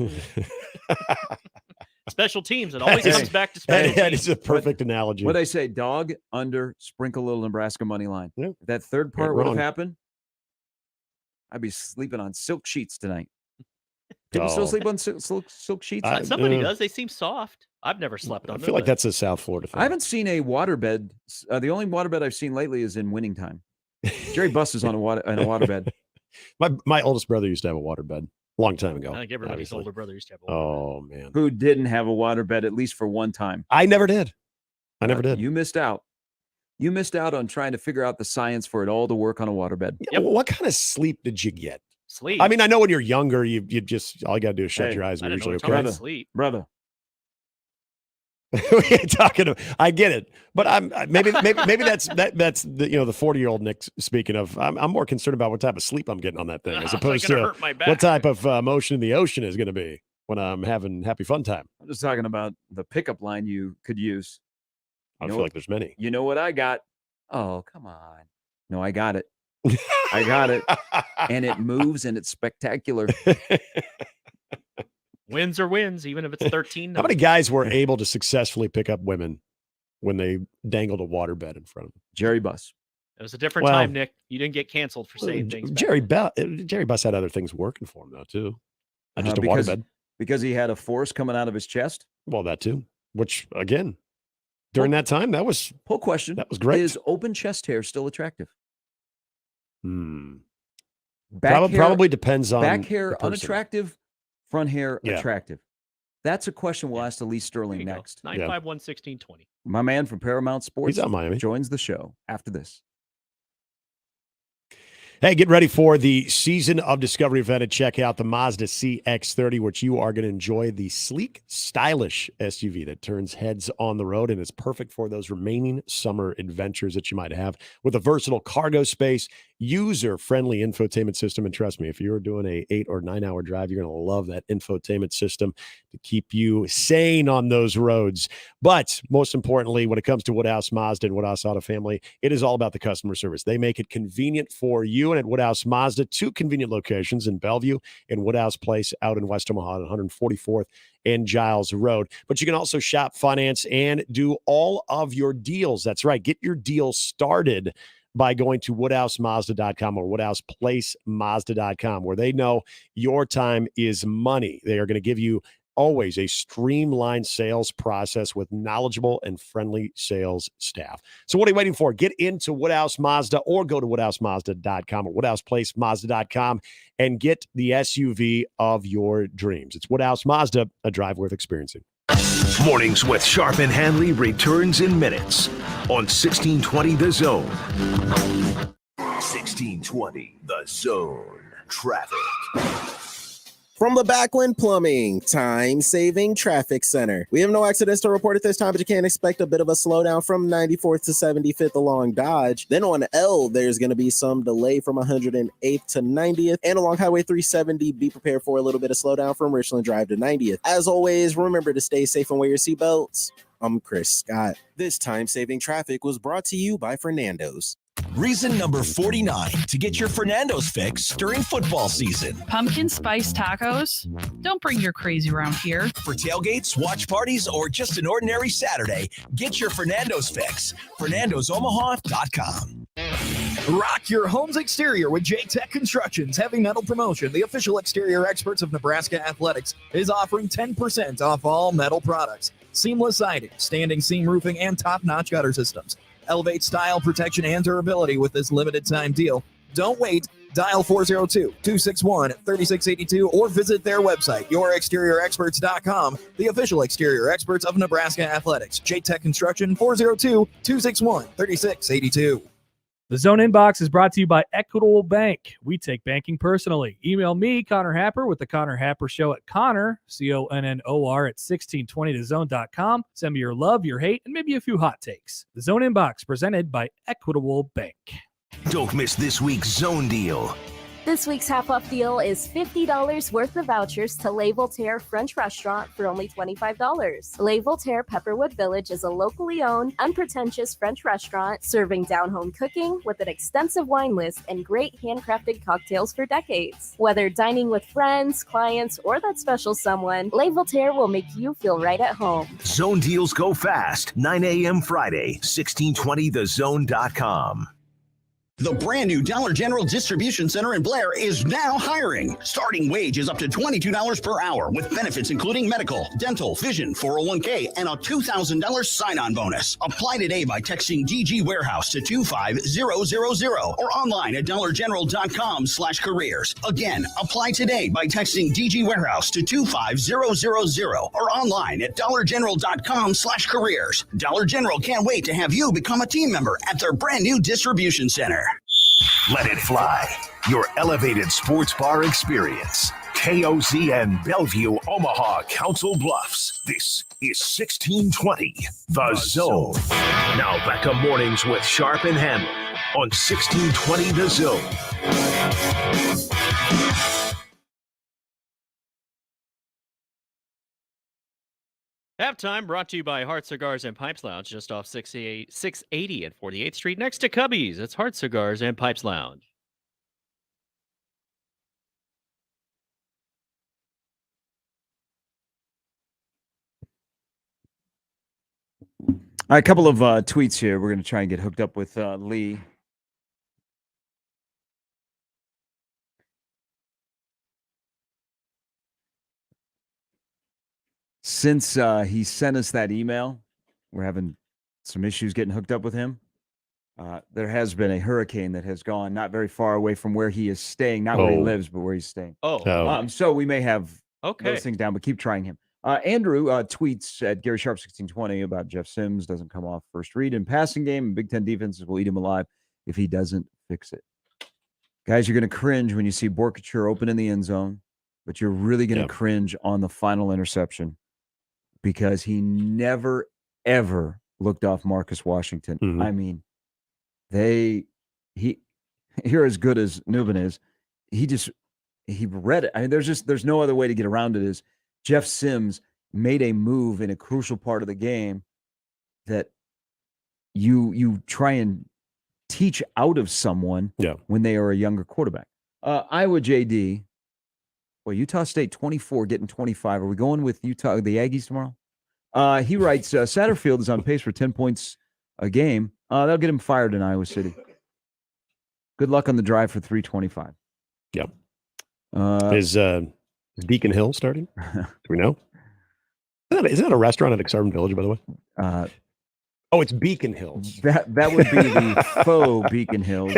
Special teams. It always comes back to special That teams. is a perfect analogy. What I say, dog, under, sprinkle a little Nebraska money line. Yeah. If that third part would have wrong. happened, I'd be sleeping on silk sheets tonight. People still sleep on silk sheets? Somebody does. They seem soft. I've never slept on I them. feel like that's a South Florida thing. I haven't seen a waterbed. The only waterbed I've seen lately is in winning time. Jerry Buss is on a waterbed. My oldest brother used to have a waterbed a long time ago. I think everybody's obviously. older brother used to have a Oh, man. Who didn't have a waterbed at least for one time? I never did. I never did. You missed out. You missed out on trying to figure out the science for it all to work on a waterbed. Yeah, well, what kind of sleep did you get? Sleep. I mean, I know when you're younger, you just all you got to do is shut your eyes and you're usually okay. Sleep. Brother. I get it, but maybe that's the the 40-year-old Nick speaking of. I'm more concerned about what type of sleep I'm getting on that thing as opposed to what type of motion in the ocean is going to be when I'm having happy fun time. I'm just talking about the pickup line you could use. I feel like there's many. You know what I got? Oh, come on. No, I got it. I got it. And it moves and it's spectacular. Wins are wins, even if it's 13. How many guys were able to successfully pick up women when they dangled a waterbed in front of them? Jerry Buss. It was a different time, Nick. You didn't get canceled for saying things. Jerry Buss had other things working for him, though, too. Not just a waterbed. Because he had a force coming out of his chest? Well, that, too. Which, again, during that time, that was... Poll question. That was great. Is open chest hair still attractive? Probably depends on back hair the person. Unattractive, front hair attractive. That's a question we'll ask to Lee Sterling next. 951-1620. My man from Paramount Sports He's out Miami. joins the show after this. Hey, get ready for the Season of Discovery event and check out the Mazda CX-30, which you are going to enjoy the sleek, stylish SUV that turns heads on the road and is perfect for those remaining summer adventures that you might have with a versatile cargo space, user-friendly infotainment system. And trust me, if you're doing a 8 or 9 hour drive, you're going to love that infotainment system to keep you sane on those roads. But most importantly, when it comes to Woodhouse Mazda and Woodhouse Auto Family, it is all about the customer service. They make it convenient for you. And at Woodhouse Mazda, 2 convenient locations in Bellevue and Woodhouse Place out in West Omaha, 144th and Giles Road. But you can also shop, finance, and do all of your deals. That's right. Get your deal started by going to WoodhouseMazda.com or WoodhousePlaceMazda.com, where they know your time is money. They are going to give you always a streamlined sales process with knowledgeable and friendly sales staff. So what are you waiting for? Get into Woodhouse Mazda or go to WoodhouseMazda.com or WoodhousePlaceMazda.com and get the SUV of your dreams. It's Woodhouse Mazda, a drive worth experiencing. Mornings with Sharp and Handley returns in minutes on 1620 The Zone. 1620 The Zone. Traffic. From the Backwin Plumbing Time-Saving Traffic Center. We have no accidents to report at this time, but you can expect a bit of a slowdown from 94th to 75th along Dodge. Then on L, there's going to be some delay from 108th to 90th. And along Highway 370, be prepared for a little bit of slowdown from Richland Drive to 90th. As always, remember to stay safe and wear your seatbelts. I'm Chris Scott. This time-saving traffic was brought to you by Fernando's. Reason number 49 to get your Fernando's fix during football season. Pumpkin spice tacos? Don't bring your crazy around here. For tailgates, watch parties, or just an ordinary Saturday, get your Fernando's fix. FernandosOmaha.com. Rock your home's exterior with J-Tech Construction's Heavy Metal Promotion. The official exterior experts of Nebraska Athletics is offering 10% off all metal products. Seamless siding, standing seam roofing, and top-notch gutter systems. Elevate style, protection, and durability with this limited time deal. Don't wait. Dial 402-261-3682 or visit their website, yourexteriorexperts.com, the official exterior experts of Nebraska Athletics. J-Tech Construction, 402-261-3682. The Zone Inbox is brought to you by Equitable Bank. We take banking personally. Email me, Connor Happer, with the Connor Happer Show at Connor, CONNOR, at 1620thezone.com. Send me your love, your hate, and maybe a few hot takes. The Zone Inbox, presented by Equitable Bank. Don't miss this week's Zone Deal. This week's half-off deal is $50 worth of vouchers to Le Voltaire French Restaurant for only $25. Le Voltaire Pepperwood Village is a locally owned, unpretentious French restaurant serving down-home cooking with an extensive wine list and great handcrafted cocktails for decades. Whether dining with friends, clients, or that special someone, Le Voltaire will make you feel right at home. Zone deals go fast. 9 a.m. Friday, 1620thezone.com. The brand new Dollar General Distribution Center in Blair is now hiring. Starting wage is up to $22 per hour with benefits including medical, dental, vision, 401k, and a $2,000 sign-on bonus. Apply today by texting DG Warehouse to 25000 or online at dollargeneral.com/careers. Again, apply today by texting DG Warehouse to 25000 or online at dollargeneral.com/careers. Dollar General can't wait to have you become a team member at their brand new distribution center. Let it fly. Your elevated sports bar experience. KOZ and Bellevue, Omaha, Council Bluffs. This is 1620 The Zone. Now back to mornings with Sharp and Handley on 1620 The Zone. Halftime brought to you by Heart Cigars and Pipes Lounge, just off 680 and 48th Street, next to Cubby's. It's Heart Cigars and Pipes Lounge. All right, a couple of tweets here. We're going to try and get hooked up with Lee. Since he sent us that email, we're having some issues getting hooked up with him. There has been a hurricane that has gone not very far away from where he is staying, not where he lives, but where he's staying. So we may have those things down, but keep trying him. Andrew tweets at Gary Sharp 1620 about Jeff Sims doesn't come off first read in passing game, and Big Ten defenses will eat him alive if he doesn't fix it. Guys, you're going to cringe when you see Borkature open in the end zone, but you're really going to cringe on the final interception because he never, ever looked off Marcus Washington. I mean, you're as good as Newman is. He read it. I mean, there's no other way to get around it. Is Jeff Sims made a move in a crucial part of the game that you try and teach out of someone when they are a younger quarterback. Iowa JD, well, Utah State 24, getting 25. Are we going with Utah, the Aggies tomorrow? He writes, Satterfield is on pace for 10 points a game. That'll get him fired in Iowa City. Good luck on the drive for 325. Yep. Is Beacon Hill starting? Do we know? Isn't that a restaurant at Exarban Village, by the way? It's Beacon Hills. That would be the faux Beacon Hills.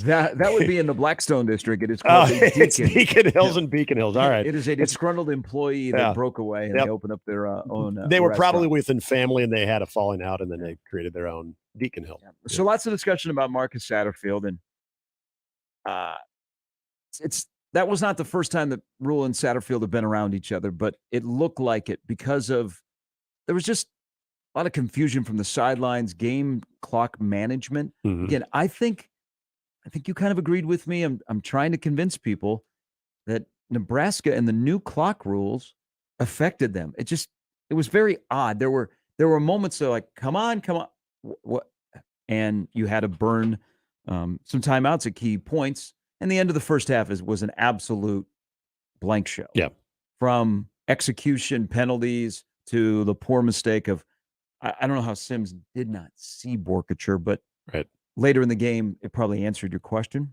That would be in the Blackstone district. It is called it's Beacon Hills and Beacon Hills. All right. It is a disgruntled employee that broke away and they opened up their own. They were probably within family and they had a falling out and then they created their own Beacon Hill. So lots of discussion about Marcus Satterfield, and that was not the first time that Rule and Satterfield have been around each other, but it looked like it because there was just a lot of confusion from the sidelines, game clock management. Again, I think you kind of agreed with me. I'm trying to convince people that Nebraska and the new clock rules affected them. It was very odd. There were moments that like, come on, what? And you had to burn some timeouts at key points. And the end of the first half was an absolute blank show. Yeah, from execution penalties to the poor mistake of. I don't know how Sims did not see Borkature, but later in the game, it probably answered your question.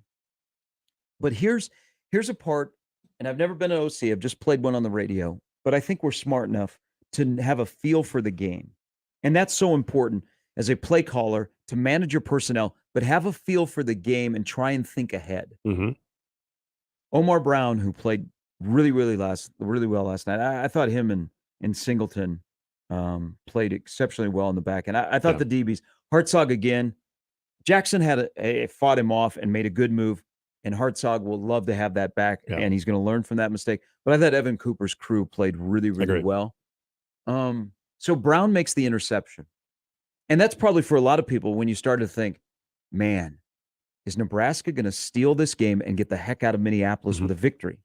But here's a part, and I've never been an OC. I've just played one on the radio, but I think we're smart enough to have a feel for the game. And that's so important as a play caller to manage your personnel, but have a feel for the game and try and think ahead. Omar Brown, who played really well last night, I thought him and Singleton played exceptionally well in the back. And I thought the DBs, Hartzog again, Jackson had fought him off and made a good move, and Hartzog will love to have that back, and he's going to learn from that mistake. But I thought Evan Cooper's crew played really well. So Brown makes the interception. And that's probably for a lot of people when you start to think, man, is Nebraska going to steal this game and get the heck out of Minneapolis with a victory?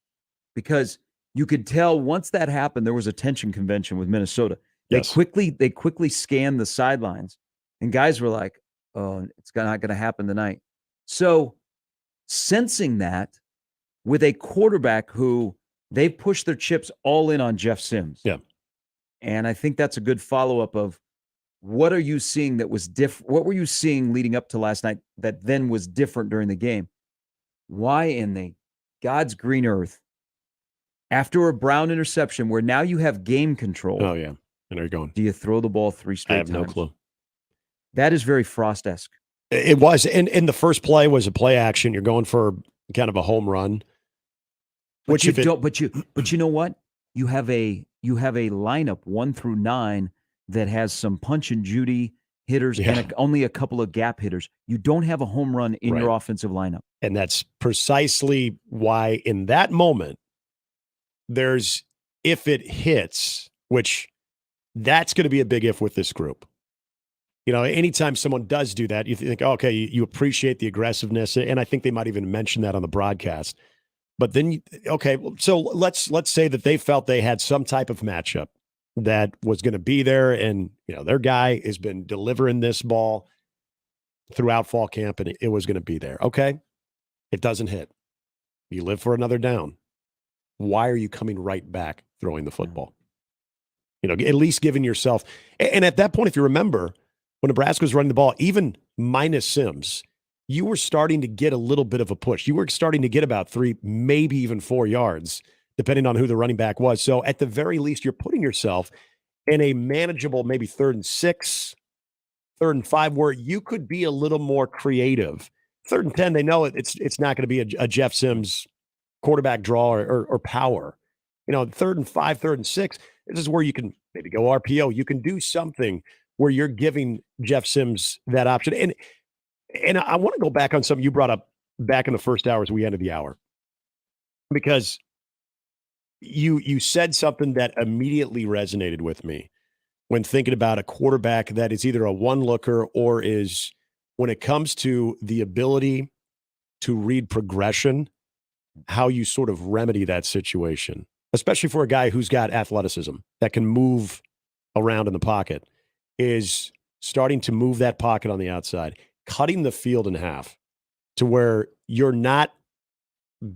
Because you could tell once that happened, there was a tension convention with Minnesota. They quickly scanned the sidelines, and guys were like, "Oh, it's not going to happen tonight." So, sensing that with a quarterback who they pushed their chips all in on Jeff Sims. Yeah. And I think that's a good follow-up of what are you seeing that was different? What were you seeing leading up to last night that then was different during the game? Why in the God's green earth, after a Brown interception where now you have game control? Oh, yeah. And you're going. Do you throw the ball 3 straight times? I have no clue. That is very Frost-esque. It was. And the first play was a play action. You're going for kind of a home run. But you know what? You have a lineup 1 through 9 that has some punch and Judy hitters and only a couple of gap hitters. You don't have a home run in your offensive lineup. And that's precisely why in that moment, there's, if it hits, which that's going to be a big if with this group. You know, anytime someone does do that, you think, okay, you appreciate the aggressiveness. And I think they might even mention that on the broadcast. But then, so let's say that they felt they had some type of matchup that was going to be there. And, their guy has been delivering this ball throughout fall camp, and it was going to be there. Okay, it doesn't hit. You live for another down. Why are you coming right back throwing the football? At least giving yourself. And at that point, if you remember, when Nebraska was running the ball, even minus Sims, you were starting to get a little bit of a push. You were starting to get about 3, maybe even 4 yards, depending on who the running back was. So at the very least, you're putting yourself in a manageable, maybe 3rd and 6, 3rd and 5, where you could be a little more creative. 3rd and 10, they know it's not going to be a Jeff Sims quarterback draw or power. 3rd and 5, 3rd and 6, this is where you can maybe go RPO. You can do something where you're giving Jeff Sims that option. And I want to go back on something you brought up back in the first hour as we ended the hour, because you said something that immediately resonated with me when thinking about a quarterback that is either a one-looker or is, when it comes to the ability to read progression, how you sort of remedy that situation, especially for a guy who's got athleticism that can move around in the pocket, is starting to move that pocket on the outside, cutting the field in half to where you're not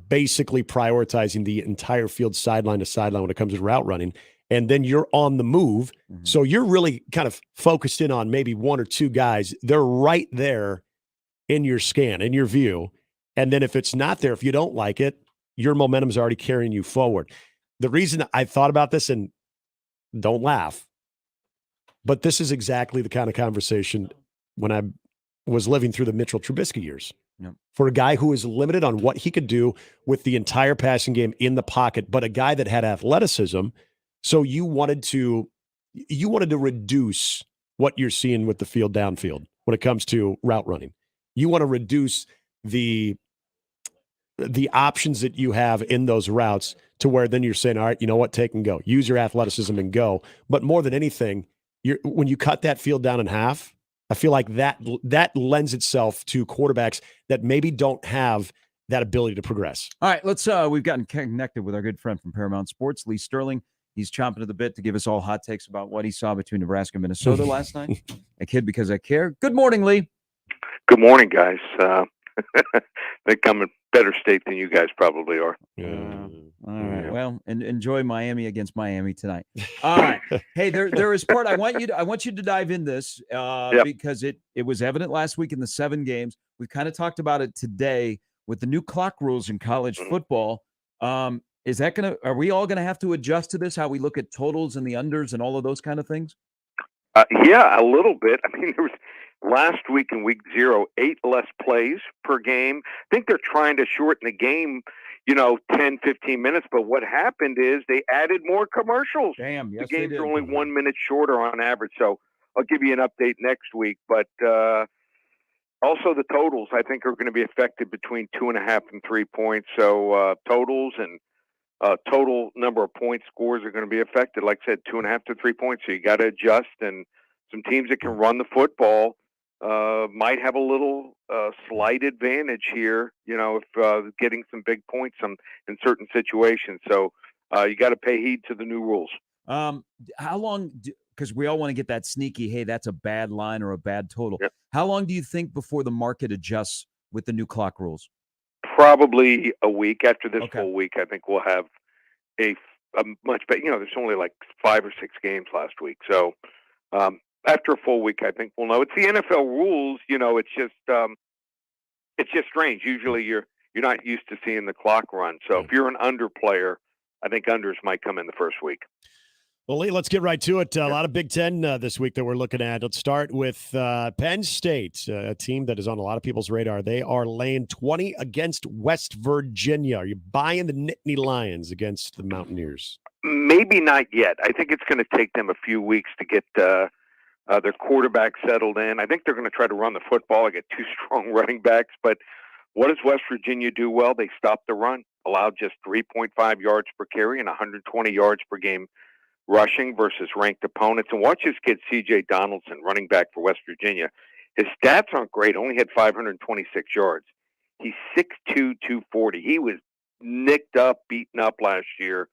basically prioritizing the entire field sideline to sideline when it comes to route running. And then you're on the move. Mm-hmm. So you're really kind of focused in on maybe 1 or 2 guys. They're right there in your scan, in your view. And then if it's not there, if you don't like it, your momentum is already carrying you forward. The reason I thought about this, and don't laugh, but this is exactly the kind of conversation when I was living through the Mitchell Trubisky years. Yep. For a guy who is limited on what he could do with the entire passing game in the pocket, but a guy that had athleticism. So you wanted to reduce what you're seeing with the field downfield when it comes to route running. You want to reduce the options that you have in those routes to where then you're saying, all right, you know what, take and go. Use your athleticism and go. But more than anything, when you cut that field down in half, I feel like that lends itself to quarterbacks that maybe don't have that ability to progress. All right, we've gotten connected with our good friend from Paramount Sports, Lee Sterling. He's chomping at the bit to give us all hot takes about what he saw between Nebraska and Minnesota last night. A kid because I care. Good morning, Lee. Good morning, guys. Think I'm in better state than you guys probably are. All right. Well, and enjoy Miami against Miami tonight. All right. Hey, there is part I want you to dive in this because it was evident last week in the 7 games. We've kind of talked about it today with the new clock rules in college football. Are we all gonna have to adjust to this? How we look at totals and the unders and all of those kind of things? Yeah, a little bit. I mean, there was last week in week 0, 8 less plays per game. I think they're trying to shorten the game, 10, 15 minutes. But what happened is they added more commercials. Damn, yes, the games are only 1 minute shorter on average. So I'll give you an update next week. But also the totals, I think, are going to be affected between 2.5 and 3 points. So totals and total number of point scores are going to be affected. Like I said, 2.5 to 3 points. So you got to adjust. And some teams that can run the football might have a little slight advantage here, if getting some big points in certain situations. So you got to pay heed to the new rules. How long, because we all want to get that sneaky, hey, that's a bad line or a bad total. Yep. How long do you think before the market adjusts with the new clock rules? Probably a week. After this Okay. full week, I think we'll have a much better, there's only like 5 or 6 games last week. So after a full week, I think we'll know. It's the NFL rules, it's just strange. Usually you're not used to seeing the clock run. So if you're an under player, I think unders might come in the first week. Well, Lee, let's get right to it. A lot of Big Ten this week that we're looking at. Let's start with Penn State, a team that is on a lot of people's radar. They are laying 20 against West Virginia. Are you buying the Nittany Lions against the Mountaineers? Maybe not yet. I think it's going to take them a few weeks to get their quarterback settled in. I think they're going to try to run the football. I get 2 strong running backs. But what does West Virginia do well? They stop the run, allowed just 3.5 yards per carry and 120 yards per game rushing versus ranked opponents. And watch this kid, C.J. Donaldson, running back for West Virginia. His stats aren't great. Only had 526 yards. He's 6'2", 240. He was nicked up, beaten up last year.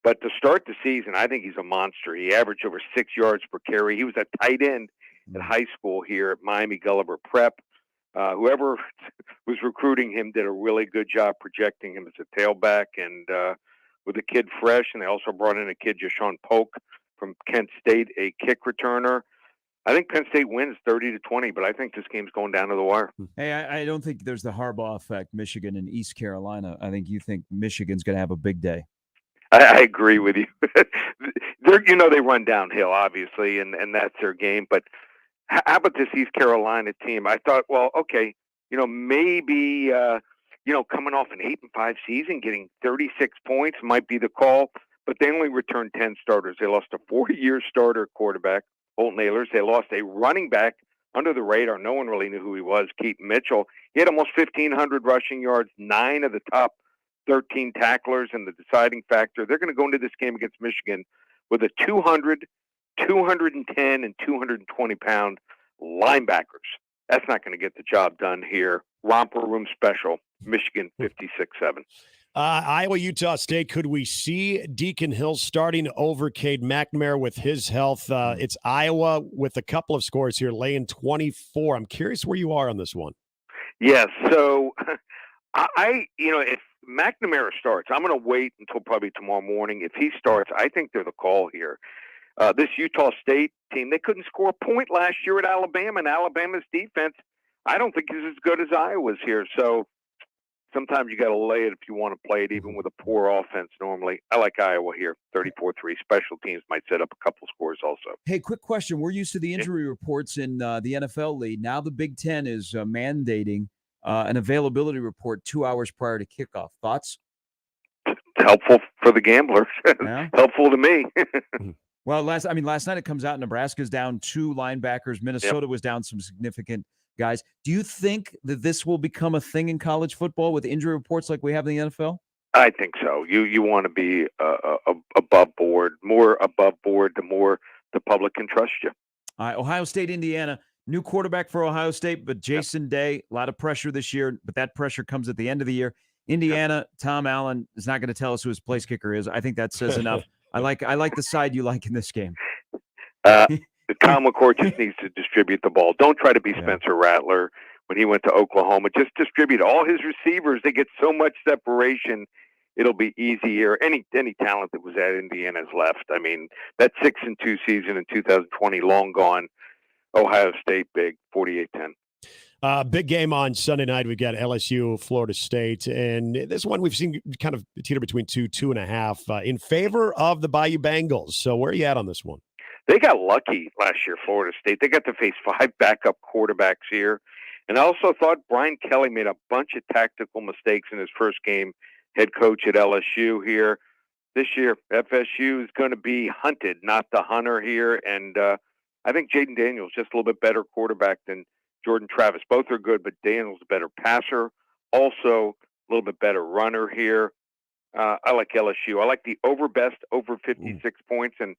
But to start the season, I think he's a monster. He averaged over 6 yards per carry. He was a tight end at high school here at Miami Gulliver Prep. Whoever was recruiting him did a really good job projecting him as a tailback. And with the kid fresh, and they also brought in a kid, Jashawn Polk from Kent State, a kick returner. I think Penn State wins 30-20, but I think this game's going down to the wire. Hey, I don't think there's the Harbaugh effect, Michigan and East Carolina. I think you think Michigan's going to have a big day. I agree with you. They run downhill, obviously, and that's their game. But how about this East Carolina team? I thought, well, okay, maybe coming off an 8-5 season, getting 36 points might be the call. But they only returned 10 starters. They lost a 40-year starter quarterback, Holt Nailers. They lost a running back under the radar. No one really knew who he was, Keaton Mitchell. He had almost 1,500 rushing yards, 9 of the top 13 tacklers, and the deciding factor. They're going to go into this game against Michigan with a 200, 210, and 220-pound linebackers. That's not going to get the job done here. Romper room special, Michigan 56-7. Iowa, Utah State. Could we see Deacon Hill starting over Cade McNamara with his health? It's Iowa with a couple of scores here, laying 24. I'm curious where you are on this one. Yes. So if McNamara starts, I'm going to wait until probably tomorrow morning. If he starts, I think they're the call here. This Utah State team, they couldn't score a point last year at Alabama, and Alabama's defense, I don't think is as good as Iowa's here. So sometimes you got to lay it if you want to play it, even with a poor offense normally. I like Iowa here, 34-3. Special teams might set up a couple scores also. Hey, quick question. We're used to the injury reports in the NFL league. Now the Big Ten is mandating an availability report 2 hours prior to kickoff. Thoughts? Helpful for the gamblers. Yeah? Helpful to me. Well, last night it comes out Nebraska's down 2 linebackers. Minnesota was down some significant guys. Do you think that this will become a thing in college football with injury reports like we have in the NFL? I think so. You want to be above board, more above board, the more the public can trust you. All right, Ohio State, Indiana. New quarterback for Ohio State, but Jason Day, a lot of pressure this year, but that pressure comes at the end of the year. Indiana, Tom Allen is not going to tell us who his place kicker is. I think that says enough. I like the side you like in this game. Tom McCourt just needs to distribute the ball. Don't try to be Spencer Rattler when he went to Oklahoma. Just distribute all his receivers. They get so much separation. It'll be easier. Any talent that was at Indiana's left. I mean, that 6-2 season in 2020, long gone. Ohio State big, 48-10. Big game on Sunday night. We've got LSU, Florida State, and this one we've seen kind of teeter between 2.5 in favor of the Bayou Bengals. So where are you at on this one? They got lucky last year, Florida State. They got to face 5 backup quarterbacks here. And I also thought Brian Kelly made a bunch of tactical mistakes in his first game, head coach at LSU here. This year, FSU is going to be hunted, not the hunter here. And I think Jaden Daniels just a little bit better quarterback than Jordan Travis. Both are good, but Daniels a better passer. Also, a little bit better runner here. I like LSU. I like the over 56 points. And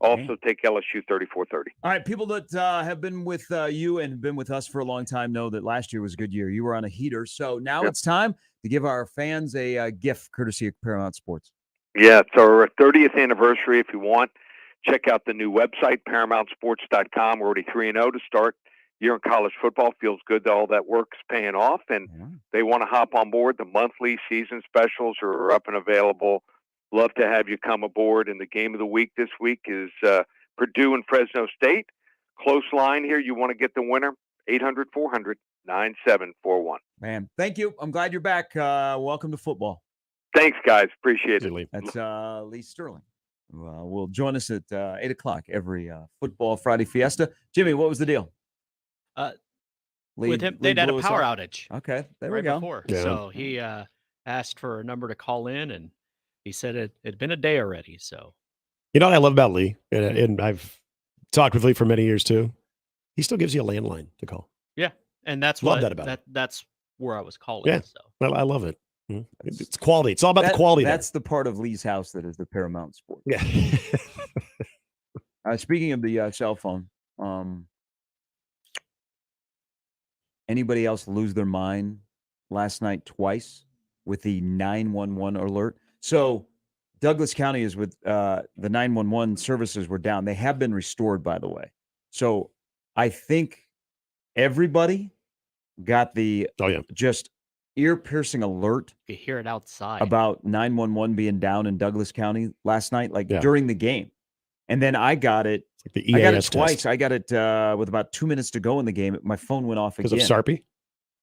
Also take LSU 34-30. All right, people that have been with you and been with us for a long time know that last year was a good year. You were on a heater. So now it's time to give our fans a gift courtesy of Paramount Sports. Yeah, it's our 30th anniversary. If you want, check out the new website, ParamountSports.com. We're already 3-0 to start year in college football. Feels good that all that work's paying off, and they want to hop on board. The monthly season specials are up and available. Love to have you come aboard. And the game of the week this week is Purdue and Fresno State. Close line here. You want to get the winner? 800-400-9741. Man, thank you. I'm glad you're back. Welcome to football. Thanks, guys. Appreciate it. That's Lee Sterling. Will join us at 8 o'clock every Football Friday Fiesta. Jimmy, what was the deal? With him, they'd had a power outage. Okay, there right we go. Before. So he asked for a number to call in, and he said it'd been a day already. So, You know what I love about Lee, and I've talked with Lee for many years too. He still gives you a landline to call. yeah, and that's Love what that about him. that's where I was calling. Yeah, So. I love it. It's quality. It's all about the quality. That's the part of Lee's house that is the Paramount Sport. Yeah. Speaking of the cell phone, anybody else lose their mind last night twice with the 911 alert? So Douglas County is with the 911 services were down. They have been restored, by the way. So I think everybody got the just ear-piercing alert. You hear it outside about 911 being down in Douglas County last night, during the game. And then I got it. The I got it EAS twice. test. I got it with about 2 minutes to go in the game. My phone went off again. Because of Sarpy?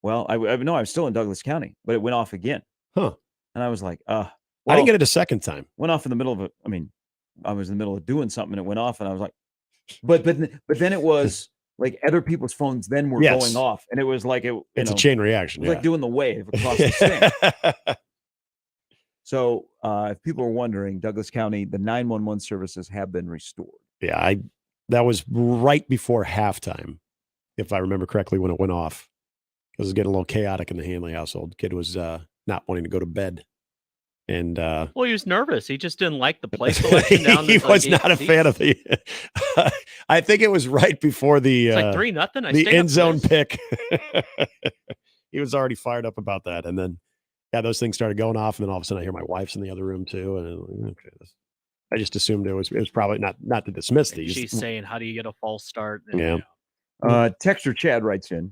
Well, I was still in Douglas County, but it went off again. Huh. And I was like, I didn't get it a second time. Went off in the middle of it. I mean, I was in the middle of doing something and it went off, and I was like, but then it was like other people's phones then were going off, and it was like It's a chain reaction. It was like doing the wave across the thing. So if people are wondering, Douglas County, the 911 services have been restored. Yeah, that was right before halftime, if I remember correctly, when it went off. It was getting a little chaotic in the Handley household. Kid was not wanting to go to bed. And well, he was nervous. He just didn't like the play selection down. He was not a fan of the. I think it was right before the it's like 3-0. The end zone pick. He was already fired up about that, and then those things started going off, and then all of a sudden I hear my wife's in the other room too, and I'm like, okay, I just assumed it was probably not to dismiss these. She's saying, "How do you get a false start?" Yeah. Texter Chad writes in,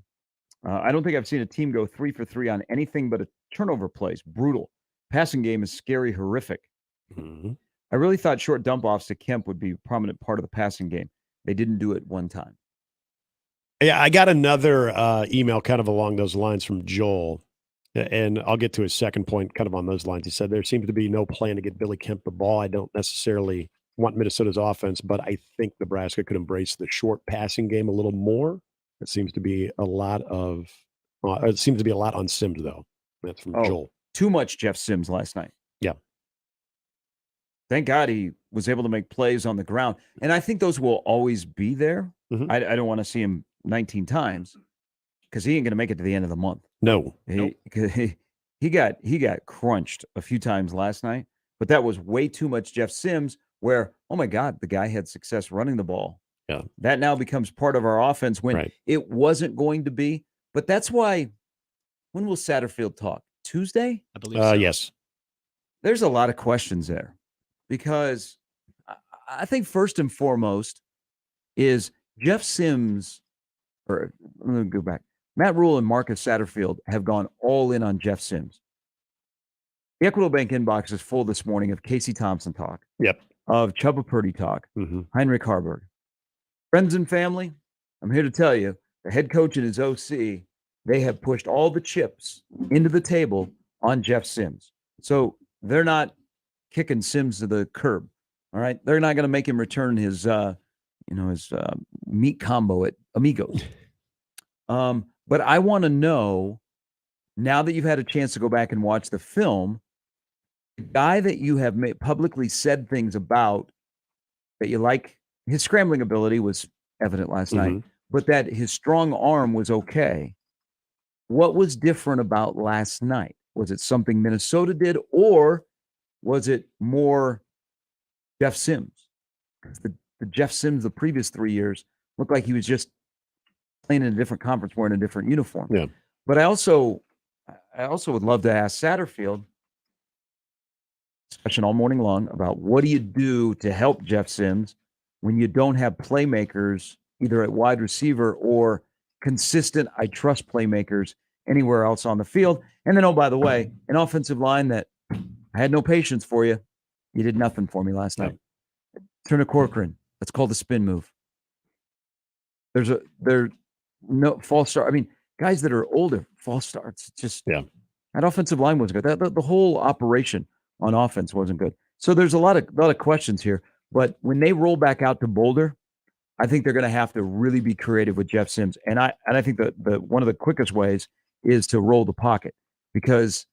I don't think I've seen a team go 3 for 3 on anything but a turnover plays. Brutal. Passing game is scary, horrific. Mm-hmm. I really thought short dump offs to Kemp would be a prominent part of the passing game. They didn't do it one time. Yeah, I got another email kind of along those lines from Joel, and I'll get to his second point kind of on those lines. He said there seems to be no plan to get Billy Kemp the ball. I don't necessarily want Minnesota's offense, but I think Nebraska could embrace the short passing game a little more. It seems to be a lot on Sims, though. That's from Joel. Too much Jeff Sims last night. Yeah. Thank God he was able to make plays on the ground. And I think those will always be there. Mm-hmm. I don't want to see him 19 times because he ain't going to make it to the end of the month. No. He got crunched a few times last night, but that was way too much Jeff Sims where, oh my God, the guy had success running the ball. Yeah. That now becomes part of our offense when it wasn't going to be. But that's why, when will Satterfield talk? Tuesday? I believe so. Yes. There's a lot of questions there because I think first and foremost is Jeff Sims, or let me go back. Matt Rule and Marcus Satterfield have gone all in on Jeff Sims. The Equitable Bank inbox is full this morning of Casey Thompson talk. Yep. Of Chubba Purdy talk. Mm-hmm. Heinrich Harburg. Friends and family, I'm here to tell you, the head coach and his OC, they have pushed all the chips into the table on Jeff Sims. So they're not kicking Sims to the curb. All right. They're not going to make him return his meat combo at Amigos. But I want to know, now that you've had a chance to go back and watch the film, the guy that you have publicly said things about that you like, his scrambling ability was evident last night, but that his strong arm was okay. What was different about last night? Was it something Minnesota did, or was it more Jeff Sims? the Jeff Sims the previous 3 years looked like he was just playing in a different conference wearing a different uniform. Yeah. But I also would love to ask Satterfield discussion all morning long about what do you do to help Jeff Sims when you don't have playmakers either at wide receiver or consistent, I trust playmakers anywhere else on the field. And then, oh, by the way, an offensive line that I had no patience for you. You did nothing for me last night. Turner Corcoran. That's called a spin move. There's no false start. I mean, guys that are older, false starts. Just that offensive line wasn't good. The whole operation on offense wasn't good. So there's a lot of questions here. But when they roll back out to Boulder, I think they're going to have to really be creative with Jeff Sims. And I think that one of the quickest ways is to roll the pocket because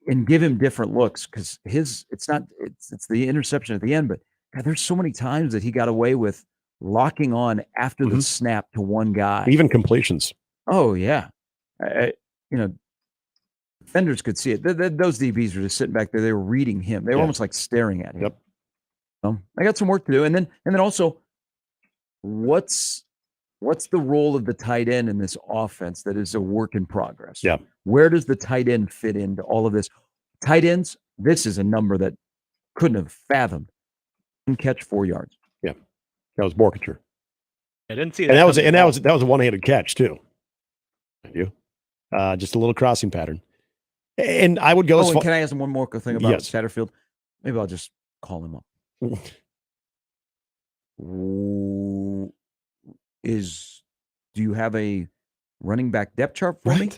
and give him different looks because it's the interception at the end, but God, there's so many times that he got away with locking on after the snap to one guy. Even completions. Oh yeah. Defenders could see it. Those DBs were just sitting back there. They were reading him. They were almost like staring at him. Yep. I got some work to do. And then also, what's the role of the tight end in this offense that is a work in progress? Yeah. Where does the tight end fit into all of this? Tight ends, this is a number that couldn't have fathomed. One catch, 4 yards. Yeah. That was Borkature. I didn't see that. And that coming. was a one-handed catch too. You. Just a little crossing pattern. And I would go as far. Can I ask him one more thing about Yes. Satterfield? Maybe I'll just call him up. Do you have a running back depth chart for me?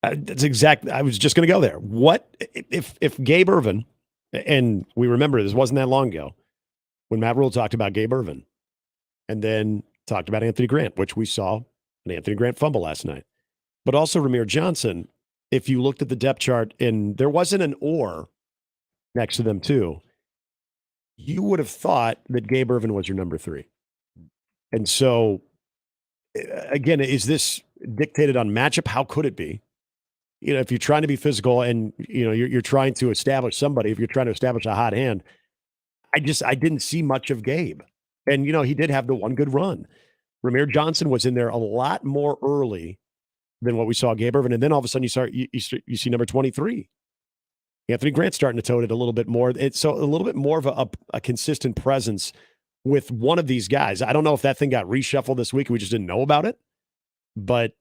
That's exactly. I was just going to go there. What if Gabe Ervin, and we remember this wasn't that long ago when Matt Rule talked about Gabe Ervin, and then talked about Anthony Grant, which we saw an Anthony Grant fumble last night, but also Ramir Johnson. If you looked at the depth chart and there wasn't an or next to them too, you would have thought that Gabe Ervin was your number 3. And so, again, is this dictated on matchup? How could it be? If you're trying to be physical and, you're trying to establish somebody, if you're trying to establish a hot hand, I didn't see much of Gabe. And, he did have the one good run. Ramir Johnson was in there a lot more early than what we saw Gabe Ervin. And then all of a sudden you see number 23. Anthony Grant starting to tote it a little bit more. It's so a little bit more of a consistent presence with one of these guys. I don't know if that thing got reshuffled this week and we just didn't know about it, but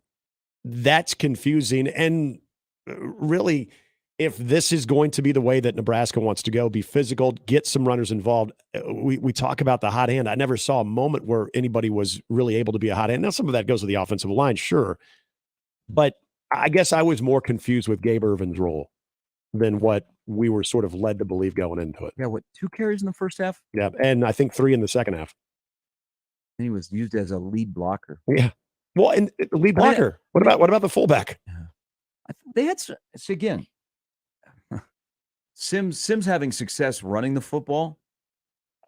that's confusing. And really, if this is going to be the way that Nebraska wants to go, be physical, get some runners involved. We talk about the hot hand. I never saw a moment where anybody was really able to be a hot hand. Now, some of that goes to the offensive line, sure. But I guess I was more confused with Gabe Ervin's role than what we were sort of led to believe going into it. Yeah, 2 carries in the first half? Yeah, and I think 3 in the second half. And he was used as a lead blocker. Yeah. Well, and the lead blocker. What about the fullback? They had again. Sims having success running the football,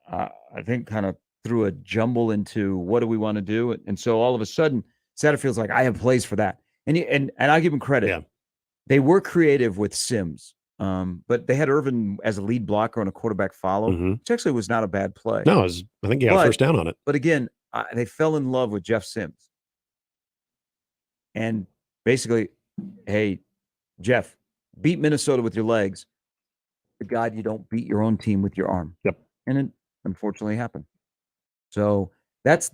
I think kind of threw a jumble into what do we want to do, and so all of a sudden Satterfield's like, I have plays for that, and I'll give him credit. Yeah. They were creative with Sims, but they had Ervin as a lead blocker on a quarterback follow, which actually was not a bad play. No, I think he got first down on it. But again, they fell in love with Jeff Sims, and basically, hey, Jeff, beat Minnesota with your legs. The God, you don't beat your own team with your arm. Yep. And it unfortunately happened. So that's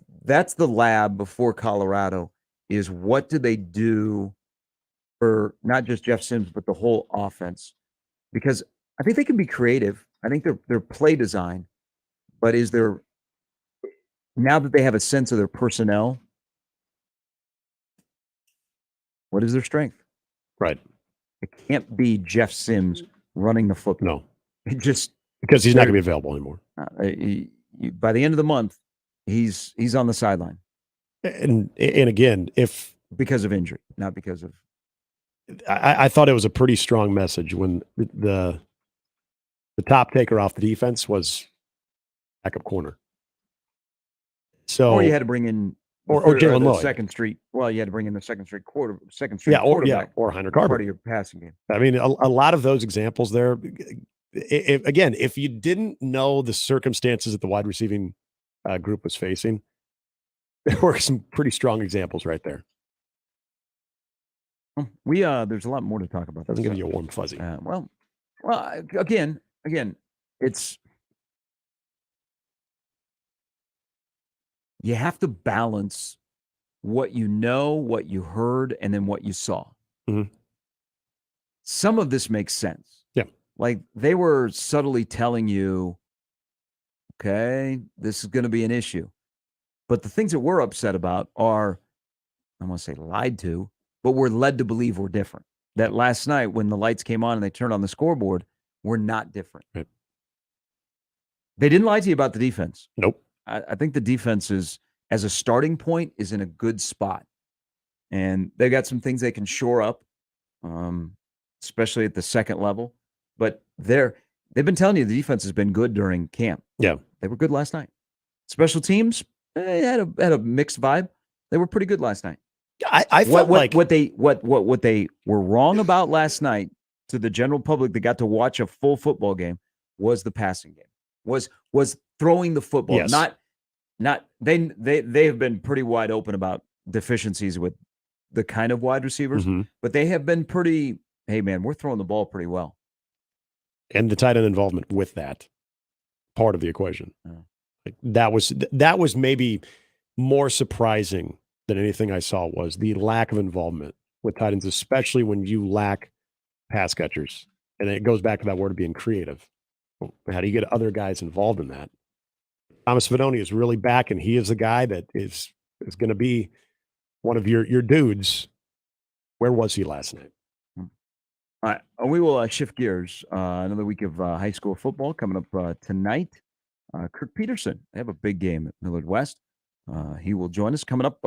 the lab before Colorado is what do they do for not just Jeff Sims, but the whole offense? Because I think they can be creative. I think their play design, but is there, now that they have a sense of their personnel, what is their strength? Right. It can't be Jeff Sims running the football. No. It just because he's not going to be available anymore. By the end of the month, he's on the sideline. And again, if because of injury, not because of. I thought it was a pretty strong message when the top taker off the defense was backup corner. So or you had to bring in or Jalen Lloyd. Second Street. Well, you had to bring in the second street quarterback. Or Heiner Carter. Part of your passing game. I mean, a lot of those examples there. If you didn't know the circumstances that the wide receiving group was facing, there were some pretty strong examples right there. There's a lot more to talk about. Doesn't give you a warm fuzzy. Well, again, it's you have to balance what you know, what you heard, and then what you saw. Mm-hmm. Some of this makes sense. Yeah. Like they were subtly telling you, okay, this is going to be an issue. But the things that we're upset about are, I want to say lied to, but we're led to believe we're different. That last night when the lights came on and they turned on the scoreboard, we're not different. Right. They didn't lie to you about the defense. Nope. I think the defense is, as a starting point, is in a good spot. And they got some things they can shore up, especially at the second level. But they've been telling you the defense has been good during camp. Yeah. They were good last night. Special teams had a mixed vibe. They were pretty good last night. I felt what they were wrong about last night to the general public that got to watch a full football game was the passing game. Was throwing the football. Yes. Not they have been pretty wide open about deficiencies with the kind of wide receivers, but they have been pretty, hey man, we're throwing the ball pretty well. And the tight end involvement with that part of the equation. Like that was maybe more surprising than anything I saw was the lack of involvement with tight ends, especially when you lack pass catchers. And it goes back to that word of being creative. How do you get other guys involved in that? Thomas Fidone is really back, and he is a guy that is going to be one of your dudes. Where was he last night? All right, we will shift gears. Another week of high school football coming up tonight. Kirk Peterson, they have a big game at Millard West. He will join us coming up.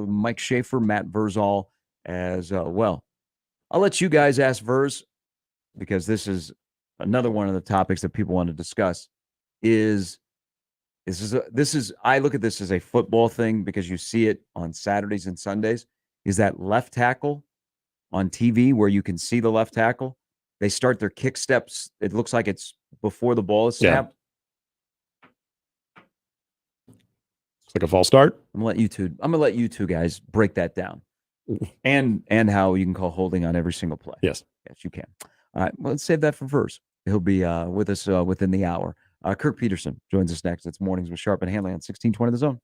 Mike Schaefer, Matt Verzal as well. I'll let you guys ask Verz because this is another one of the topics that people want to discuss. I look at this as a football thing because you see it on Saturdays and Sundays. Is that left tackle on TV where you can see the left tackle? They start their kick steps. It looks like it's before the ball is snapped. It's like a false start. I'm gonna let you two guys break that down, and how you can call holding on every single play. Yes, you can. All right, well, let's save that for Verz. He'll be with us within the hour. Kirk Peterson joins us next. It's Mornings with Sharp and Handley on 1620 The Zone.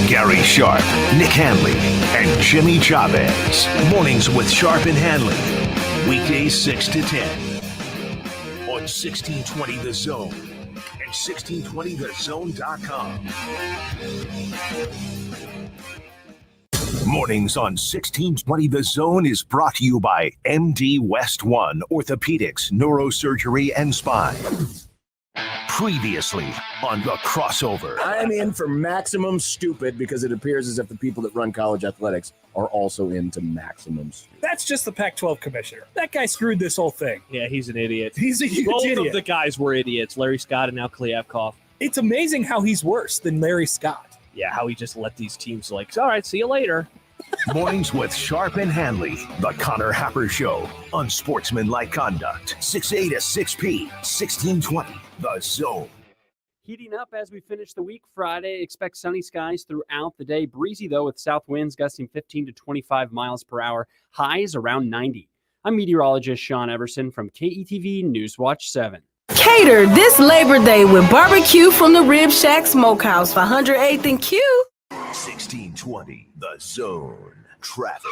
Gary Sharp, Nick Handley, and Jimmy Chavez. Mornings with Sharp and Handley. Weekdays 6 to 10 on 1620 The Zone and 1620thezone.com. Mornings on 1620 The Zone is brought to you by MD West One Orthopedics, Neurosurgery, and Spine. Previously on The Crossover. I'm in for maximum stupid because it appears as if the people that run college athletics are also into maximum stupid. That's just the Pac-12 commissioner. That guy screwed this whole thing. Yeah, he's an idiot. He's a huge Both idiot. of the guys were idiots, Larry Scott and now Kliavkoff. It's amazing how he's worse than Larry Scott. Yeah, how he just let these teams all right, see you later. Mornings with Sharp and Handley, the Connor Happer Show on Sportsmanlike Conduct, 6A to 6P, 1620, The Zone. Heating up as we finish the week. Friday, expect sunny skies throughout the day. Breezy, though, with south winds gusting 15 to 25 miles per hour. Highs around 90. I'm meteorologist Sean Everson from KETV Newswatch 7. Cater this Labor Day with barbecue from the Rib Shack Smokehouse for 108th and Q. 1620, The Zone. Traffic.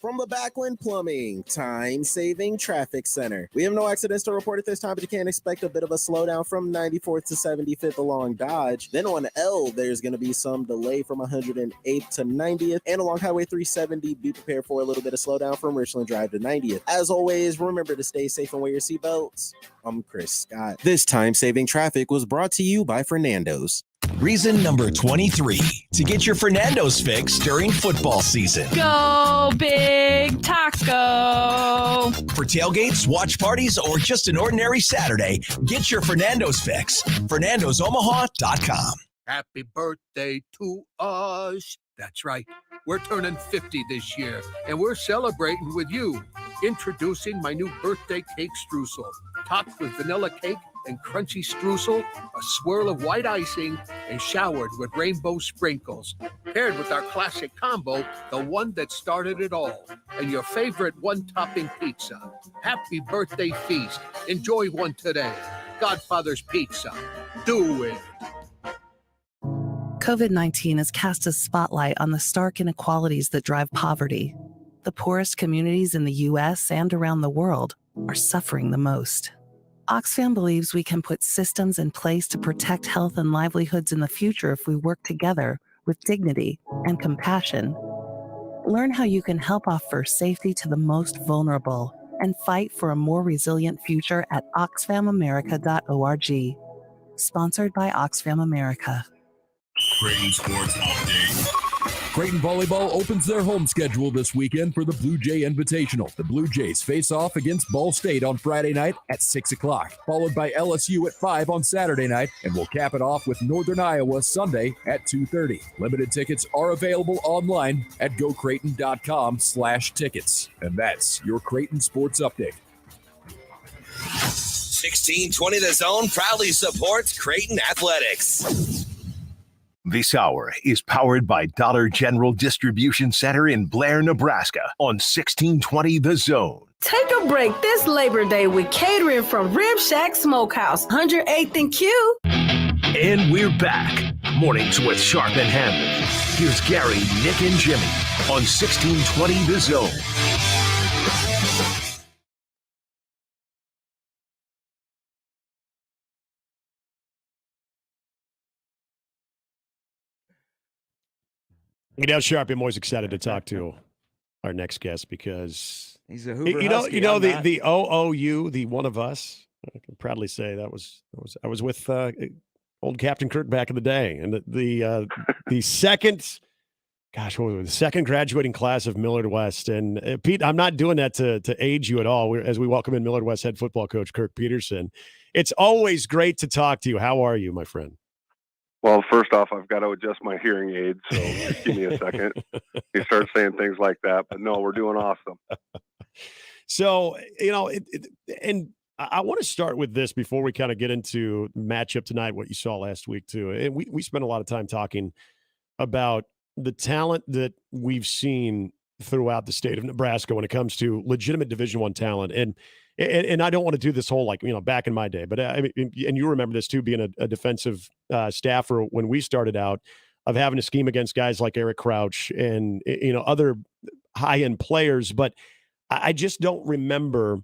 From the Backwin Plumbing Time-Saving Traffic Center. We have no accidents to report at this time, but you can expect a bit of a slowdown from 94th to 75th along Dodge. Then on L, there's going to be some delay from 108th to 90th. And along Highway 370, be prepared for a little bit of slowdown from Richland Drive to 90th. As always, remember to stay safe and wear your seatbelts. I'm Chris Scott. This time-saving traffic was brought to you by Fernando's. Reason number 23 to get your Fernando's fix during football season. Go Big Taco! For tailgates, watch parties, or just an ordinary Saturday, get your Fernando's fix. FernandosOmaha.com. Happy birthday to us. That's right. We're turning 50 this year, and we're celebrating with you. Introducing my new birthday cake streusel, topped with vanilla cake and crunchy streusel, a swirl of white icing, and showered with rainbow sprinkles. Paired with our classic combo, the one that started it all, and your favorite one-topping pizza. Happy birthday feast. Enjoy one today. Godfather's Pizza. Do it. COVID-19 has cast a spotlight on the stark inequalities that drive poverty. The poorest communities in the U.S. and around the world are suffering the most. Oxfam believes we can put systems in place to protect health and livelihoods in the future if we work together with dignity and compassion. Learn how you can help offer safety to the most vulnerable and fight for a more resilient future at oxfamamerica.org. Sponsored by Oxfam America. Creighton Sports Update. Creighton Volleyball opens their home schedule this weekend for the Blue Jay Invitational. The Blue Jays face off against Ball State on Friday night at 6 o'clock, followed by LSU at 5 on Saturday night, and we'll cap it off with Northern Iowa Sunday at 2:30. Limited tickets are available online at gocreighton.com/tickets. And that's your Creighton Sports Update. 1620 The Zone proudly supports Creighton Athletics. This hour is powered by Dollar General Distribution Center in Blair, Nebraska on 1620 The Zone. Take a break this Labor Day with catering from Rib Shack Smokehouse, 108th and Q. And we're back. Mornings with Sharp and Handley. Here's Gary, Nick, and Jimmy on 1620 The Zone. You know, Sharp, I'm always excited to talk to our next guest because he's a Hoover you know, Husky. you know the OOU, the one of us. I can proudly say I was with old Captain Kirk back in the day, and the second, gosh, what was it, the second graduating class of Millard West. And Pete, I'm not doing that to age you at all. As we welcome in Millard West head football coach Kirk Peterson. It's always great to talk to you. How are you, my friend? Well, first off, I've got to adjust my hearing aid, so just give me a second. You start saying things like that, but no, we're doing awesome. So, you know, and I want to start with this before we kind of get into matchup tonight, what you saw last week too. And we spent a lot of time talking about the talent that we've seen throughout the state of Nebraska when it comes to legitimate Division I talent. And I don't want to do this whole, like, you know, back in my day, but I mean, and you remember this too, being a defensive staffer when we started out, of having to scheme against guys like Eric Crouch and, you know, other high-end players. But I just don't remember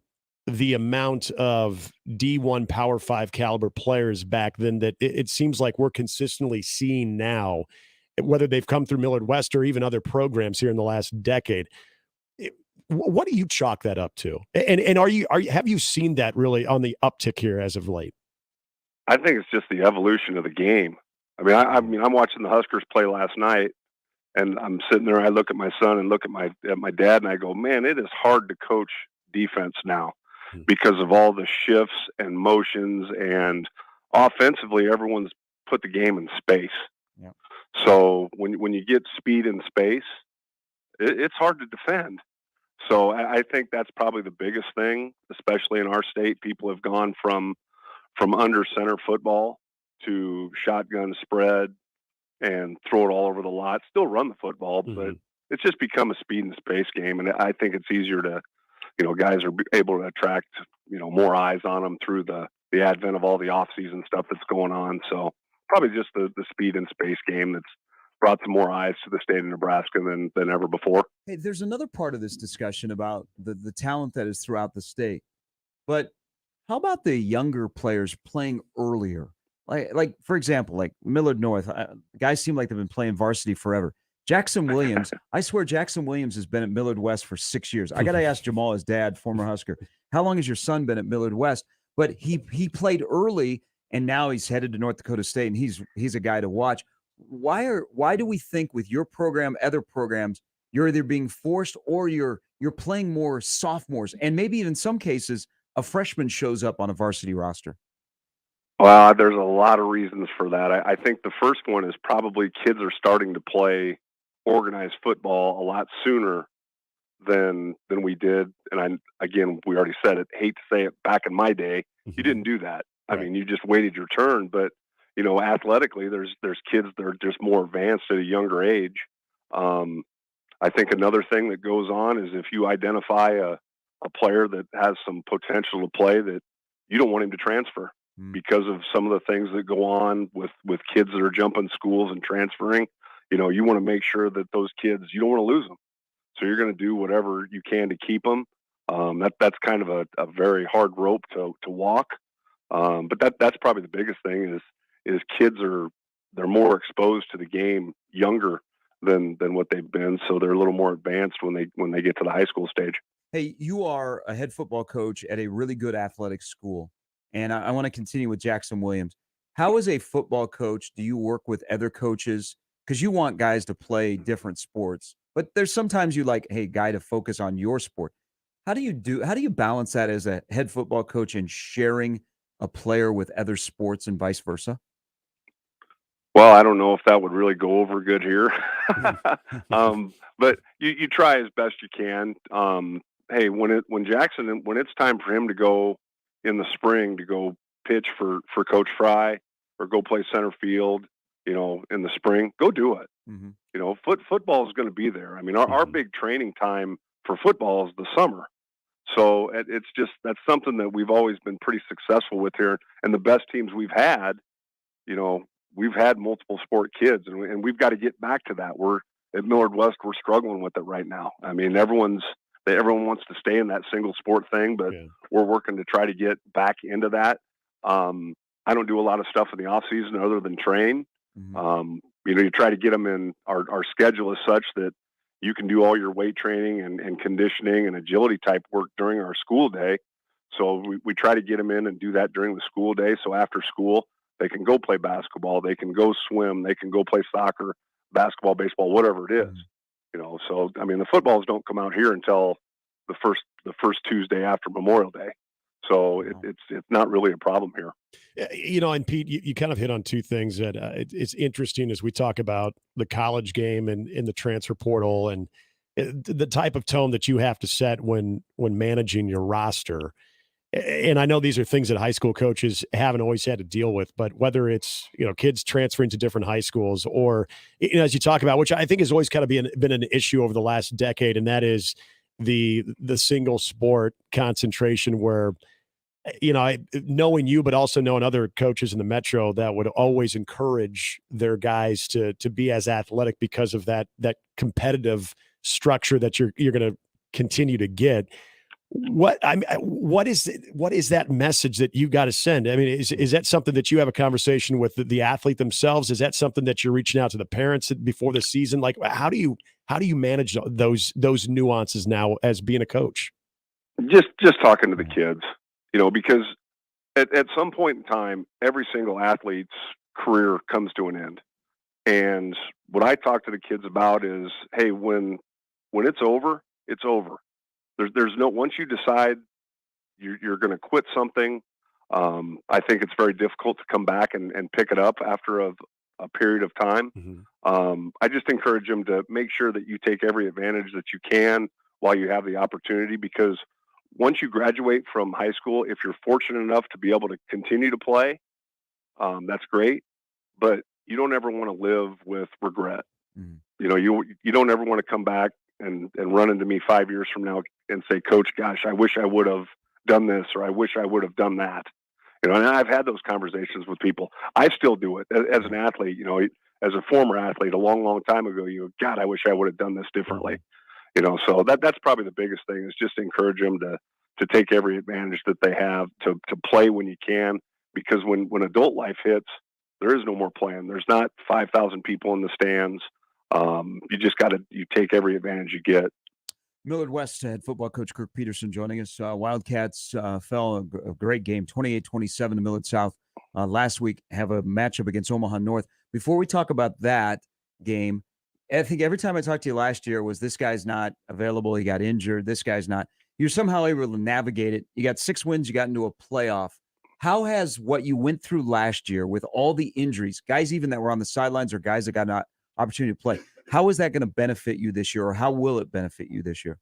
the amount of D1 Power 5 caliber players back then that it seems like we're consistently seeing now, whether they've come through Millard West or even other programs here in the last decade. What do you chalk that up to? And have you seen that really on the uptick here as of late? I think it's just the evolution of the game. I mean, I'm watching the Huskers play last night, and I'm sitting there. I look at my son and look at my dad, and I go, "Man, it is hard to coach defense now because of all the shifts and motions, and offensively, everyone's put the game in space. Yeah. So when you get speed in space, it's hard to defend." So I think that's probably the biggest thing, especially in our state. People have gone from under center football to shotgun spread and throw it all over the lot. Still run the football, but it's just become a speed and space game. And I think it's easier to, you know, guys are able to attract, you know, more eyes on them through the advent of all the off-season stuff that's going on. So probably just the speed and space game that's brought some more eyes to the state of Nebraska than ever before. Hey, there's another part of this discussion about the talent that is throughout the state. But how about the younger players playing earlier? Like for example, like Millard North, guys seem like they've been playing varsity forever. Jackson Williams, I swear Jackson Williams has been at Millard West for 6 years. I got to ask Jamal, his dad, former Husker, how long has your son been at Millard West? But he played early, and now he's headed to North Dakota State, and he's a guy to watch. Why do we think with your program, other programs, you're either being forced or you're playing more sophomores, and maybe even in some cases a freshman shows up on a varsity roster? Well, there's a lot of reasons for that. I think the first one is probably kids are starting to play organized football a lot sooner than we did. And we already said it, hate to say it, back in my day, you didn't do that. I mean, you just waited your turn, but athletically there's kids that are just more advanced at a younger age. I think another thing that goes on is if you identify a player that has some potential to play, that you don't want him to transfer because of some of the things that go on with kids that are jumping schools and transferring. You want to make sure that those kids, you don't want to lose them. So you're going to do whatever you can to keep them. That's kind of a very hard rope to walk. But that's probably the biggest thing is kids they're more exposed to the game younger than what they've been. So they're a little more advanced when they get to the high school stage. Hey, you are a head football coach at a really good athletic school. And I want to continue with Jackson Williams. How, as a football coach, do you work with other coaches? Because you want guys to play different sports, but there's sometimes you like, hey, guy to focus on your sport. How do you balance that as a head football coach and sharing a player with other sports and vice versa? Well, I don't know if that would really go over good here. But you try as best you can. Hey, when it's time for him to go in the spring to go pitch for Coach Fry or go play center field, in the spring, go do it. Football is going to be there. I mean, our big training time for football is the summer. So that's something that we've always been pretty successful with here. And the best teams we've had, we've had multiple sport kids, and we've got to get back to that. We're at Millard West, we're struggling with it right now. I mean, everyone wants to stay in that single sport thing, but we're working to try to get back into that. I don't do a lot of stuff in the off season other than train. You try to get them in. Our schedule is such that you can do all your weight training and conditioning and agility type work during our school day. So we try to get them in and do that during the school day. So after school, they can go play basketball, they can go swim, they can go play soccer, basketball, baseball, whatever it is. So I mean, the footballs don't come out here until the first Tuesday after Memorial Day. So it's not really a problem here. And Pete, you kind of hit on two things that it's interesting as we talk about the college game and in the transfer portal and the type of tone that you have to set when managing your roster. And I know these are things that high school coaches haven't always had to deal with, but whether it's, kids transferring to different high schools or, as you talk about, which I think has always kind of been an issue over the last decade, and that is the single sport concentration where, knowing you, but also knowing other coaches in the Metro that would always encourage their guys to be as athletic because of that competitive structure that you're going to continue to get. What is that message that you got to send? I mean, is that something that you have a conversation with the athlete themselves? Is that something that you're reaching out to the parents before the season? Like, how do you manage those nuances now as being a coach? Just talking to the kids, because at some point in time, every single athlete's career comes to an end. And what I talk to the kids about is, hey, when it's over, it's over. There's no, once you decide you're going to quit something, I think it's very difficult to come back and pick it up after a period of time. I just encourage them to make sure that you take every advantage that you can while you have the opportunity, because once you graduate from high school, if you're fortunate enough to be able to continue to play, that's great, but you don't ever want to live with regret. You don't ever want to come back and run into me 5 years from now and say, Coach, gosh, I wish I would have done this, or I wish I would have done that. And I've had those conversations with people. I still do it as an athlete, as a former athlete a long, long time ago, God, I wish I would have done this differently. So that's probably the biggest thing, is just encourage them to take every advantage that they have, to play when you can, because when adult life hits, there is no more playing. There's not 5,000 people in the stands. You just you take every advantage you get. Millard West head football coach Kirk Peterson joining us. Wildcats fell a great game, 28-27 to Millard South last week, have a matchup against Omaha North. Before we talk about that game, I think every time I talked to you last year was, this guy's not available, he got injured, this guy's not. You're somehow able to navigate it. You got 6 wins, you got into a playoff. How has what you went through last year with all the injuries, guys even that were on the sidelines or guys that got an opportunity to play, how is that going to benefit you this year, or how will it benefit you this year?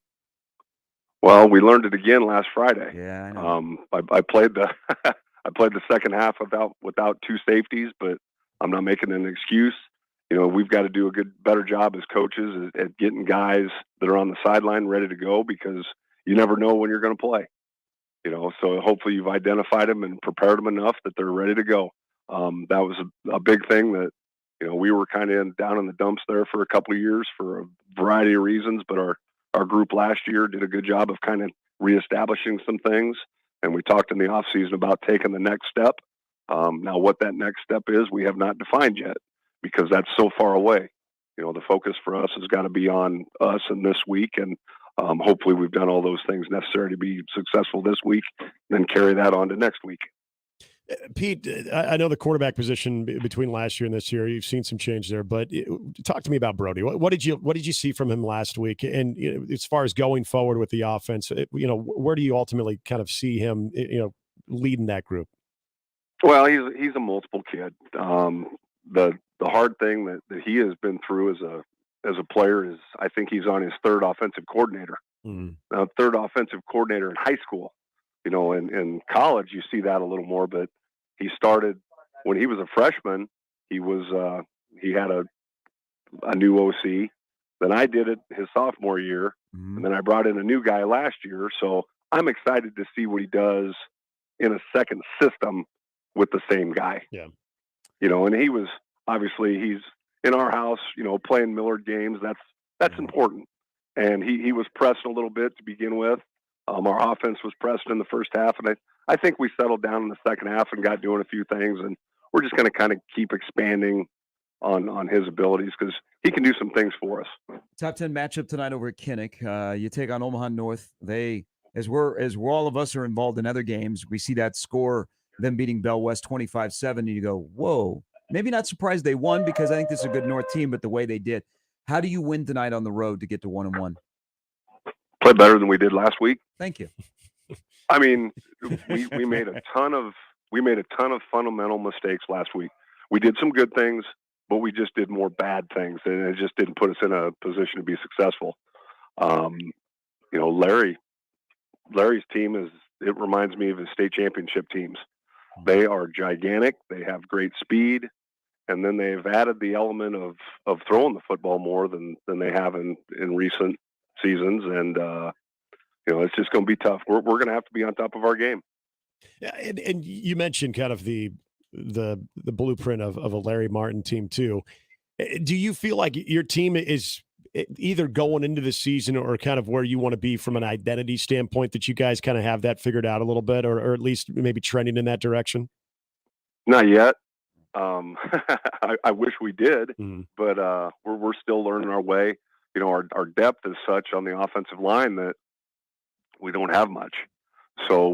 Well, we learned it again last Friday. Yeah, I know. I played the I played the second half without two safeties, but I'm not making an excuse. We've got to do a better job as coaches at getting guys that are on the sideline ready to go, because you never know when you're going to play. So hopefully you've identified them and prepared them enough that they're ready to go. That was a big thing that, we were kind of down in the dumps there for a couple of years for a variety of reasons, but our group last year did a good job of kind of reestablishing some things. And we talked in the off season about taking the next step. Now what that next step is, we have not defined yet, because that's so far away. The focus for us has got to be on us and this week. And hopefully we've done all those things necessary to be successful this week, and then carry that on to next week. Pete, I know the quarterback position between last year and this year, you've seen some change there, but talk to me about Brody. What did you see from him last week? And as far as going forward with the offense, where do you ultimately kind of see him, leading that group? Well, he's a multiple kid. The hard thing that he has been through as a player is, I think he's on his third offensive coordinator. Mm-hmm. Third offensive coordinator in high school. In college you see that a little more, but he started when he was a freshman. He had a new OC. Then I did it his sophomore year, and then I brought in a new guy last year. So I'm excited to see what he does in a second system with the same guy. Yeah. And he's in our house, playing Millard games. That's important. And he was pressed a little bit to begin with. Our offense was pressed in the first half, and I think we settled down in the second half and got doing a few things, and we're just going to kind of keep expanding on his abilities, because he can do some things for us. Top 10 matchup tonight over at Kinnick. You take on Omaha North. They, as all of us are involved in other games, we see that score, them beating Bell West 25-7, and you go, whoa. Maybe not surprised they won, because I think this is a good North team, but the way they did. How do you win tonight on the road to get to 1-1? Play better than we did last week. Thank you. I mean, we made a ton of fundamental mistakes last week. We did some good things, but we just did more bad things, and it just didn't put us in a position to be successful. Larry's team it reminds me of his state championship teams. They are gigantic. They have great speed, and then they've added the element of throwing the football more than they have in recent seasons, and it's just going to be tough. We're going to have to be on top of our game. Yeah, and you mentioned kind of the blueprint of a Larry Martin team too. Do you feel like your team is either going into the season or kind of where you want to be from an identity standpoint, that you guys kind of have that figured out a little bit, or at least maybe trending in that direction? Not yet. I wish we did, but we're still learning our way. Our depth is such on the offensive line that we don't have much. So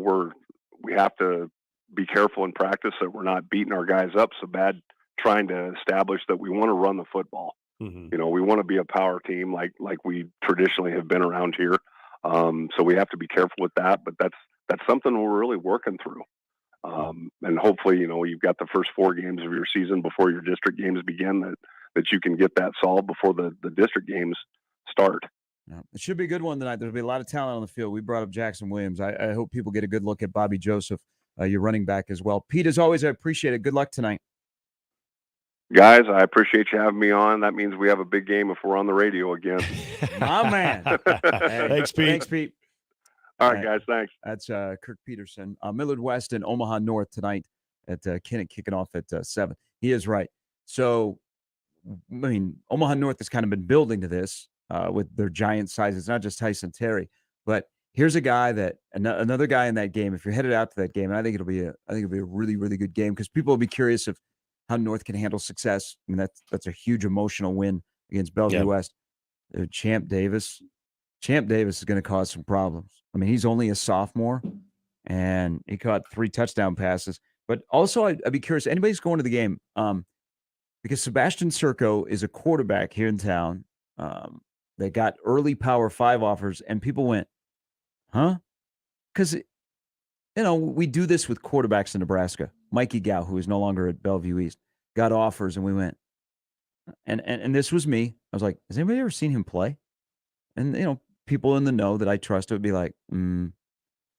we have to be careful in practice that we're not beating our guys up so bad, trying to establish that we want to run the football. We want to be a power team like we traditionally have been around here. So we have to be careful with that, but that's something we're really working through. And hopefully, you've got the first 4 games of your season before your district games begin, that you can get that solved before the district games start. Yeah, it should be a good one tonight. There'll be a lot of talent on the field. We brought up Jackson Williams. I hope people get a good look at Bobby Joseph, your running back as well. Pete, as always, I appreciate it. Good luck tonight. Guys, I appreciate you having me on. That means we have a big game if we're on the radio again. My man. Thanks, Pete. Thanks, Pete. All right, guys. Thanks. That's Kirk Peterson. Millard West and Omaha North tonight at Kinnick, kicking off at 7. He is right. So, Omaha North has kind of been building to this with their giant size. It's not just Tyson Terry, but here's a guy another guy in that game. If you're headed out to that game, and I think it'll be a really, really good game, because people will be curious of how North can handle success. I mean, that's a huge emotional win against Bellevue West. Champ Davis is going to cause some problems. I mean, he's only a sophomore, and he caught 3 touchdown passes. But also, I'd be curious, anybody's going to the game, because Sebastian Serco is a quarterback here in town. They got early Power 5 offers, and people went, huh? Because, we do this with quarterbacks in Nebraska. Mikey Gow, who is no longer at Bellevue East, got offers, and we went. And this was me. I was like, has anybody ever seen him play? And, people in the know that I trust would be like,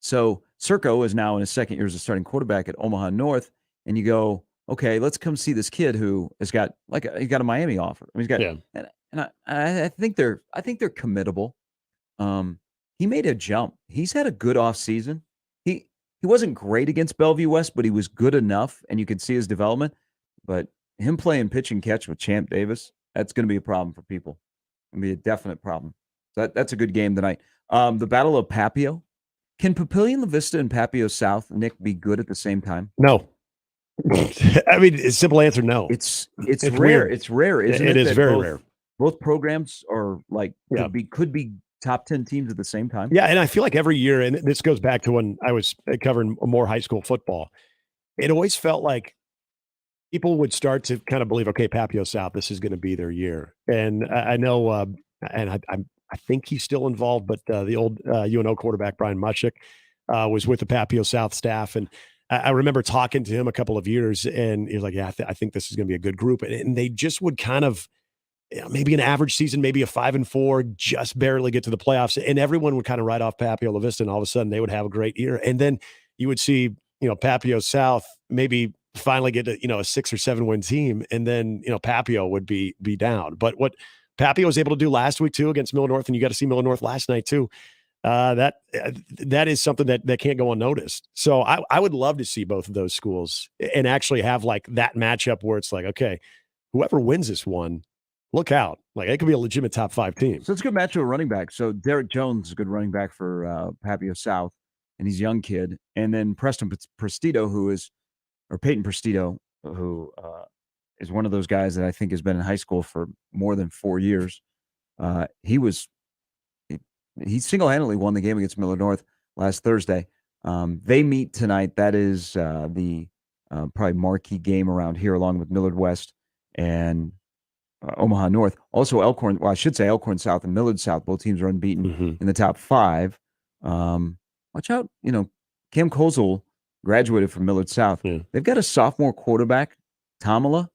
So Circo is now in his second year as a starting quarterback at Omaha North, and you go, okay, let's come see this kid who has got he's got a Miami offer. I mean, he's got, and I think they're committable. He made a jump. He's had a good off season. He wasn't great against Bellevue West, but he was good enough, and you could see his development. But him playing pitch and catch with Champ Davis, that's going to be a problem for people. It'll be a definite problem. So that's a good game tonight. The Battle of Papio. Can Papillion La Vista and Papio South, Nick, be good at the same time? No. I mean, it's simple answer, no. It's rare. Weird. It's rare, isn't it? It is very rare. Both programs are could be top 10 teams at the same time. Yeah, and I feel like every year, and this goes back to when I was covering more high school football, it always felt like people would start to kind of believe, okay, Papio South, this is going to be their year. And I know, and I think he's still involved, but the old UNO quarterback, Brian Mushik, was with the Papio South staff. And I remember talking to him a couple of years, and he was like, yeah, I think this is going to be a good group. And they just would kind of, maybe an average season, maybe a 5-4, just barely get to the playoffs. And everyone would kind of write off Papio La Vista, and all of a sudden they would have a great year. And then you would see, Papio South maybe finally get to, a 6 or 7 win team. And then, Papio would be down. But what Papio was able to do last week too against Miller North, and you got to see Miller North last night too. That is something that can't go unnoticed. So I would love to see both of those schools and actually have like that matchup where it's like, okay, whoever wins this one, look out. Like, it could be a legitimate top 5 team. So it's a good matchup of running back. So Derek Jones is a good running back for Papio South, and he's a young kid. And then Peyton Prestito, who is one of those guys that I think has been in high school for more than 4 years. He single-handedly won the game against Miller North last Thursday. They meet tonight. That is the probably marquee game around here, along with Millard West and Omaha North. Also Elkhorn, well, I should say Elkhorn South and Millard South. Both teams are unbeaten in the top 5. Watch out. Cam Kozel graduated from Millard South. Yeah. They've got a sophomore quarterback, Tamala,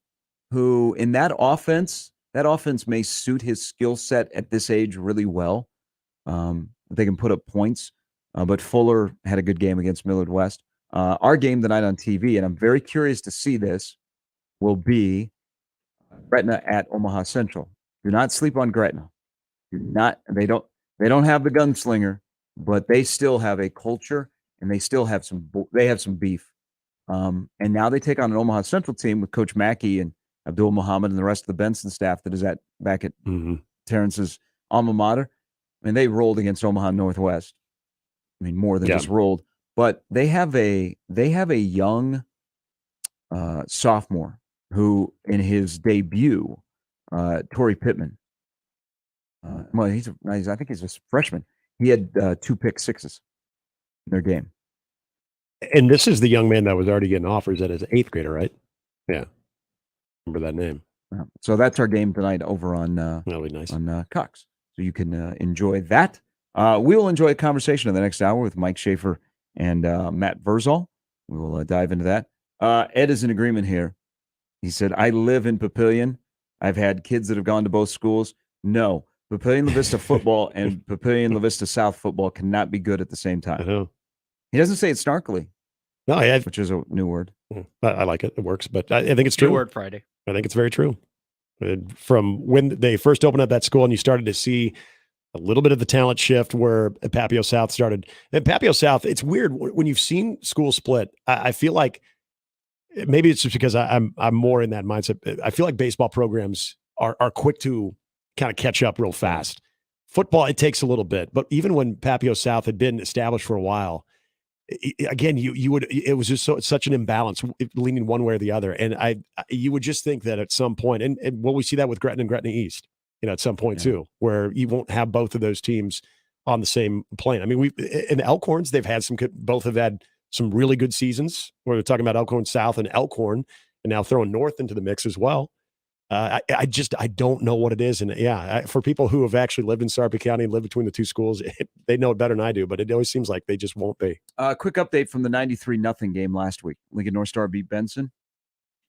who in that offense may suit his skill set at this age really well. They can put up points. But Fuller had a good game against Millard West. Our game tonight on TV, and I'm very curious to see this, will be Gretna at Omaha Central. Do not sleep on Gretna. They don't have the gunslinger, but they still have a culture, and they still have some beef. And now they take on an Omaha Central team with Coach Mackey and Abdul Muhammad and the rest of the Benson staff that is back at Terrence's alma mater. I mean, they rolled against Omaha Northwest. I mean, more than just rolled. But they have a young sophomore who, in his debut, Torrey Pittman. I think he's a freshman. He had 2 pick sixes in their game. And this is the young man that was already getting offers at his 8th grader, right? Yeah, remember that name. So that's our game tonight over on that'll be nice on Cox. So you can enjoy that. We will enjoy a conversation in the next hour with Mike Schaefer and Matt Verzal. We will dive into that. Ed is in agreement here. He said, I live in Papillion. I've had kids that have gone to both schools. No, Papillion La Vista football and Papillion La Vista South football cannot be good at the same time. I know. He doesn't say it snarkily. No, which is a new word. I like it. It works, but I think it's true. New word Friday. I think it's very true. From when they first opened up that school and you started to see a little bit of the talent shift where Papio South started. And Papio South, it's weird when you've seen schools split. I feel like maybe it's just because I'm more in that mindset. I feel like baseball programs are quick to kind of catch up real fast. Football, it takes a little bit. But even when Papio South had been established for a while, again, it was just such an imbalance, leaning one way or the other. And you would just think that at some point, and we see that with Gretna and Gretna East, at some point too, where you won't have both of those teams on the same plane. I mean, in the Elkhorns, both have had some really good seasons where they're talking about Elkhorn South and Elkhorn, and now throwing North into the mix as well. I don't know what it is. And for people who have actually lived in Sarpy County and lived between the two schools, they know it better than I do, but it always seems like they just won't be. Quick update from the 93-0 game last week. Lincoln North Star beat Benson.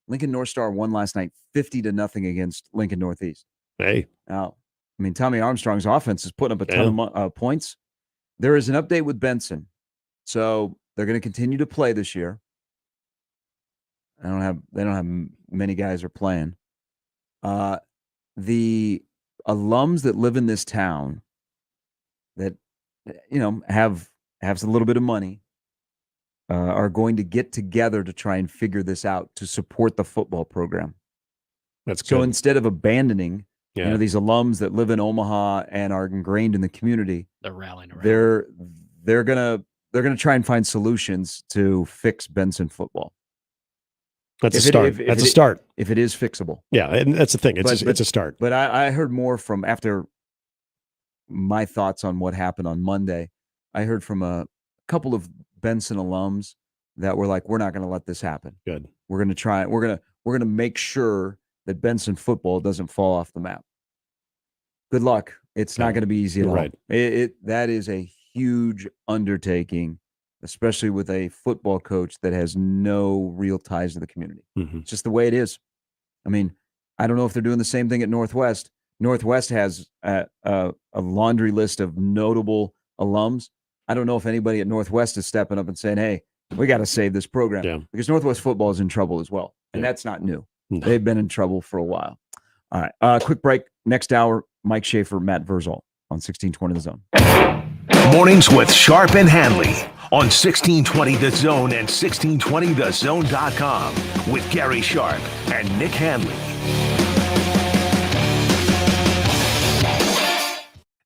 Lincoln North Star won last night 50-0 against Lincoln Northeast. Hey. Now, I mean, Tommy Armstrong's offense is putting up a ton of points. There is an update with Benson. So they're going to continue to play this year. They don't have many guys are playing. The alums that live in this town that, have a little bit of money are going to get together to try and figure this out to support the football program. That's good. So instead of abandoning, these alums that live in Omaha and are ingrained in the community, they're rallying around. They're gonna try and find solutions to fix Benson football. That's a start. That's a start. If it is fixable. Yeah, and that's the thing. It's a start. But I heard more from after my thoughts on what happened on Monday. I heard from a couple of Benson alums that were like, we're not going to let this happen. Good. We're going to try. We're going to make sure that Benson football doesn't fall off the map. Good luck. It's not going to be easy at all. Right. That is a huge undertaking, especially with a football coach that has no real ties to the community. Mm-hmm. It's just the way it is. I mean, I don't know if they're doing the same thing at Northwest. Northwest has a laundry list of notable alums. I don't know if anybody at Northwest is stepping up and saying, hey, we got to save this program because Northwest football is in trouble as well. And that's not new. No. They've been in trouble for a while. All right. Quick break. Next hour, Mike Schaefer, Matt Verzal on 1620 The Zone. Mornings with Sharp and Handley on 1620 The Zone and 1620thezone.com with Gary Sharp and Nick Handley.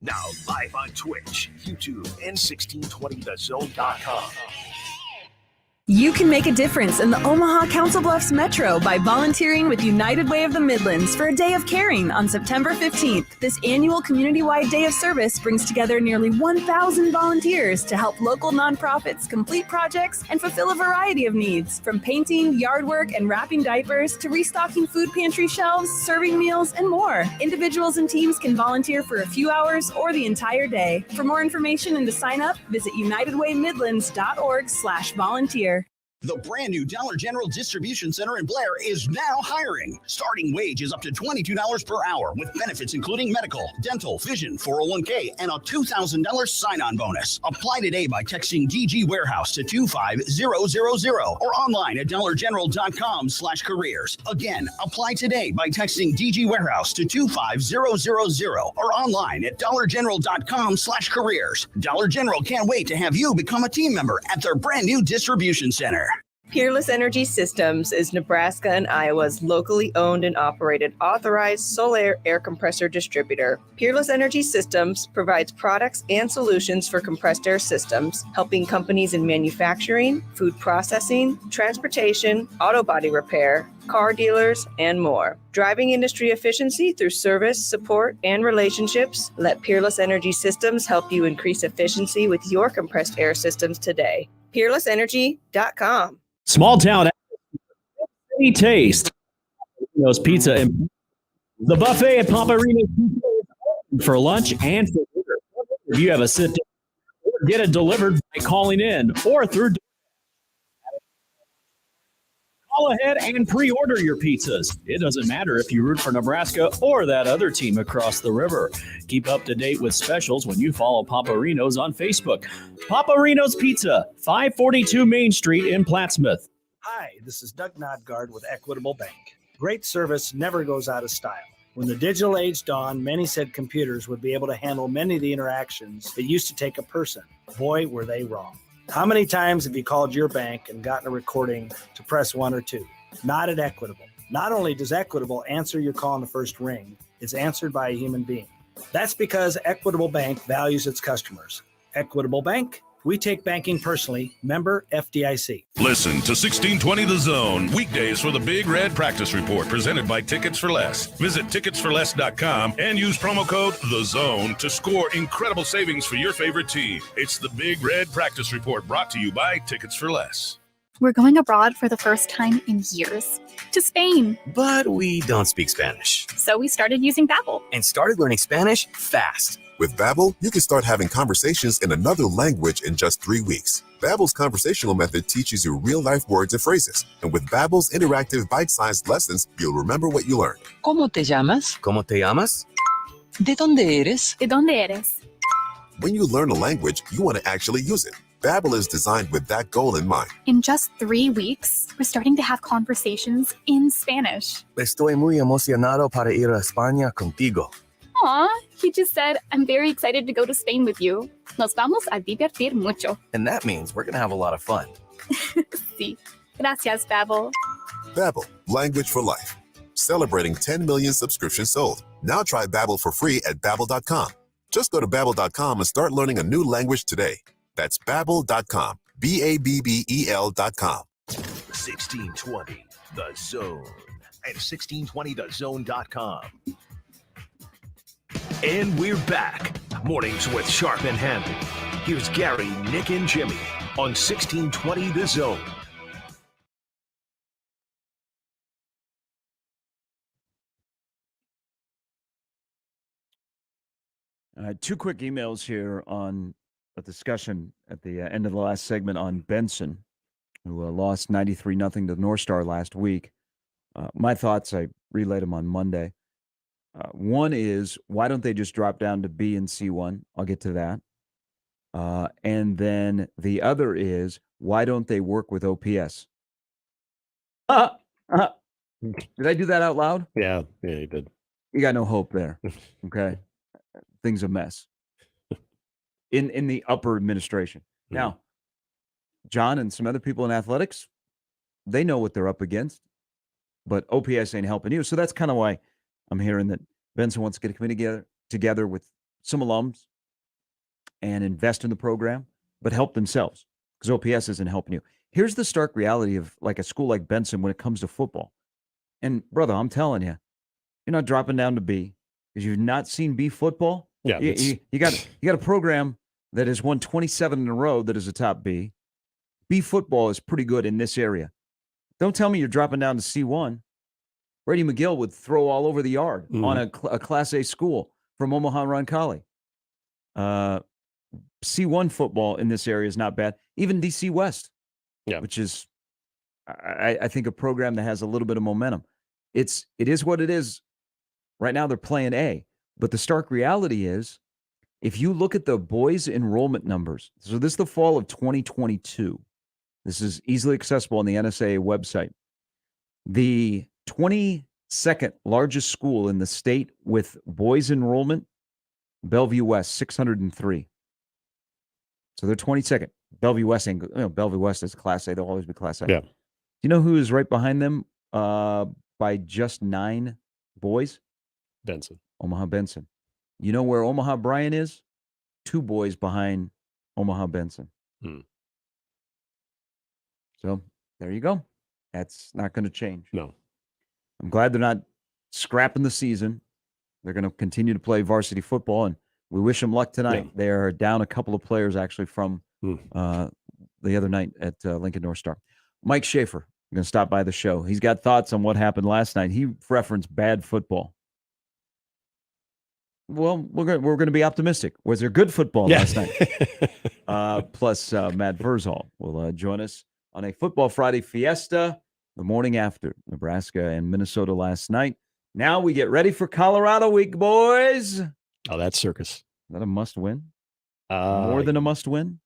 Now live on Twitch, YouTube, and 1620thezone.com. You can make a difference in the Omaha Council Bluffs Metro by volunteering with United Way of the Midlands for a day of caring on September 15th. This annual community-wide day of service brings together nearly 1,000 volunteers to help local nonprofits complete projects and fulfill a variety of needs, from painting, yard work, and wrapping diapers to restocking food pantry shelves, serving meals, and more. Individuals and teams can volunteer for a few hours or the entire day. For more information and to sign up, visit unitedwaymidlands.org/volunteer. The brand new Dollar General Distribution Center in Blair is now hiring. Starting wage is up to $22 per hour with benefits including medical, dental, vision, 401k, and a $2,000 sign-on bonus. Apply today by texting DG Warehouse to 25000 or online at dollargeneral.com/careers. Again, apply today by texting DG Warehouse to 25000 or online at dollargeneral.com/careers. Dollar General can't wait to have you become a team member at their brand new distribution center. Peerless Energy Systems is Nebraska and Iowa's locally owned and operated authorized solar air compressor distributor. Peerless Energy Systems provides products and solutions for compressed air systems, helping companies in manufacturing, food processing, transportation, auto body repair, car dealers, and more. Driving industry efficiency through service, support, and relationships, let Peerless Energy Systems help you increase efficiency with your compressed air systems today. PeerlessEnergy.com. Small town taste. Domino's Pizza and the buffet at Paparino's Pizza is for lunch and for dinner. If you have a sit down, or get it delivered by calling in or through. Call ahead and pre-order your pizzas. It doesn't matter if you root for Nebraska or that other team across the river. Keep up to date with specials when you follow Paparino's on Facebook. Paparino's Pizza, 542 Main Street in Plattsmouth. Hi, this is Doug Nodgard with Equitable Bank. Great service never goes out of style. When the digital age dawned, many said computers would be able to handle many of the interactions that used to take a person. Boy, were they wrong. How many times have you called your bank and gotten a recording to press 1 or 2? Not at Equitable. Not only does Equitable answer your call on the first ring, it's answered by a human being. That's because Equitable Bank values its customers. Equitable Bank, we take banking personally. Member FDIC. Listen to 1620 The Zone weekdays for the Big Red Practice Report presented by Tickets for Less. Visit ticketsforless.com and use promo code The Zone to score incredible savings for your favorite team. It's the Big Red Practice Report brought to you by Tickets for Less. We're going abroad for the first time in years, to Spain. But we don't speak Spanish. So we started using Babbel. And started learning Spanish fast. With Babbel, you can start having conversations in another language in just 3 weeks. Babbel's conversational method teaches you real-life words and phrases. And with Babbel's interactive bite-sized lessons, you'll remember what you learned. ¿Cómo te llamas? ¿Cómo te llamas? ¿De dónde eres? ¿De dónde eres? When you learn a language, you want to actually use it. Babbel is designed with that goal in mind. In just 3 weeks, we're starting to have conversations in Spanish. Estoy muy emocionado para ir a España contigo. Aw, he just said, I'm very excited to go to Spain with you. Nos vamos a divertir mucho. And that means we're going to have a lot of fun. Sí. Gracias, Babbel. Babbel, language for life. Celebrating 10 million subscriptions sold. Now try Babbel for free at Babbel.com. Just go to Babbel.com and start learning a new language today. That's Babbel.com. Babbel.com. 1620 The Zone and 1620thezone.com. And we're back. Mornings with Sharp and Handley. Here's Gary, Nick, and Jimmy on 1620 The Zone. Two quick emails here on a discussion at the end of the last segment on Benson, who lost 93-0 to North Star last week. My thoughts, I relayed them on Monday. One is, why don't they just drop down to B and C1? I'll get to that. And then the other is, why don't they work with OPS? Did I do that out loud? Yeah, you did. You got no hope there. Okay. Thing's a mess in the upper administration. Now, John and some other people in athletics, they know what they're up against, but OPS ain't helping you. So that's kind of why I'm hearing that Benson wants to get a committee together with some alums and invest in the program, but help themselves because OPS isn't helping you. Here's the stark reality of like a school like Benson when it comes to football. And brother, I'm telling you, you're not dropping down to B because you've not seen B football. Yeah, you got a program that has won 27 in a row that is a top B. B football is pretty good in this area. Don't tell me you're dropping down to C1. Brady McGill would throw all over the yard on a Class A school from Omaha Roncalli. C1 football in this area is not bad. Even DC West, which is, I think, a program that has a little bit of momentum. It is what it is. Right now they're playing A. But the stark reality is, if you look at the boys' enrollment numbers, so this is the fall of 2022. This is easily accessible on the NSAA website. The 22nd largest school in the state with boys' enrollment, Bellevue West, 603. So they're 22nd. Bellevue West Bellevue West is Class A. They'll always be Class A. Yeah. Do you know who is right behind them by just 9 boys? Benson. Omaha Benson. You know where Omaha Bryan is? 2 boys behind Omaha Benson. So there you go. That's not going to change. No. I'm glad they're not scrapping the season. They're going to continue to play varsity football, and we wish them luck tonight. Yeah. They are down a couple of players actually from the other night at Lincoln North Star. Mike Schaefer, I'm going to stop by the show. He's got thoughts on what happened last night. He referenced bad football. Well, we're going to be optimistic. Was there good football last night? Plus, Matt Verzal will join us on a Football Friday fiesta the morning after Nebraska and Minnesota last night. Now we get ready for Colorado week, boys. Oh, that's circus. Is that a must-win? More than a must-win?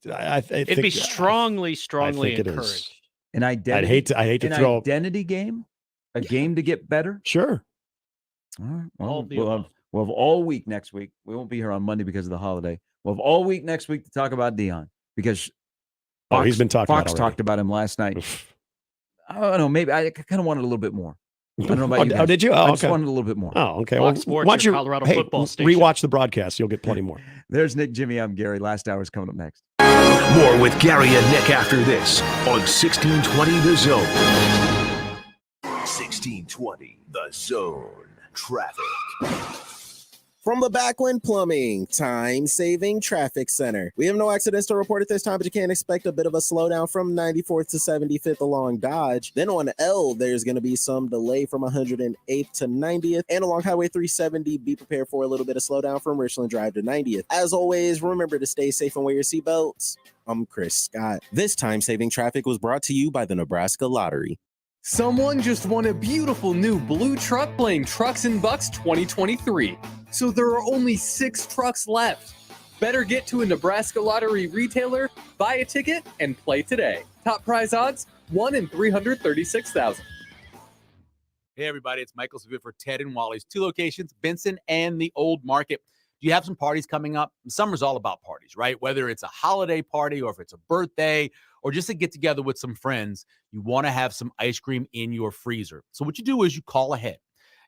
I think it'd be strongly encouraged. An identity. I hate to throw identity game. A game to get better. Sure. All right. Well, we'll have all week next week. We won't be here on Monday because of the holiday. We'll have all week next week to talk about Dion because he's been talking. Fox talked about him last night. I don't know. Maybe I kind of wanted a little bit more. I don't know about you guys. Oh, did you? I just wanted a little bit more. Oh, okay. Fox Sports, why don't you Colorado football station. Rewatch the broadcast. You'll get plenty more. There's Nick, Jimmy. I'm Gary. Last hour is coming up next. More with Gary and Nick after this on 1620 The Zone. 1620 The Zone. Traffic. From the Backwin Plumbing, time-saving traffic center. We have no accidents to report at this time, but you can expect a bit of a slowdown from 94th to 75th along Dodge. Then on L, there's going to be some delay from 108th to 90th. And along Highway 370, be prepared for a little bit of slowdown from Richland Drive to 90th. As always, remember to stay safe and wear your seatbelts. I'm Chris Scott. This time-saving traffic was brought to you by the Nebraska Lottery. Someone just won a beautiful new blue truck playing Trucks and Bucks 2023. So there are only 6 trucks left. Better get to a Nebraska Lottery retailer, buy a ticket, and play today. Top prize odds, 1 in 336,000. Hey, everybody, it's Michael Sagut for Ted and Wally's 2 locations, Benson and the Old Market. Do you have some parties coming up? Summer's all about parties, right? Whether it's a holiday party or if it's a birthday or just to get together with some friends, you want to have some ice cream in your freezer. So what you do is you call ahead.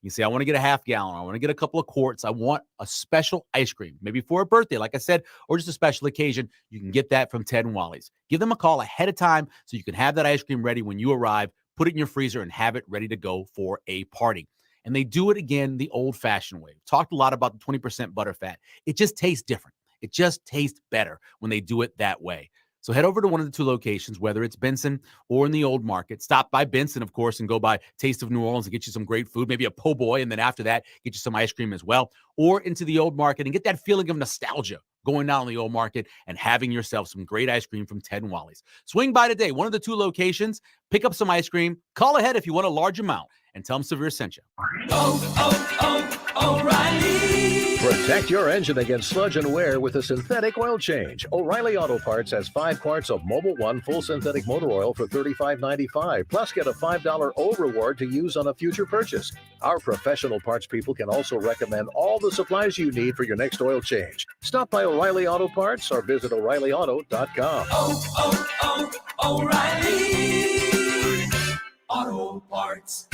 You say, I want to get a half gallon. I want to get a couple of quarts. I want a special ice cream, maybe for a birthday, like I said, or just a special occasion. You can get that from Ted and Wally's. Give them a call ahead of time so you can have that ice cream ready when you arrive, put it in your freezer, and have it ready to go for a party. And they do it again the old-fashioned way. We've talked a lot about the 20% butterfat. It just tastes different. It just tastes better when they do it that way. So head over to one of the 2 locations, whether it's Benson or in the Old Market. Stop by Benson, of course, and go by Taste of New Orleans and get you some great food, maybe a po' boy, and then after that, get you some ice cream as well. Or into the Old Market and get that feeling of nostalgia going down in the Old Market and having yourself some great ice cream from Ted and Wally's. Swing by today, one of the 2 locations, pick up some ice cream, call ahead if you want a large amount, and tell them Severe sent you. O'Reilly. Protect your engine against sludge and wear with a synthetic oil change. O'Reilly Auto Parts has 5 quarts of Mobile One full synthetic motor oil for $35.95. Plus, get a $5 O reward to use on a future purchase. Our professional parts people can also recommend all the supplies you need for your next oil change. Stop by O'Reilly Auto Parts or visit O'ReillyAuto.com. O'Reilly Auto Parts.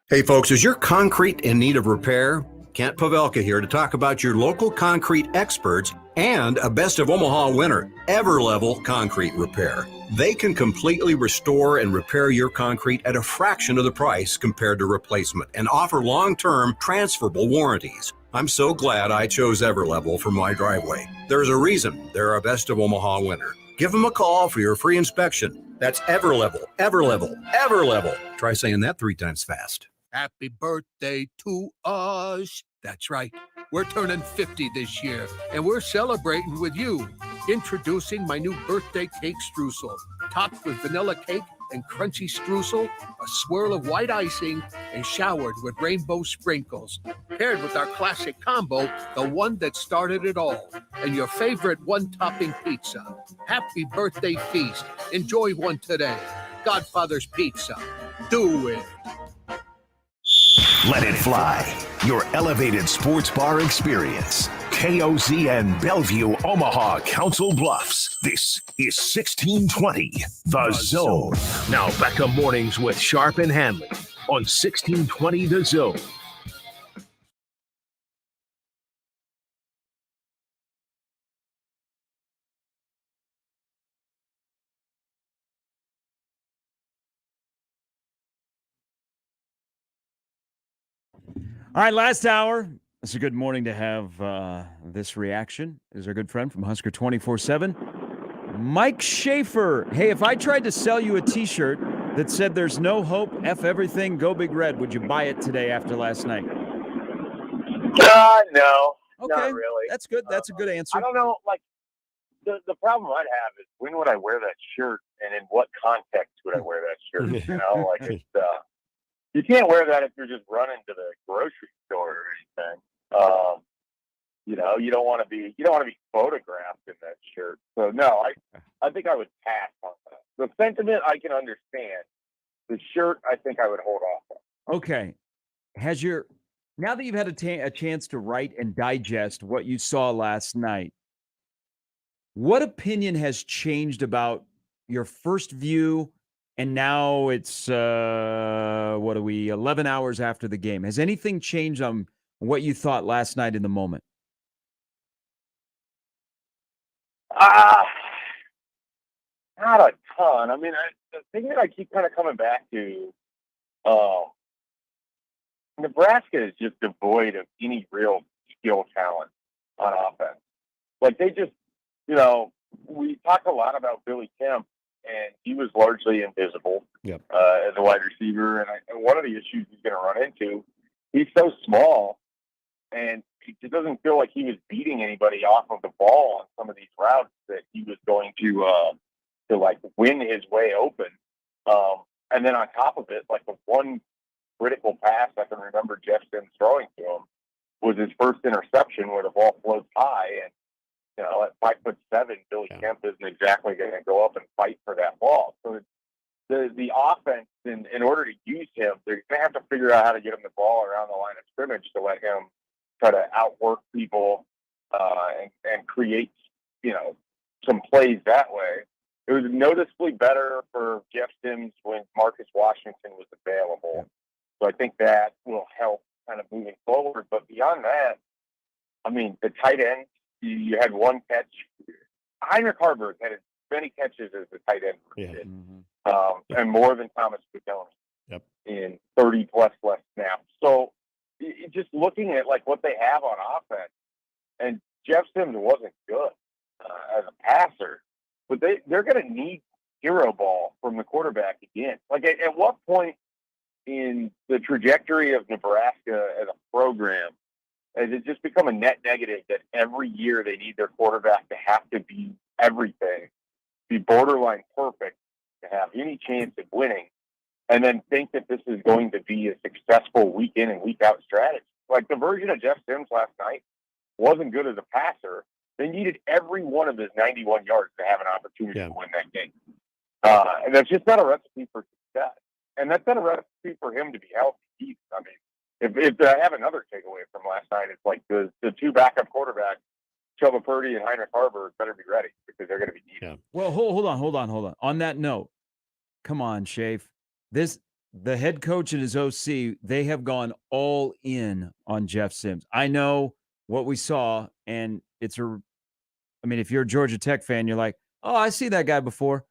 Hey folks, is your concrete in need of repair? Kent Pavelka here to talk about your local concrete experts and a best of Omaha winner, Everlevel Concrete Repair. They can completely restore and repair your concrete at a fraction of the price compared to replacement and offer long-term transferable warranties. I'm so glad I chose Everlevel for my driveway. There's a reason they're a best of Omaha winner. Give them a call for your free inspection. That's Everlevel, Everlevel, Everlevel. Try saying that 3 times fast. Happy birthday to us. That's right. We're turning 50 this year, and we're celebrating with you. Introducing my new birthday cake streusel, topped with vanilla cake and crunchy streusel, a swirl of white icing, and showered with rainbow sprinkles. Paired with our classic combo, the one that started it all, and your favorite one-topping pizza. Happy birthday feast. Enjoy one today. Godfather's Pizza. Do it. Let it fly. Your elevated sports bar experience. KOZN Bellevue, Omaha, Council Bluffs. This is 1620, The Zone. Now back to mornings with Sharp and Handley on 1620, The Zone. All right, last hour. It's a good morning to have this reaction. Is our good friend from Husker 24/7, Mike Schaefer. Hey, if I tried to sell you a T-shirt that said "There's no hope, F everything, go Big Red," would you buy it today after last night? No, Okay, not really. That's good. That's a good answer. I don't know. Like the problem I'd have is when would I wear that shirt, and in what context would I wear that shirt? You know, like it's. You can't wear that if you're just running to the grocery store or anything. You know, you don't want to be photographed in that shirt. So no, I think I would pass on that. The sentiment I can understand. The shirt, I think I would hold off on. Okay. Now that you've had a chance to write and digest what you saw last night, what opinion has changed about your first view? And now it's, 11 hours after the game. Has anything changed on what you thought last night in the moment? Not a ton. I mean, the thing that I keep kind of coming back to, Nebraska is just devoid of any real skill talent on offense. Like they just, we talk a lot about Billy Kemp, and he was largely invisible as a wide receiver. And one of the issues he's going to run into, he's so small, and it doesn't feel like he was beating anybody off of the ball on some of these routes that he was going to like win his way open. And then on top of it, like the one critical pass I can remember Jeff Sims throwing to him was his first interception where the ball floats high. And, you know, at 5'7", Billy Kemp isn't exactly going to go up and fight for that ball. So the offense, in order to use him, they're going to have to figure out how to get him the ball around the line of scrimmage to let him try to outwork people and create, you know, some plays that way. It was noticeably better for Jeff Sims when Marcus Washington was available. So I think that will help kind of moving forward. But beyond that, I mean, the tight end, you had one catch. Heinrich Harburg had as many catches as the tight end did, and more than Thomas Pagone in 30-plus less snaps. So just looking at, like, what they have on offense, and Jeff Sims wasn't good as a passer, but they're going to need hero ball from the quarterback again. Like, at what point in the trajectory of Nebraska as a program has it just become a net negative that every year they need their quarterback to have to be everything, be borderline perfect, to have any chance of winning, and then think that this is going to be a successful week in and week out strategy? Like, the version of Jeff Sims last night wasn't good as a passer. They needed every one of his 91 yards to have an opportunity to win that game. And that's just not a recipe for success. And that's not a recipe for him to be healthy either. I mean, if I have another takeaway from last night, it's like the two backup quarterbacks, Chuba Purdy and Heinrich Harburg, better be ready because they're going to be needed. Well, hold on. On that note, come on, Shafe. The head coach and his OC, they have gone all in on Jeff Sims. I know what we saw, and if you're a Georgia Tech fan, you're like, oh, I see that guy before.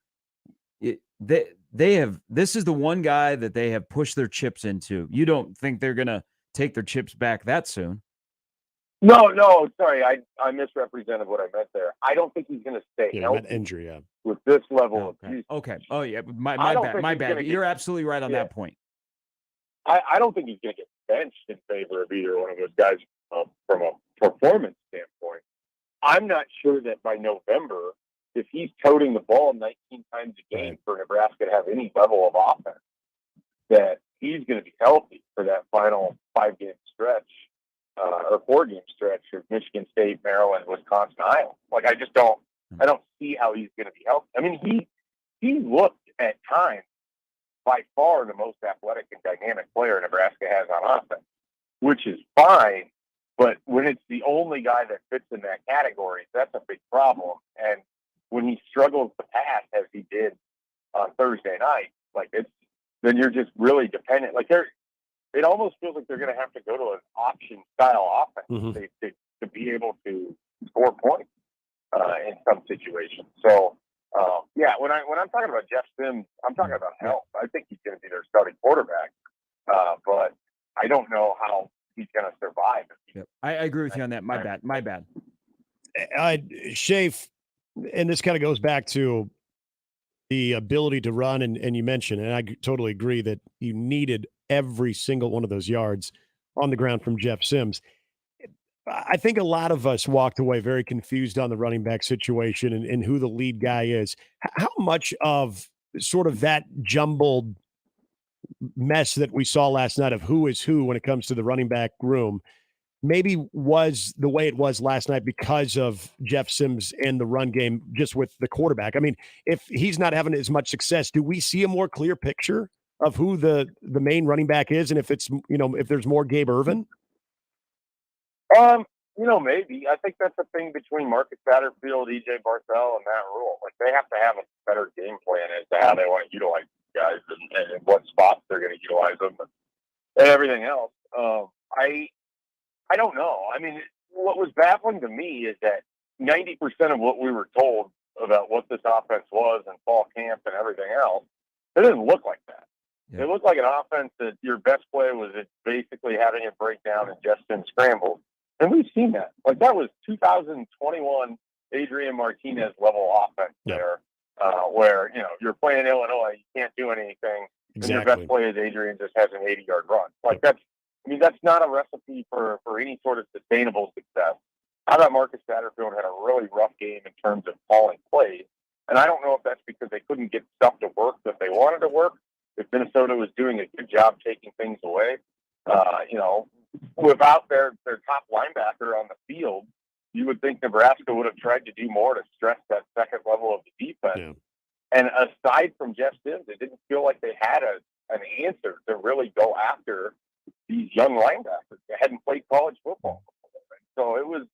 This is the one guy that they have pushed their chips into. You don't think they're going to take their chips back that soon? No, sorry, I misrepresented what I meant there. I don't think he's going to stay healthy injury, with this level of use. Okay. Oh, yeah, my bad. You're absolutely right on that point. I don't think he's going to get benched in favor of either one of those guys from a performance standpoint. I'm not sure that by November, if he's toting the ball 19 times a game for Nebraska to have any level of offense, that he's going to be healthy for that final 5-game stretch or 4-game stretch of Michigan State, Maryland, Wisconsin, Iowa. Like, I don't see how he's going to be healthy. I mean, he looked at times by far the most athletic and dynamic player Nebraska has on offense, which is fine. But when it's the only guy that fits in that category, that's a big problem. And when he struggles to pass, as he did on Thursday night, then you're just really dependent. Like, it almost feels like they're going to have to go to an option style offense to be able to score points in some situations. So, when I'm talking about Jeff Sims, I'm talking about health. I think he's going to be their starting quarterback, but I don't know how he's going to survive. I agree with you on that. My bad. Shafe, and this kind of goes back to the ability to run, and you mentioned, and I totally agree that you needed every single one of those yards on the ground from Jeff Sims. I think a lot of us walked away very confused on the running back situation and who the lead guy is. How much of sort of that jumbled mess that we saw last night of who is who when it comes to the running back room maybe was the way it was last night because of Jeff Sims and the run game just with the quarterback? I mean, if he's not having as much success, do we see a more clear picture of who the main running back is, and if it's, if there's more Gabe Ervin? Maybe. I think that's a thing between Marcus Satterfield, EJ Barthel, and Matt Rule. Like, they have to have a better game plan as to how they want to utilize guys and what spots they're going to utilize them and everything else. I don't know. I mean, what was baffling to me is that 90% of what we were told about what this offense was in fall camp and everything else, it didn't look like that. Yeah. It looked like an offense that your best play was basically having it break down and just in scrambles. And we've seen that. Like, that was 2021 Adrian Martinez level offense there, where, you're playing Illinois, you can't do anything, and your best play is Adrian just has an 80-yard run. Like, that's not a recipe for any sort of sustainable success. I thought Marcus Satterfield had a really rough game in terms of calling plays, and I don't know if that's because they couldn't get stuff to work that they wanted to work, if Minnesota was doing a good job taking things away, without their top linebacker on the field, you would think Nebraska would have tried to do more to stress that second level of the defense. Yeah. And aside from Jeff Sims, it didn't feel like they had an answer to really go after these young linebackers. They hadn't played college football before. So it was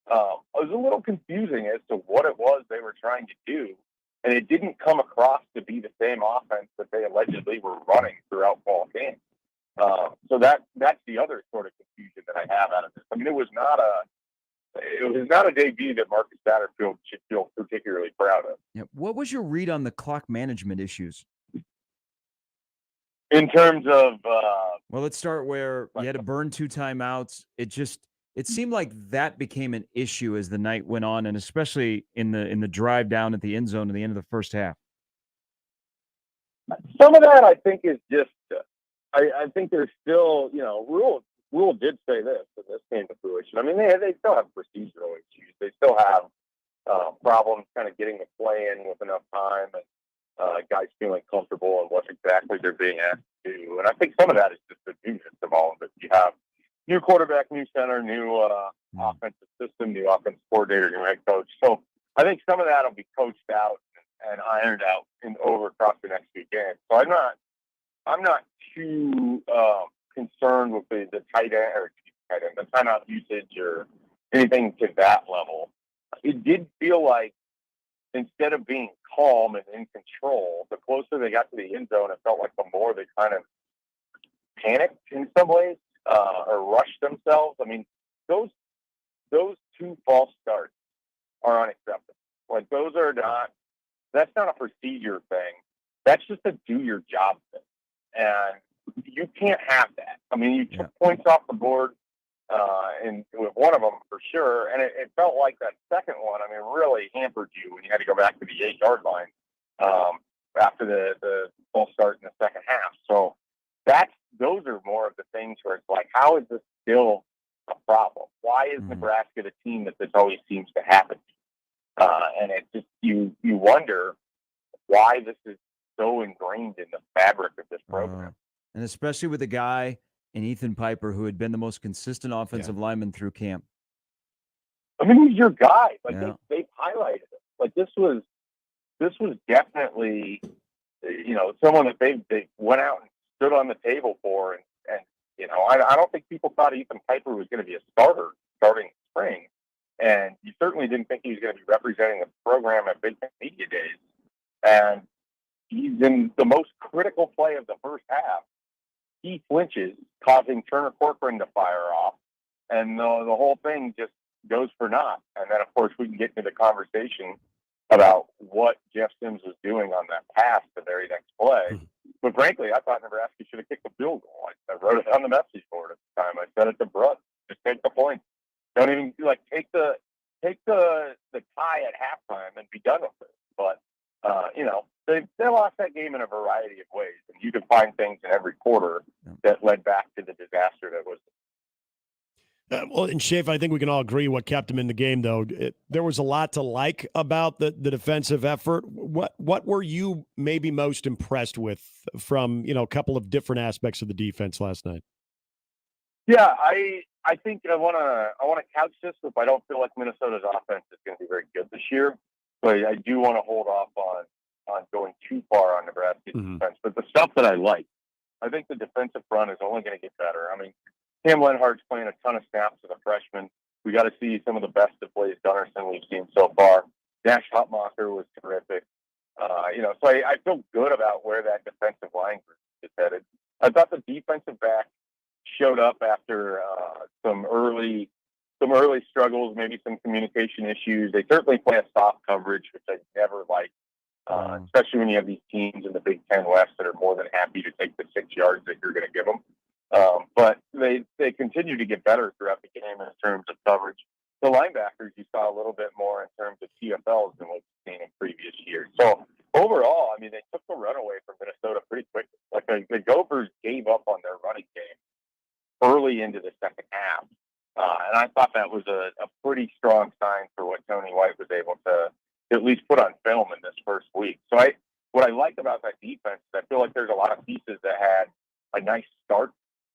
a little confusing as to what it was they were trying to do. And it didn't come across to be the same offense that they allegedly were running throughout fall camp. So that's the other sort of confusion that I have out of this. I mean, it was not a debut that Marcus Satterfield should feel particularly proud of. Yeah. What was your read on the clock management issues? In terms of well, let's start where you had to burn 2 timeouts. It seemed like that became an issue as the night went on, and especially in the drive down at the end zone at the end of the first half. Some of that, I think, is just. I think there's still, Rule did say this, and this came to fruition. I mean, they still have procedural issues. They still have problems kind of getting the play in with enough time and guys feeling comfortable in what exactly they're being asked to do. And I think some of that is just the newness of all of it. You have new quarterback, new center, new offensive system, new offensive coordinator, new head coach. So I think some of that will be coached out and ironed out over across the next few games. So I'm not too concerned with the the timeout usage or anything to that level. It did feel like instead of being calm and in control, the closer they got to the end zone, it felt like the more they kind of panicked in some ways or rushed themselves. I mean, those 2 false starts are unacceptable. Like that's not a procedure thing. That's just a do your job thing. And you can't have that. I mean, you took points off the board and with one of them for sure. And it felt like that second one, I mean, really hampered you when you had to go back to the 8-yard line after the full start in the second half. So those are more of the things where it's like, how is this still a problem? Why is Nebraska the team that this always seems to happen to? And it just, you wonder why this is so ingrained in the fabric of this program. And especially with a guy in Ethan Piper who had been the most consistent offensive lineman through camp. I mean, he's your guy. Like they've highlighted it. Like this was definitely, someone that they went out and stood on the table for. And I don't think people thought Ethan Piper was going to be a starter starting in spring. And you certainly didn't think he was going to be representing the program at Big Ten Media Days. And he's in the most critical play of the first half. He flinches, causing Turner Corcoran to fire off, and the whole thing just goes for naught. And then, of course, we can get into the conversation about what Jeff Sims was doing on that pass the very next play. But frankly, I thought Nebraska should have kicked the field goal. I wrote it on the message board at the time. I said it to Brooks, just take the point. Don't even take the tie at halftime and be done with it. But they lost that game in a variety of ways, and you could find things in every quarter that led back to the disaster that was. Well, and Shafe, I think we can all agree what kept him in the game, though. There was a lot to like about the defensive effort. What were you maybe most impressed with from a couple of different aspects of the defense last night? Yeah, I think I want to couch this if I don't feel like Minnesota's offense is going to be very good this year, but I do want to hold off on going too far on Nebraska's defense. But the stuff that I like, I think the defensive front is only going to get better. I mean, Cam Lenhart's playing a ton of snaps as a freshman. We got to see some of the best of Blaze Gunnarsson we've seen so far. Dash Hutmacher was terrific. So I feel good about where that defensive line group is headed. I thought the defensive back showed up after some early struggles, maybe some communication issues. They certainly play a soft coverage, which I never liked, especially when you have these teams in the Big Ten West that are more than happy to take the 6 yards that you're going to give them. But they continue to get better throughout the game in terms of coverage. The linebackers, you saw a little bit more in terms of TFLs than what we've seen in previous years. So overall, I mean, they took the run away from Minnesota pretty quickly. Like the Gophers gave up on their running game early into the second half. And I thought that was a pretty strong sign for what Tony White was able to at least put on film in this first week. So what I like about that defense is I feel like there's a lot of pieces that had a nice start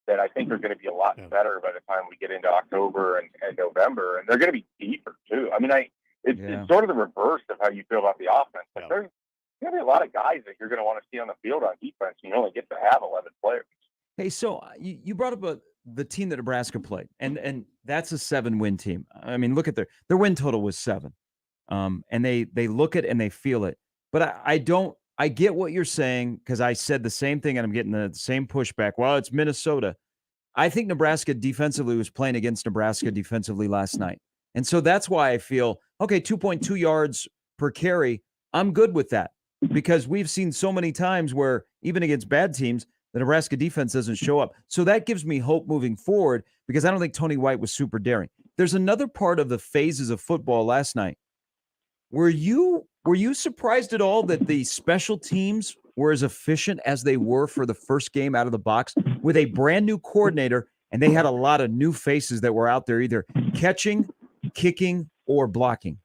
that I think are going to be a lot better by the time we get into October and November, and they're going to be deeper too. I mean, it's sort of the reverse of how you feel about the offense. Like there's going to be a lot of guys that you're going to want to see on the field on defense. You only get to have 11 players. Hey, so you brought up the team that Nebraska played, and that's a 7-win team. I mean, look at their win total was 7, and they look it and they feel it. But I get what you're saying, because I said the same thing and I'm getting the same pushback. Well, it's Minnesota. I think Nebraska defensively was playing against Nebraska defensively last night. And so that's why I feel, okay, 2.2 yards per carry, I'm good with that, because we've seen so many times where even against bad teams, the Nebraska defense doesn't show up. So that gives me hope moving forward, because I don't think Tony White was super daring. There's another part of the phases of football last night. Were you surprised at all that the special teams were as efficient as they were for the first game out of the box with a brand new coordinator, and they had a lot of new faces that were out there either catching, kicking, or blocking?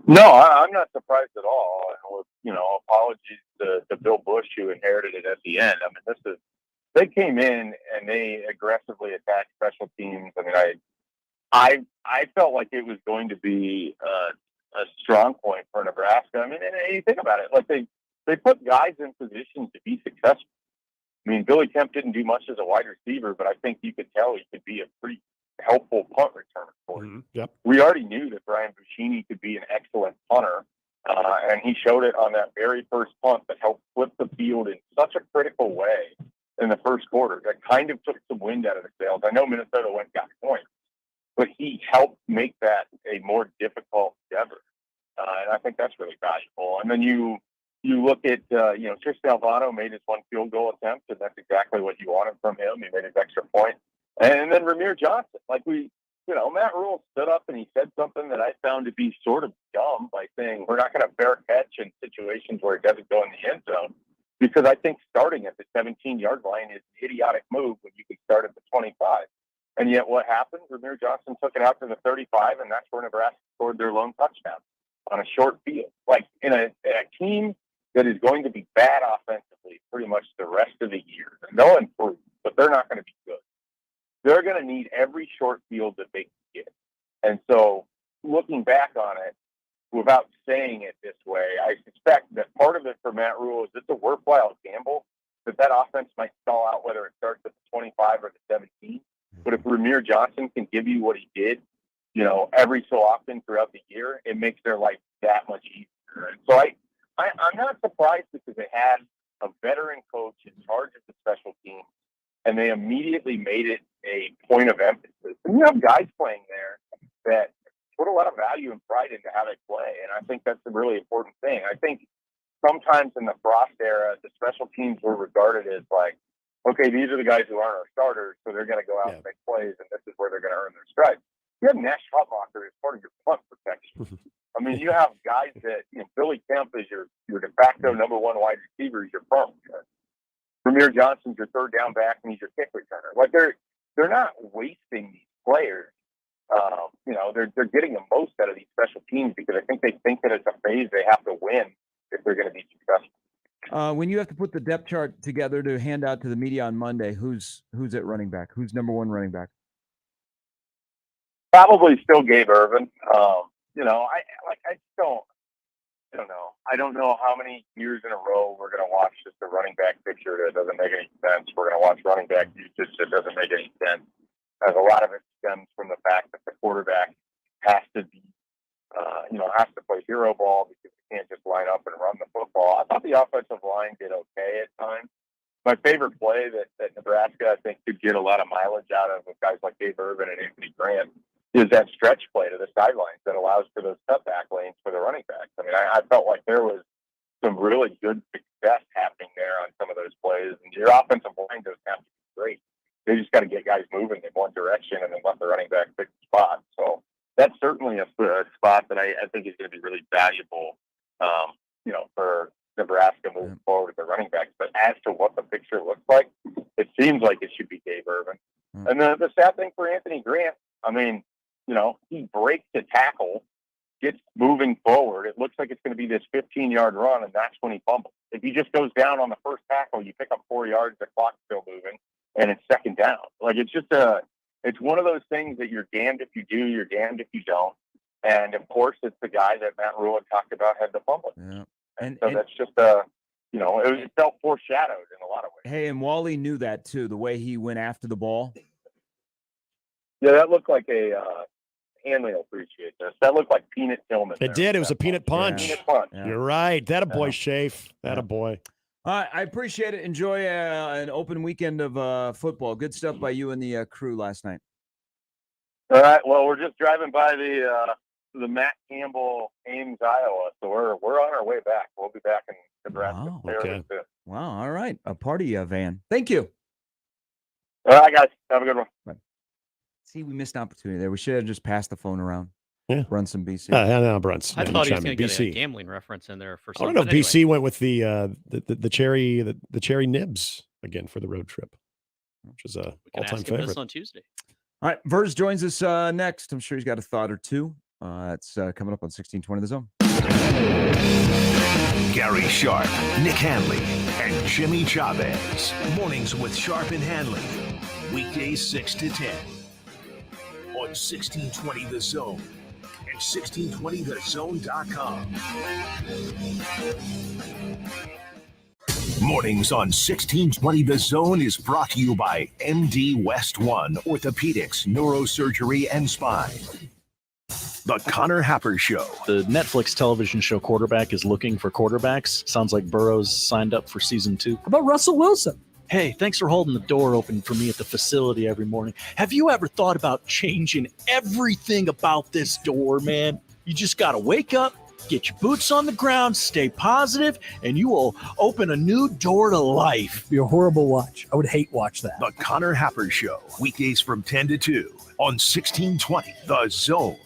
No, I'm not surprised at all. And apologies to Bill Bush, who inherited it at the end. I mean, they came in and they aggressively attacked special teams. I mean, I felt like it was going to be a strong point for Nebraska. I mean, and you think about it, like they put guys in positions to be successful. I mean, Billy Kemp didn't do much as a wide receiver, but I think you could tell he could be a pretty helpful punt returner for you. Yep. We already knew that Brian Buccini could be an excellent punter, and he showed it on that very first punt that helped flip the field in such a critical way in the first quarter that kind of took some wind out of the sails. I know Minnesota went and got points, but he helped make that a more difficult endeavor, and I think that's really valuable. And then you look at, Tristan Alvano made his one field goal attempt, and that's exactly what you wanted from him. He made his extra point. And then Ramir Johnson, Matt Rule stood up and he said something that I found to be sort of dumb by saying we're not going to fair catch in situations where it doesn't go in the end zone, because I think starting at the 17-yard line is an idiotic move when you can start at the 25. And yet what happened? Ramir Johnson took it out to the 35, and that's where Nebraska scored their lone touchdown on a short field. Like in a team that is going to be bad offensively pretty much the rest of the year. They'll improve, but they're not going to be good. They're going to need every short field that they can get. And so looking back on it, without saying it this way, I suspect that part of it for Matt Rule is it's a worthwhile gamble that offense might stall out, whether it starts at the 25 or the 17. But if Ramir Johnson can give you what he did, every so often throughout the year, it makes their life that much easier. And so I'm not surprised, because they had a veteran coach in charge of the special teams, and they immediately made it a point of emphasis. And you have guys playing there that put a lot of value and pride into how they play, and I think that's a really important thing. I think sometimes in the Frost era, the special teams were regarded as like, okay, these are the guys who aren't our starters, so they're going to go out and make plays, and this is where they're going to earn their stripes. You have Nash Hutmacher as part of your punt protection. I mean, you have guys that, Billy Kemp is your de facto number one wide receiver, is your punt returner. Ramir Johnson's your third down back, and he's your kick returner. Like they're not wasting these players. They're getting the most out of these special teams, because I think they think that it's a phase they have to win if they're going to be successful. When you have to put the depth chart together to hand out to the media on Monday, who's at running back? Who's number one running back? Probably still Gabe Ervin. I don't know. I don't know how many years in a row we're going to watch just a running back picture that doesn't make any sense. We're going to watch running back usage that doesn't make any sense. As a lot of it stems from the fact that the quarterback has to be, has to play hero ball, because he can't just line up and run the football. I thought the offensive line did okay at times. My favorite play that Nebraska, I think, could get a lot of mileage out of with guys like Gabe Ervin and Anthony Grant is that stretch play to the sidelines that allows for those cutback lanes for the running backs. I mean, I felt like there was some really good success happening there on some of those plays. And your offensive line doesn't have to be great. They just got to get guys moving in one direction and then let the running back pick the spot. So that's certainly a spot that I think is going to be really valuable, for Nebraska moving forward with the running backs. But as to what the picture looks like, it seems like it should be Gabe Ervin. And the sad thing for Anthony Grant, I mean, he breaks the tackle gets moving forward, it looks like it's going to be this 15-yard run, and that's when he fumbles. If he just goes down on the first tackle, you pick up 4 yards, the clock's still moving, and it's second down. Like, it's just it's one of those things that you're damned if you do, you're damned if you don't. And of course, it's the guy that Matt Rule had talked about had the fumble. Yeah. And so that's just it felt foreshadowed in a lot of ways. Hey, and Wally knew that too, the way he went after the ball. Yeah, that looked like Handley will appreciate this. That looked like Peanut Tillman. It did. It was a peanut punch. Peanut punch. Yeah. You're right. That a boy, Shafe. That a boy. All right, I appreciate it. Enjoy an open weekend of football. Good stuff by you and the crew last night. All right. Well, we're just driving by the Matt Campbell, Ames, Iowa. So we're on our way back. We'll be back in Nebraska. Okay. Wow. All right. A party van. Thank you. All right, guys. Have a good one. Bye. See, we missed an opportunity there. We should have just passed the phone around. Yeah. Run some BC. No, Bruns. I Yeah, thought he was chime going in. to get a BC. gambling reference in there for I something. don't know if Anyway. BC went with the cherry nibs again for the road trip, which is a We can all-time ask him this favorite. on Tuesday. All right. Verz joins us next. I'm sure he's got a thought or two. It's coming up on 1620 The Zone. Gary Sharp, Nick Handley, and Jimmy Chavez. Mornings with Sharp and Handley. Weekdays 6 to 10. On 1620 The Zone and 1620thezone.com. Mornings on 1620 The Zone is brought to you by MD West One Orthopedics, Neurosurgery, and Spine. The Connor Happer Show. The Netflix television show Quarterback is looking for quarterbacks. Sounds like Burrow's signed up for season 2. How about Russell Wilson? Hey, thanks for holding the door open for me at the facility every morning. Have you ever thought about changing everything about this door, man? You just got to wake up, get your boots on the ground, stay positive, and you will open a new door to life. Be a horrible watch. I would hate watch that. The Connor Happer Show. Weekdays from 10 to 2 on 1620 The Zone.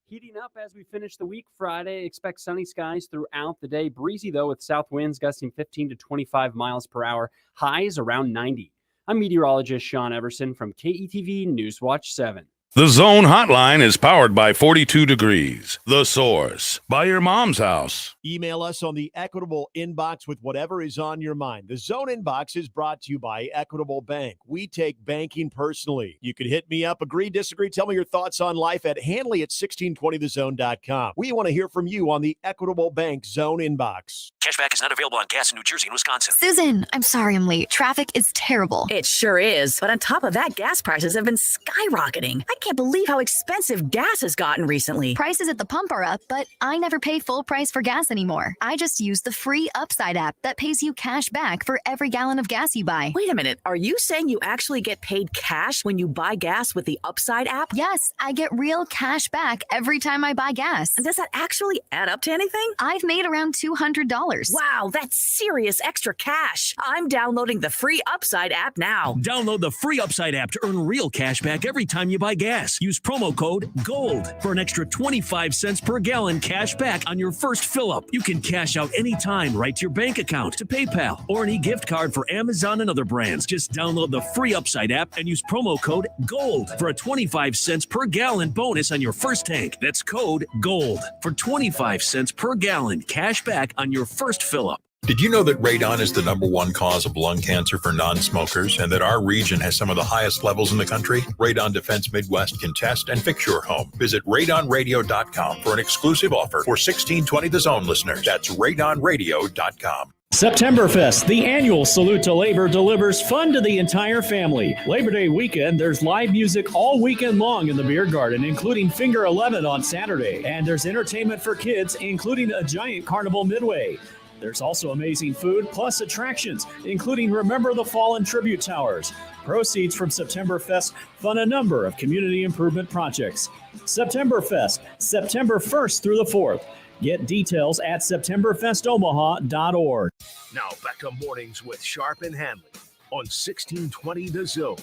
Heating up as we finish the week Friday. Expect sunny skies throughout the day. Breezy, though, with south winds gusting 15 to 25 miles per hour. Highs around 90. I'm meteorologist Sean Everson from KETV Newswatch 7. The Zone Hotline is powered by 42 Degrees. The Source. By your mom's house. Email us on the Equitable inbox with whatever is on your mind. The Zone inbox is brought to you by Equitable Bank. We take banking personally. You can hit me up, agree, disagree, tell me your thoughts on life at Handley at 1620thezone.com. We want to hear from you on the Equitable Bank Zone inbox. Cashback is not available on gas in New Jersey and Wisconsin. Susan, I'm sorry I'm late. Traffic is terrible. It sure is. But on top of that, gas prices have been skyrocketing. I can't believe how expensive gas has gotten recently. Prices at the pump are up, but I never pay full price for gas anymore. I just use the free Upside app that pays you cash back for every gallon of gas you buy. Wait a minute. Are you saying you actually get paid cash when you buy gas with the Upside app? Yes, I get real cash back every time I buy gas. Does that actually add up to anything? I've made around $200. Wow, that's serious extra cash. I'm downloading the free Upside app now. Download the free Upside app to earn real cash back every time you buy gas. Use promo code GOLD for an extra 25 cents per gallon cash back on your first fill-up. You can cash out anytime right to your bank account, to PayPal, or any gift card for Amazon and other brands. Just download the free Upside app and use promo code GOLD for a 25 cents per gallon bonus on your first tank. That's code GOLD for 25 cents per gallon cash back on your first fill-up. Did you know that radon is the #1 cause of lung cancer for non-smokers and that our region has some of the highest levels in the country? Radon Defense Midwest can test and fix your home. Visit radonradio.com for an exclusive offer for 1620 The Zone listeners. That's radonradio.com. Septemberfest, the annual salute to labor, delivers fun to the entire family. Labor Day weekend, there's live music all weekend long in the beer garden, including Finger 11 on Saturday. And there's entertainment for kids, including a giant carnival midway. There's also amazing food, plus attractions, including Remember the Fallen Tribute Towers. Proceeds from Septemberfest fund a number of community improvement projects. Septemberfest, September 1st through the 4th. Get details at septemberfestomaha.org. Now back to Mornings with Sharp and Handley on 1620 The Zone.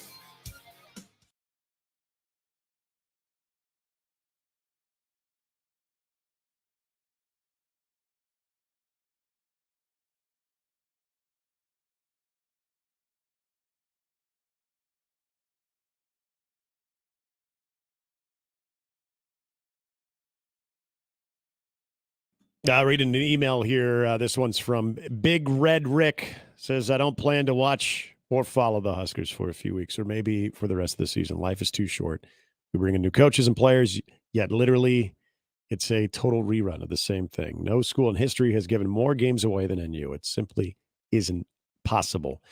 Reading an email here. This one's from Big Red Rick. Says, I don't plan to watch or follow the Huskers for a few weeks or maybe for the rest of the season. Life is too short. We bring in new coaches and players, yet literally it's a total rerun of the same thing. No school in history has given more games away than NU. It simply isn't possible.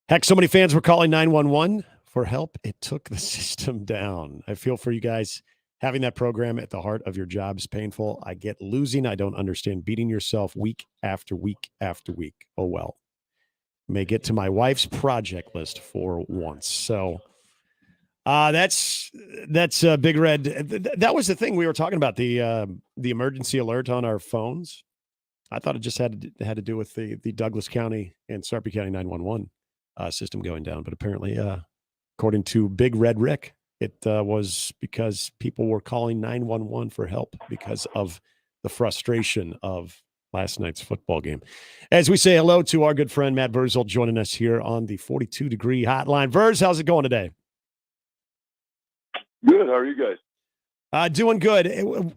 Heck, so many fans were calling 911 for help. It took the system down. I feel for you guys. Having that program at the heart of your job is painful. I get losing. I don't understand beating yourself week after week after week. Oh, well. May get to my wife's project list for once. So that's Big Red. That was the thing we were talking about, the emergency alert on our phones. I thought it just had to do with the Douglas County and Sarpy County 911 system going down. But apparently, according to Big Red Rick, it was because people were calling 911 for help because of the frustration of last night's football game. As we say hello to our good friend Matt Verzel joining us here on the 42-degree hotline. Verz, how's it going today? Good. How are you guys? Doing good.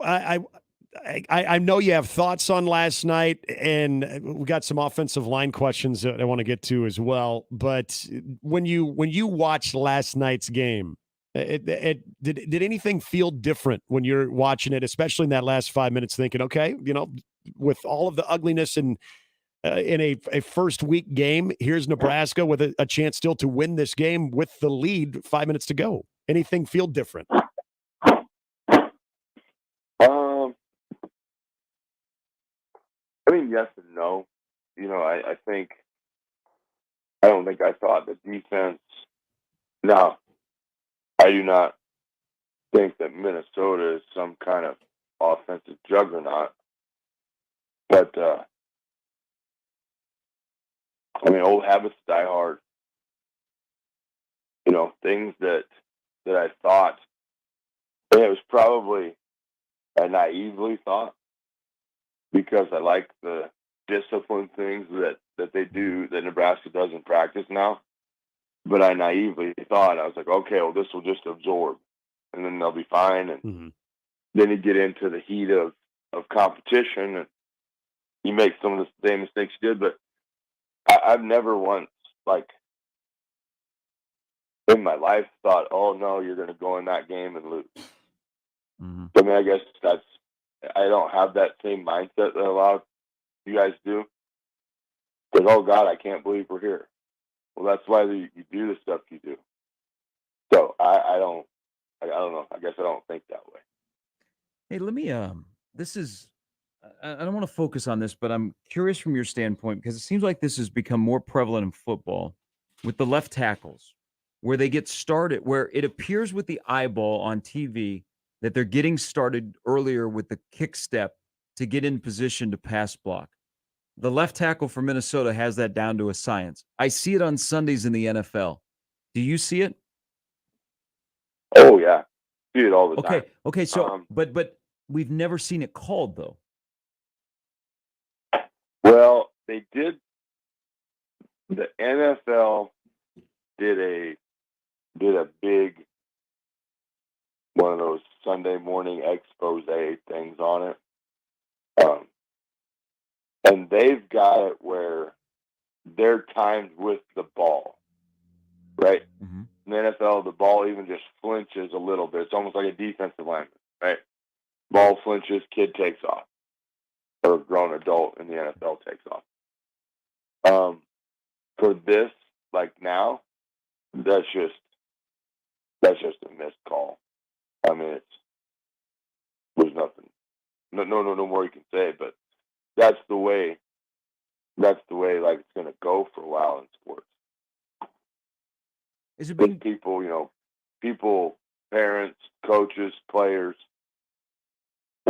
I know you have thoughts on last night, and we got some offensive line questions that I want to get to as well. But when you watched last night's game, did anything feel different when you're watching it, especially in that last 5 minutes, thinking, okay, with all of the ugliness and in a first week game, here's Nebraska with a chance still to win this game with the lead 5 minutes to go. Anything feel different? I mean, yes and no. I don't think I thought the defense. Now, I do not think that Minnesota is some kind of offensive juggernaut. But, old habits die hard. Things that I thought, and it was probably I naively thought, because I like the discipline things that they do, that Nebraska does in practice now. But I naively thought, I was like, okay, well, this will just absorb, and then they'll be fine. And then you get into the heat of competition, and you make some of the same mistakes you did. But I've never once, in my life, thought, oh, no, you're going to go in that game and lose. I mean, I guess I don't have that same mindset that a lot of you guys do. Because, oh, God, I can't believe we're here. Well, that's why you do the stuff you do. So I don't know. I guess I don't think that way. Hey, let me, this is, I don't want to focus on this, but I'm curious from your standpoint, because it seems like this has become more prevalent in football with the left tackles, where they get started, where it appears with the eyeball on TV that they're getting started earlier with the kick step to get in position to pass block. The left tackle for Minnesota has that down to a science. I see it on Sundays in the NFL. Do you see it? Oh, yeah. See it all the time. Okay. So, but we've never seen it called, though. Well, they did. The NFL did a big one of those Sunday morning expose things on it. And they've got it where they're timed with the ball, right? In the NFL, the ball even just flinches a little bit. It's almost like a defensive lineman, right? Ball flinches, kid takes off. Or a grown adult in the NFL takes off. For this, now, that's just a missed call. I mean, there's nothing, no more you can say. But that's the way it's going to go for a while in sports. Is it being people, parents, coaches, players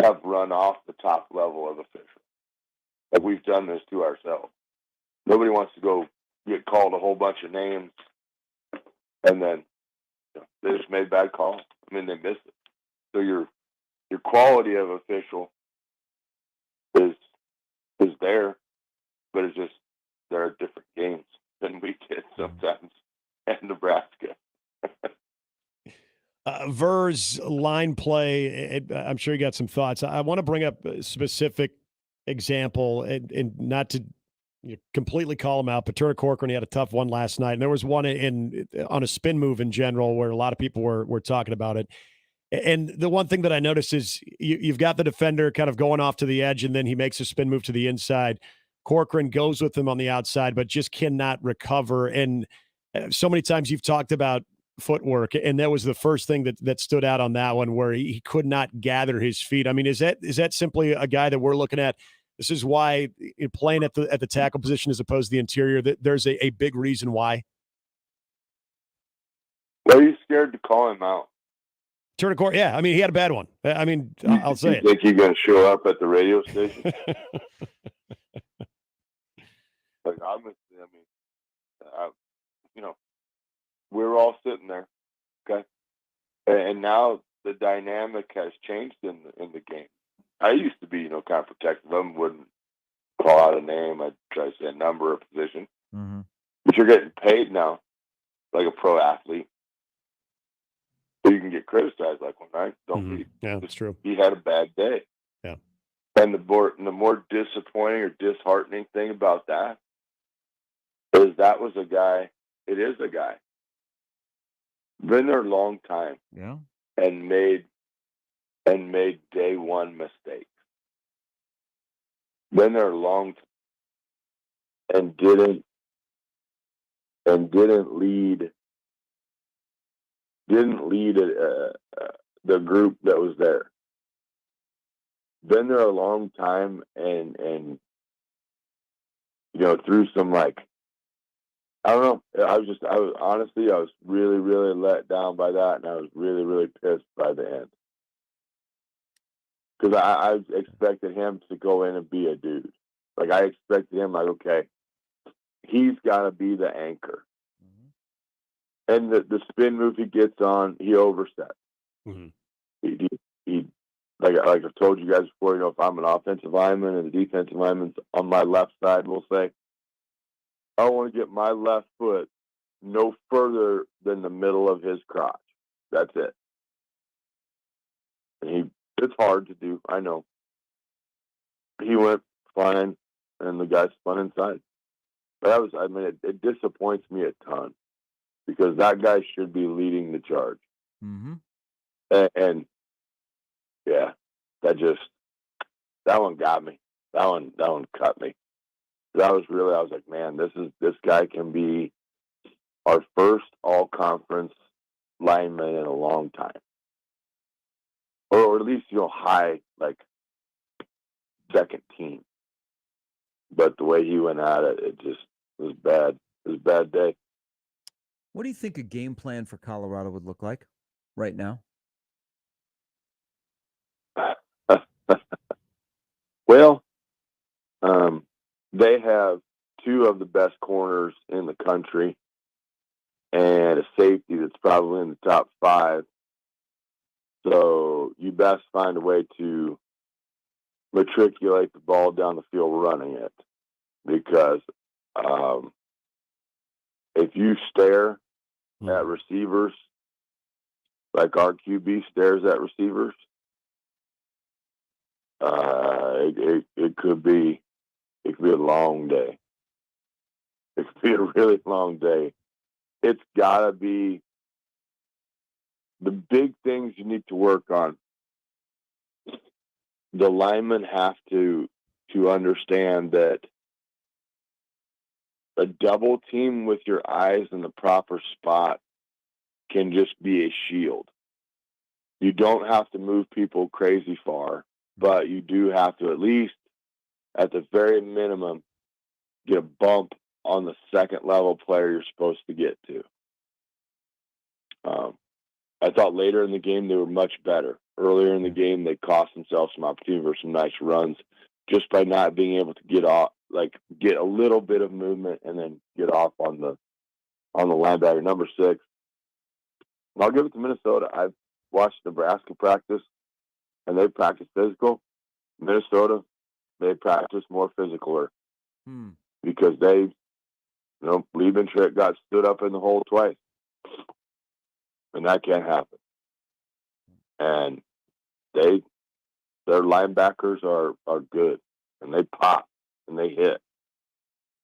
have run off the top level of officials. We've done this to ourselves. Nobody wants to go get called a whole bunch of names, and then they just made bad calls. I mean, they missed it. So your quality of official is there, but it's just there are different games than we get sometimes at Nebraska. Verz line play, I'm sure you got some thoughts. I want to bring up specific example, and not to completely call him out, but Turner Corcoran, he had a tough one last night. And there was one on a spin move in general where a lot of people were talking about it. And the one thing that I noticed is you've got the defender kind of going off to the edge, and then he makes a spin move to the inside. Corcoran goes with him on the outside, but just cannot recover. And so many times you've talked about footwork, and that was the first thing that stood out on that one, where he could not gather his feet. I mean, is that simply a guy that we're looking at? This is why playing at the tackle position as opposed to the interior, that there's a big reason why. Why are you scared to call him out? Turner Corcoran, yeah. I mean, he had a bad one. I mean, I'll say it. You think he's going to show up at the radio station? Like, we're all sitting there, okay? And now the dynamic has changed in the game. I used to be, kind of protective of him, wouldn't call out a name. I'd try to say a number, a position. Mm-hmm. But you're getting paid now like a pro athlete. So you can get criticized like one night. Don't be. Yeah, that's true. He had a bad day. Yeah. And the more disappointing or disheartening thing about that is that was a guy. It is a guy. Been there a long time. Yeah. And made day one mistakes. Been there a long time and didn't lead the group that was there. Been there a long time and through some I don't know. I was really, really let down by that, and I was really, really pissed by the end. Because I expected him to go in and be a dude. Like, I expected him, okay, he's got to be the anchor. Mm-hmm. And the spin move he gets on, he oversteps. Mm-hmm. He like I've told you guys before, if I'm an offensive lineman and the defensive lineman's on my left side, we'll say, I want to get my left foot no further than the middle of his crotch. That's it. And it's hard to do, I know. He went flying, and the guy spun inside. But it disappoints me a ton because that guy should be leading the charge. Mm-hmm. And yeah, that one got me. That one cut me. I was like, man, this guy can be our first all-conference lineman in a long time. Or at least, high, second team. But the way he went at it, it just was bad. It was a bad day. What do you think a game plan for Colorado would look like right now? Well, they have two of the best corners in the country and a safety that's probably in the top 5. So you best find a way to matriculate the ball down the field running it. Because if you stare at receivers like our QB stares at receivers, it could be a long day. It could be a really long day. It's got to be the big things you need to work on. The linemen have to understand that a double team with your eyes in the proper spot can just be a shield. You don't have to move people crazy far, but you do have to at least, at the very minimum, get a bump on the second level player you're supposed to get to. I thought later in the game they were much better. Earlier in the game, they cost themselves some opportunity for some nice runs just by not being able to get off, get a little bit of movement and then get off on the linebacker, number 6. And I'll give it to Minnesota. I've watched Nebraska practice, and they practice physical. Minnesota, they practice more physicaler because they, Liebentritt got stood up in the hole twice. And that can't happen. And their linebackers are good. and they pop and they hit.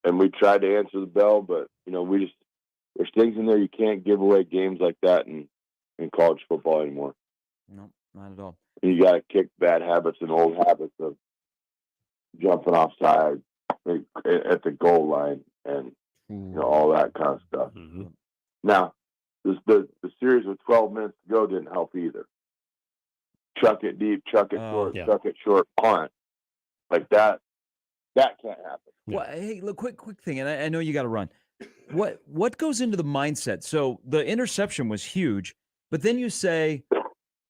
And we tried to answer the bell, but there's things in there you can't give away games like that in college football anymore. No, not at all. And you got to kick bad habits and old habits of jumping offside at the goal line and all that kind of stuff. Mm-hmm. Now, the series with 12 minutes to go didn't help either. Chuck it deep, chuck it short, chuck it short, punt. Like that can't happen. Well, hey, look, quick thing, and I know you got to run. What goes into the mindset? So the interception was huge, but then you say,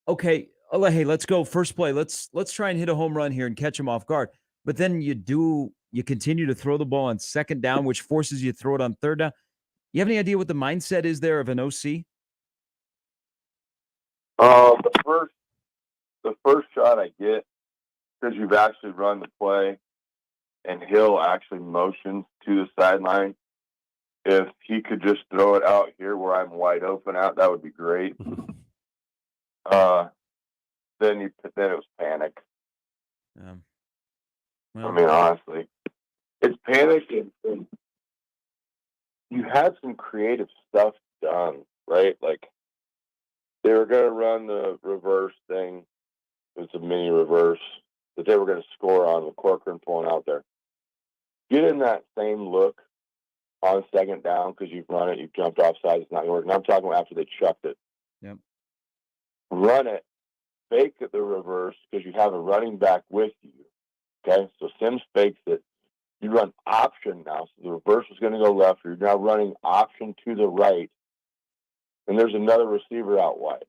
okay, hey, let's go first play. Let's try and hit a home run here and catch him off guard. But then you continue to throw the ball on second down, which forces you to throw it on third down. You have any idea what the mindset is there of an OC? The first shot I get, because you've actually run the play, and Hill actually motions to the sideline. If he could just throw it out here where I'm wide open out, that would be great. Then it was panic. I mean, honestly, it's panic, and you had some creative stuff done, right? Like they were going to run the reverse thing. It's a mini reverse that they were going to score on with Corcoran pulling out there. Get in that same look on second down because you've run it, you've jumped offside, it's not working. I'm talking about after they chucked it. Yep. Run it, fake the reverse because you have a running back with you. Okay, so Sims fakes it. You run option now, so the reverse is going to go left. You're now running option to the right, and there's another receiver out wide.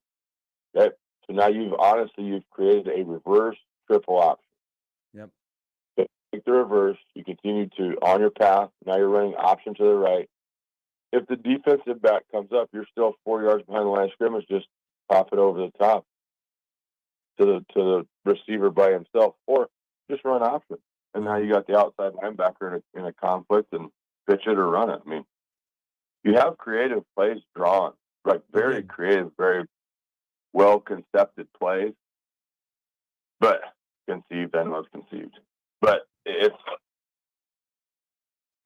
Okay, so now you've created a reverse triple option. Yep. Take the reverse. You continue to on your path. Now you're running option to the right. If the defensive back comes up, you're still 4 yards behind the line of scrimmage. Just pop it over the top to the receiver by himself, or just run option. And now you got the outside linebacker in a conflict and pitch it or run it. I mean, you have creative plays drawn, like very creative, very well concepted plays, but conceived and was conceived. But it's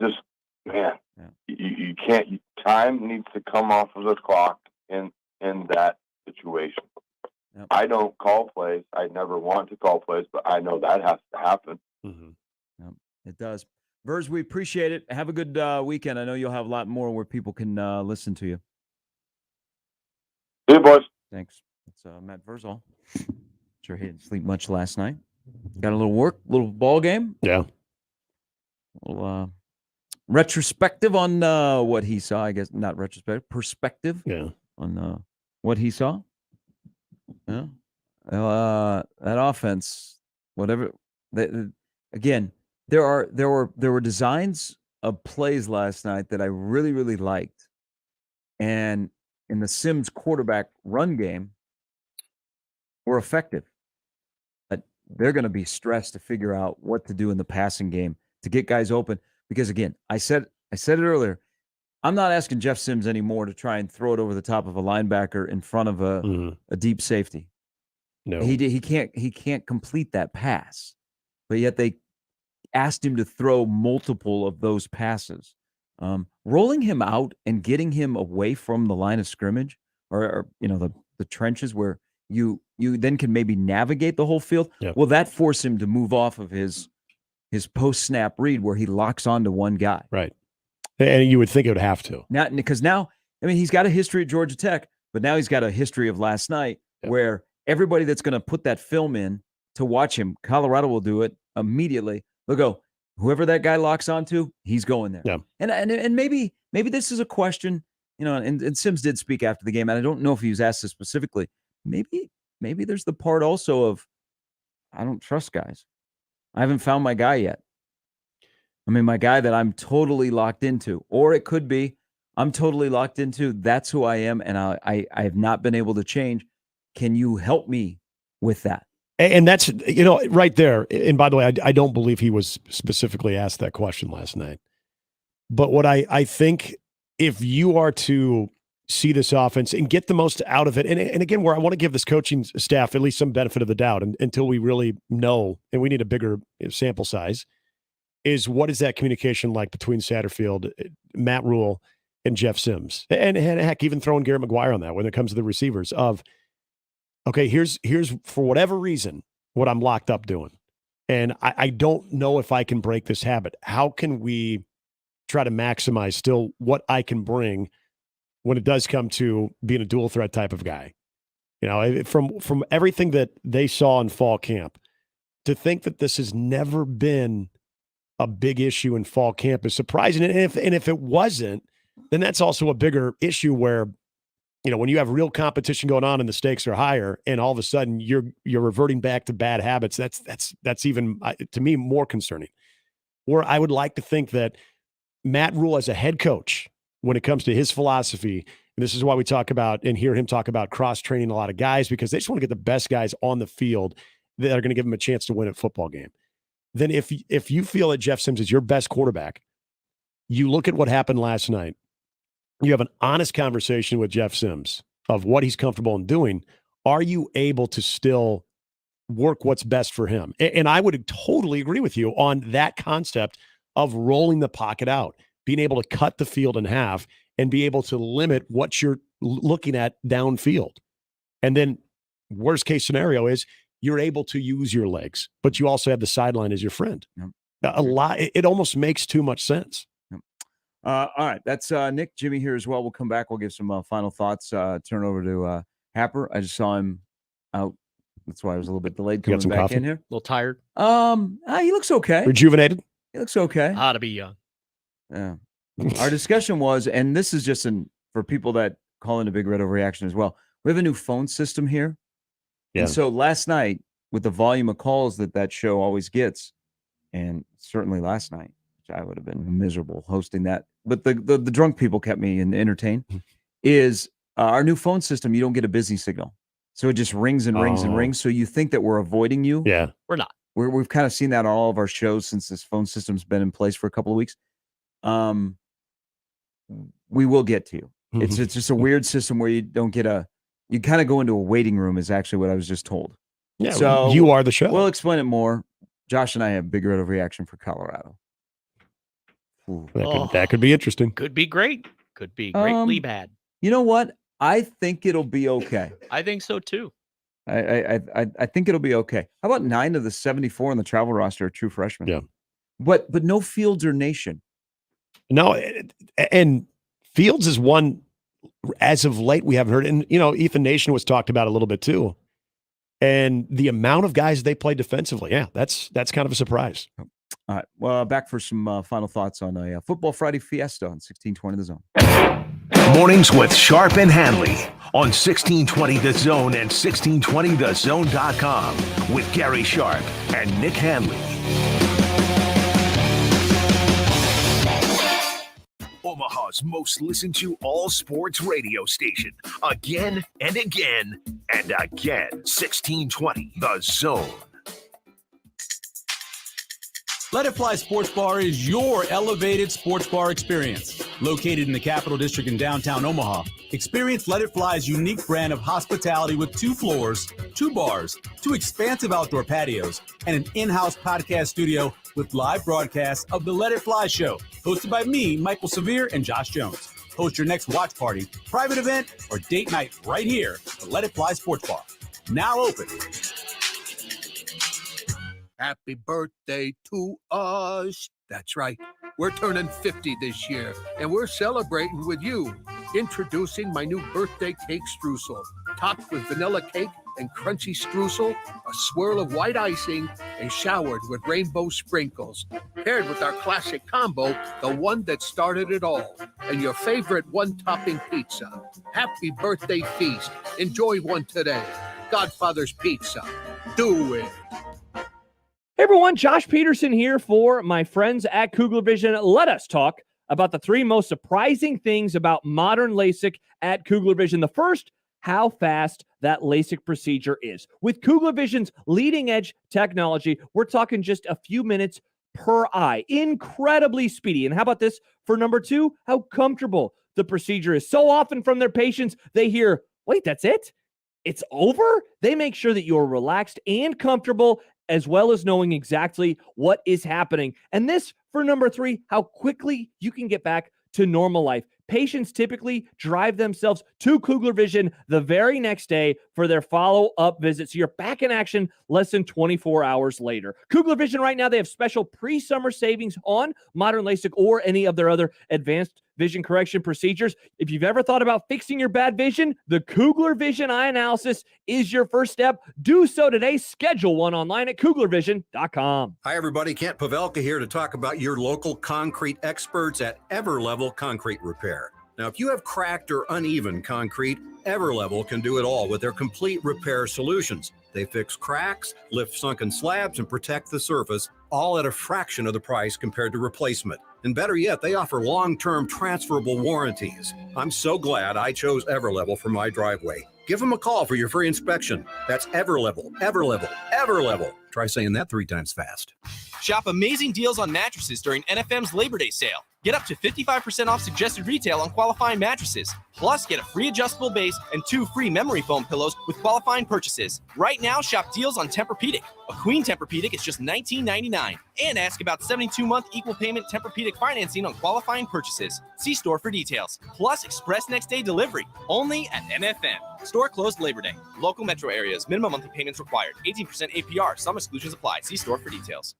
just, man, you can't. Time needs to come off of the clock in that situation. Yep. I don't call plays. I never want to call plays, but I know that has to happen. Mm-hmm. Yep, it does. Verz, we appreciate it. Have a good weekend. I know you'll have a lot more where people can listen to you. See you, boys. Thanks. It's Matt Verzal. Sure he didn't sleep much last night. Got a little work, little ball game. Yeah. A little retrospective on what he saw. I guess not retrospective, perspective. Yeah. On what he saw. Yeah. That offense, whatever. Again, there were designs of plays last night that I really, really liked, and in the Sims quarterback run game, were effective. But they're going to be stressed to figure out what to do in the passing game to get guys open. Because again, I said it earlier. I'm not asking Jeff Sims anymore to try and throw it over the top of a linebacker in front of a deep safety. No, he can't complete that pass, but yet they asked him to throw multiple of those passes. Rolling him out and getting him away from the line of scrimmage or the trenches where you then can maybe navigate the whole field. Yep. Well, that forced him to move off of his post snap read where he locks onto one guy. Right. And you would think it would have to. Because now, I mean, he's got a history at Georgia Tech, but now he's got a history of last night where everybody that's going to put that film in to watch him, Colorado will do it immediately. They'll go, whoever that guy locks onto, he's going there. Yeah. And maybe this is a question, and Sims did speak after the game, and I don't know if he was asked this specifically. Maybe there's the part also of, I don't trust guys. I haven't found my guy yet. I mean, my guy that I'm totally locked into, or it could be I'm totally locked into. That's who I am, and I have not been able to change. Can you help me with that? And that's, right there. And by the way, I don't believe he was specifically asked that question last night. But what I think, if you are to see this offense and get the most out of it. And again, where I want to give this coaching staff at least some benefit of the doubt until we really know, and we need a bigger sample size, is what is that communication like between Satterfield, Matt Rule, and Jeff Sims? And heck, even throwing Garrett McGuire on that when it comes to the receivers of, okay, here's for whatever reason, what I'm locked up doing. And I don't know if I can break this habit. How can we try to maximize still what I can bring when it does come to being a dual threat type of guy? You know, from everything that they saw in fall camp, to think that this has never been a big issue in fall camp is surprising. And if it wasn't, then that's also a bigger issue where, you know, when you have real competition going on and the stakes are higher, and all of a sudden you're reverting back to bad habits, that's even, to me, more concerning. Or I would like to think that Matt Rule as a head coach, when it comes to his philosophy, and this is why we talk about and hear him talk about cross-training a lot of guys, because they just want to get the best guys on the field that are going to give them a chance to win a football game. Then if you feel that Jeff Sims is your best quarterback, you look at what happened last night, you have an honest conversation with Jeff Sims of what he's comfortable in doing. Are you able to still work what's best for him? And I would totally agree with you on that concept of rolling the pocket out, being able to cut the field in half and be able to limit what you're looking at downfield. And then worst case scenario is you're able to use your legs, but you also have the sideline as your friend. Yep. It almost makes too much sense. All right. That's Nick, Jimmy here as well. We'll come back. We'll give some final thoughts. Turn over to Happer. I just saw him out. That's why I was a little bit delayed coming back coffee? in here. A little tired. He looks okay. Rejuvenated? He looks okay. How to be young. Yeah. Our discussion was, and this is just for people that call in a big red overreaction as well. We have a new phone system here. Yeah. And so last night, with the volume of calls that show always gets, and certainly last night, which I would have been miserable hosting that, but the drunk people kept me entertained, is our new phone system. You don't get a busy signal. So it just rings and rings and rings. So you think that we're avoiding you. Yeah. We're not. We've kind of seen that on all of our shows since this phone system's been in place for a couple of weeks. We will get to you. It's just a weird system where you don't get you kind of go into a waiting room is actually what I was just told. Yeah, so you are the show. We'll explain it more. Josh and I have big red overreaction for Colorado. That could be interesting. Could be great. Could be greatly bad. You know what? I think it'll be okay. I think so too. I think it'll be okay. How about 9 of the 74 on the travel roster are true freshmen? Yeah. But no Fields or Nation. No, and Fields is one as of late we haven't heard. And, you know, Ethan Nation was talked about a little bit too. And the amount of guys they play defensively, yeah, that's kind of a surprise. All right. Well, back for some final thoughts on a Football Friday Fiesta on 1620 The Zone. Mornings with Sharp and Handley on 1620 The Zone and 1620thezone.com with Gary Sharp and Nick Handley. Omaha's most listened to all sports radio station. Again and again and again. 1620 The Zone. Let It Fly Sports Bar is your elevated sports bar experience. Located in the Capital District in downtown Omaha, experience Let It Fly's unique brand of hospitality with 2 floors, 2 bars, 2 expansive outdoor patios, and an in-house podcast studio with live broadcasts of the Let It Fly show, hosted by me, Michael Severe, and Josh Jones. Host your next watch party, private event, or date night right here at Let It Fly Sports Bar. Now open. Happy birthday to us. That's right. We're turning 50 this year, and we're celebrating with you. Introducing my new birthday cake streusel, topped with vanilla cake and crunchy streusel, a swirl of white icing, and showered with rainbow sprinkles. Paired with our classic combo, the one that started it all, and your favorite one-topping pizza. Happy birthday feast. Enjoy one today. Godfather's Pizza. Do it. Hey everyone, Josh Peterson here for my friends at Kugler Vision. Let us talk about the 3 most surprising things about modern LASIK at Kugler Vision. The first, how fast that LASIK procedure is. With Kugler Vision's leading-edge technology, we're talking just a few minutes per eye. Incredibly speedy. And how about this for number 2? How comfortable. the procedure is. So often from their patients, they hear, wait, that's it? It's over? They make sure that you're relaxed and comfortable, as well as knowing exactly what is happening. And this, for number 3, how quickly you can get back to normal life. Patients typically drive themselves to Kugler Vision the very next day for their follow-up visit. So you're back in action less than 24 hours later. Kugler Vision right now, they have special pre-summer savings on modern LASIK or any of their other advanced vision correction procedures. If you've ever thought about fixing your bad vision, the Kugler Vision eye analysis is your first step. Do so today. Schedule one online at KuglerVision.com. Hi, everybody. Kent Pavelka here to talk about your local concrete experts at Everlevel Concrete Repair. Now, if you have cracked or uneven concrete, Everlevel can do it all with their complete repair solutions. They fix cracks, lift sunken slabs, and protect the surface, all at a fraction of the price compared to replacement. And better yet, they offer long-term transferable warranties. I'm so glad I chose Everlevel for my driveway. Give them a call for your free inspection. That's Everlevel, Everlevel, Everlevel. Try saying that 3 times fast. Shop amazing deals on mattresses during NFM's Labor Day sale. Get up to 55% off suggested retail on qualifying mattresses. Plus, get a free adjustable base and 2 free memory foam pillows with qualifying purchases. Right now, shop deals on Tempur-Pedic. A queen Tempur-Pedic is just $19.99. And ask about 72-month equal payment Tempur-Pedic financing on qualifying purchases. See store for details. Plus, express next day delivery. Only at NFM. Store closed Labor Day. Local metro areas. Minimum monthly payments required. 18% APR. Some exclusions apply. See store for details.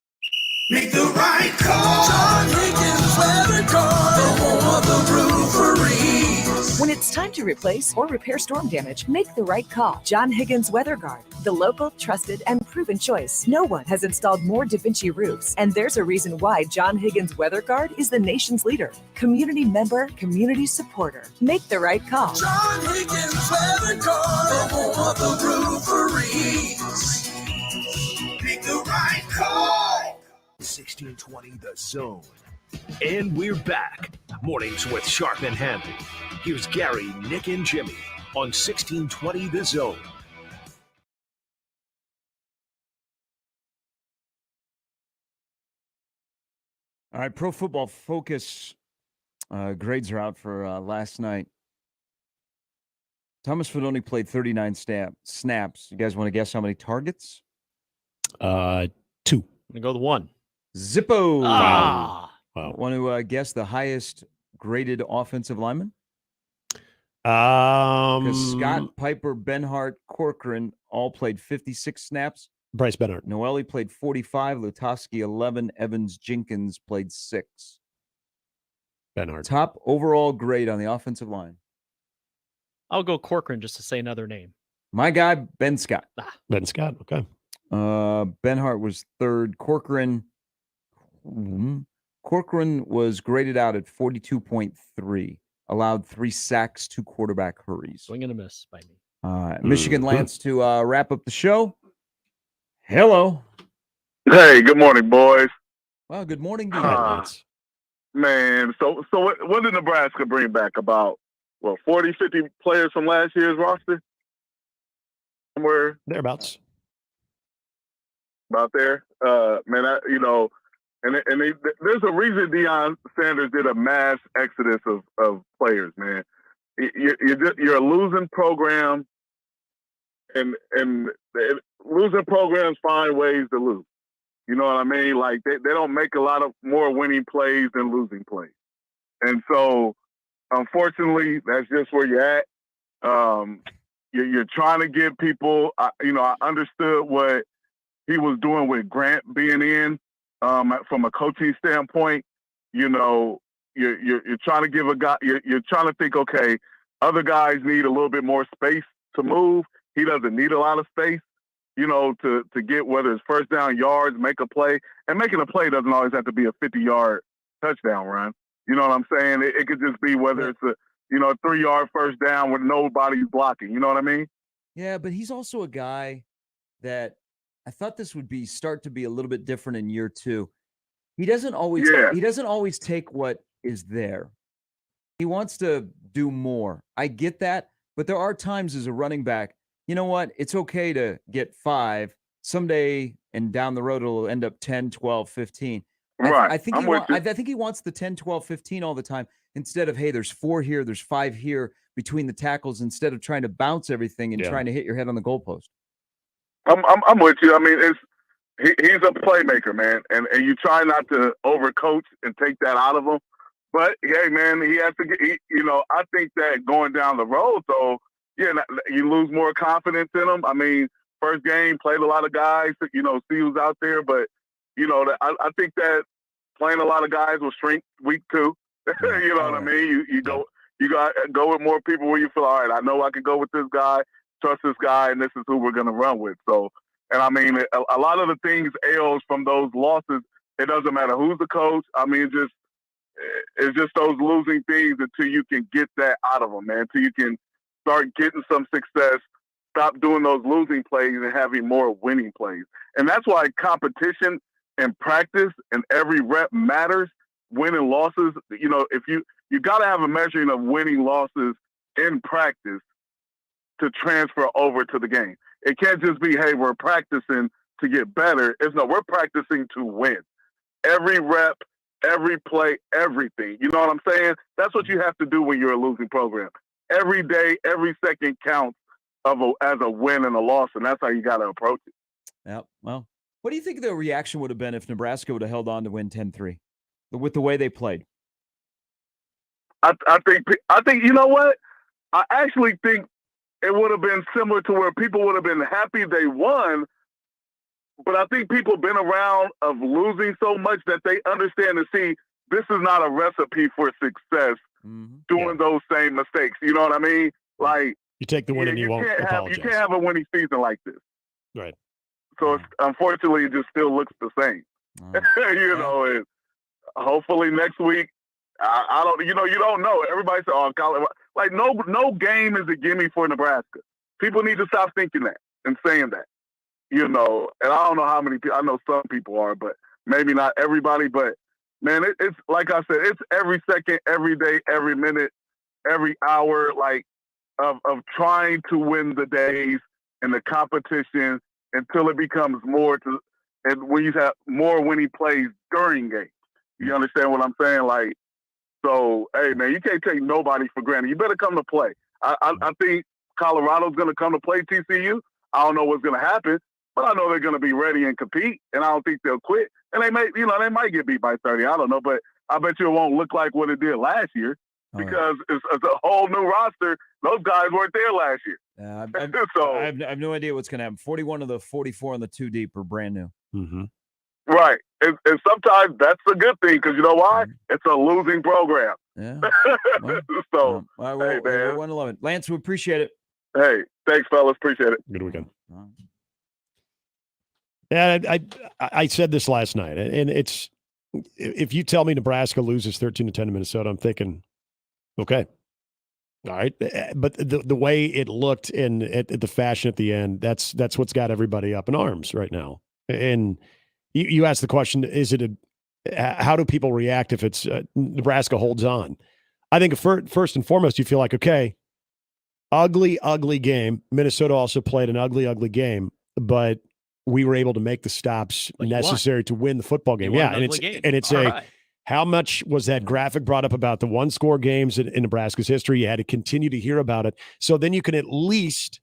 Make the right call. John Higgins Weather Guard, the home of the roofery. When it's time to replace or repair storm damage, make the right call. John Higgins Weather Guard, the local, trusted, and proven choice. No one has installed more Da Vinci roofs, and there's a reason why John Higgins Weather Guard is the nation's leader. Community member, community supporter. Make the right call. John Higgins Weather Guard, the home of the roofery. Make the right call. 1620 The Zone. And we're back. Mornings with Sharp and Handley. Here's Gary, Nick, and Jimmy on 1620 The Zone. All right, Pro Football Focus grades are out for last night. Thomas Fidone played 39 snaps. You guys want to guess how many targets? 2. I'm going to go with 1. Zippo. Wow. Want to guess the highest graded offensive lineman? Because Scott, Piper, Benhart, Corcoran all played 56 snaps. Bryce Benhart. Noelle played 45. Lutoski 11. Evans Jenkins played 6. Benhart. Top overall grade on the offensive line. I'll go Corcoran just to say another name. My guy, Ben Scott. Ben Scott. Okay. Benhart was 3rd. Corcoran was graded out at 42.3. Allowed 3 sacks, 2 quarterback hurries. Swing and a miss by me. Michigan Lance to wrap up the show. Hello. Hey, good morning, boys. Well, good morning to you, Lance. Man, so what did Nebraska bring back? About 40, 50 players from last year's roster? Somewhere thereabouts. About there, man. There's a reason Deion Sanders did a mass exodus of players, man. You're a losing program, and losing programs find ways to lose. You know what I mean? Like they don't make a lot of more winning plays than losing plays, and so unfortunately, that's just where you're at. You're trying to get people. I understood what he was doing with Grant being in. From a coaching standpoint, you're trying to give a guy. You're trying to think, okay, other guys need a little bit more space to move. He doesn't need a lot of space, to get whether it's first down yards, make a play, and making a play doesn't always have to be a 50-yard touchdown run. You know what I'm saying? It could just be whether it's a 3-yard first down with nobody's blocking. You know what I mean? Yeah, but he's also a guy that I thought this would start to be a little bit different in year 2. He doesn't always take what is there. He wants to do more. I get that, but there are times as a running back, you know what? It's okay to get 5 someday, and down the road it'll end up 10, 12, 15. Right. I think I'm with you. I think he wants the 10, 12, 15 all the time instead of, hey, there's 4 here, there's 5 here between the tackles, instead of trying to bounce everything and trying to hit your head on the goalpost. I'm with you. I mean, he's a playmaker, man, and you try not to overcoach and take that out of him. But hey, man, he has to get. I think that going down the road, though, you lose more confidence in him. I mean, first game played a lot of guys, see who's out there, but I think that playing a lot of guys will shrink week 2. You know what I mean? You got to go with more people where you feel, all right, I know I can go with this guy, trust this guy, and this is who we're going to run with. So, and I mean, a lot of the things ails from those losses, it doesn't matter who's the coach. I mean, it's just those losing things until you can get that out of them, man, until you can start getting some success, stop doing those losing plays and having more winning plays. And that's why competition and practice and every rep matters. Winning losses, if you got to have a measuring of winning losses in practice to transfer over to the game. It can't just be, hey, we're practicing to get better. We're practicing to win. Every rep, every play, everything. You know what I'm saying? That's what you have to do when you're a losing program. Every day, every second counts as a win and a loss, and that's how you got to approach it. Yeah. Well, what do you think the reaction would have been if Nebraska would have held on to win 10-3 with the way they played? I think you know what? I actually think it would have been similar to where people would have been happy they won, but I think people have been around of losing so much that they understand and see this is not a recipe for success doing those same mistakes. You know what I mean? Like, you take the win and you won't apologize. You can't have a winning season like this. Right. So unfortunately, it just still looks the same. And hopefully next week, I don't. You don't know. Everybody said, "Oh, college." Like no game is a gimme for Nebraska. People need to stop thinking that and saying that. And I don't know how many people. I know some people are, but maybe not everybody. But man, it's like I said, it's every second, every day, every minute, every hour, like of trying to win the days and the competition until it becomes more and when you have more winning plays during games. You understand what I'm saying? Like, so, hey, man, you can't take nobody for granted. You better come to play. I think Colorado's going to come to play TCU. I don't know what's going to happen, but I know they're going to be ready and compete, and I don't think they'll quit. And they might get beat by 30. I don't know, but I bet you it won't look like what it did last year because it's a whole new roster. Those guys weren't there last year. I have no idea what's going to happen. 41 of the 44 on the 2 deep are brand new. Mm-hmm. Right. And sometimes that's a good thing because you know why? It's a losing program. Yeah. So, hey, man. We're 111. Lance, we appreciate it. Hey, thanks, fellas. Appreciate it. Good weekend. Yeah, I said this last night, and it's if you tell me Nebraska loses 13-10 to Minnesota, I'm thinking, okay. All right. But the way it looked in at the fashion at the end, that's what's got everybody up in arms right now. And you asked the question, how do people react if it's Nebraska holds on? I think first and foremost, you feel like, okay, ugly game. Minnesota also played an ugly game, but we were able to make the stops necessary to win the football game. Yeah. And it's how much was that graphic brought up about the 1-score games in Nebraska's history? You had to continue to hear about it. So then you can at least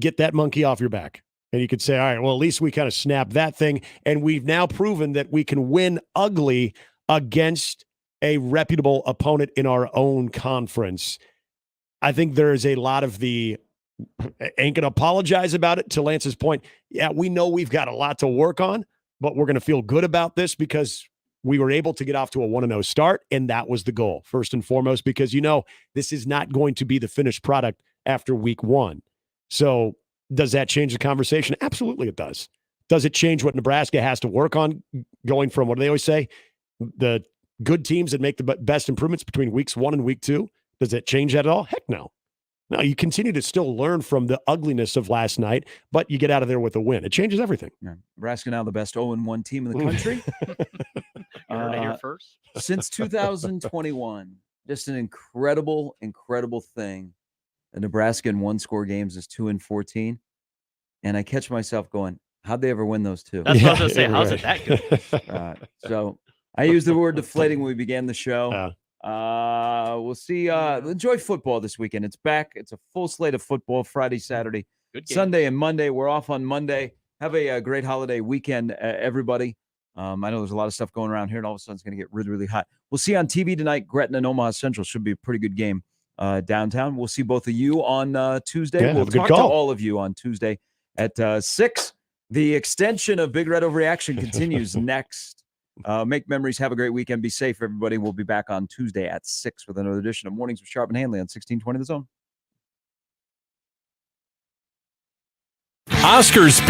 get that monkey off your back. And you could say, all right, well, at least we kind of snapped that thing. And we've now proven that we can win ugly against a reputable opponent in our own conference. I think there is a lot of the ain't going to apologize about it. To Lance's point, yeah, we know we've got a lot to work on, but we're going to feel good about this because we were able to get off to a 1-0 start, and that was the goal, first and foremost, because this is not going to be the finished product after week 1. So does that change the conversation? Absolutely it does. Does it change what Nebraska has to work on going from, what do they always say, the good teams that make the best improvements between weeks 1 and week 2? Does that change that at all? Heck no. No, you continue to still learn from the ugliness of last night, but you get out of there with a win. It changes everything. Yeah. Nebraska now the best 0-1 team in the country. Heard it here first. Since 2021, just an incredible thing. The Nebraska in 1-score games is 2-14. And I catch myself going, how'd they ever win those two? That's what I was going to say. How's it that good? So I used the word deflating when we began the show. We'll see. Enjoy football this weekend. It's back. It's a full slate of football Friday, Saturday, Sunday, and Monday. We're off on Monday. Have a great holiday weekend, everybody. I know there's a lot of stuff going around here, and all of a sudden it's going to get really, really hot. We'll see you on TV tonight. Gretna and Omaha Central should be a pretty good game downtown. We'll see both of you on Tuesday. Yeah, we'll have a good talk to call. all of you on Tuesday at 6. The extension of Big Red Overreaction continues next. Make memories. Have a great weekend. Be safe, everybody. We'll be back on Tuesday at 6 with another edition of Mornings with Sharp and Handley on 1620 The Zone. Oscars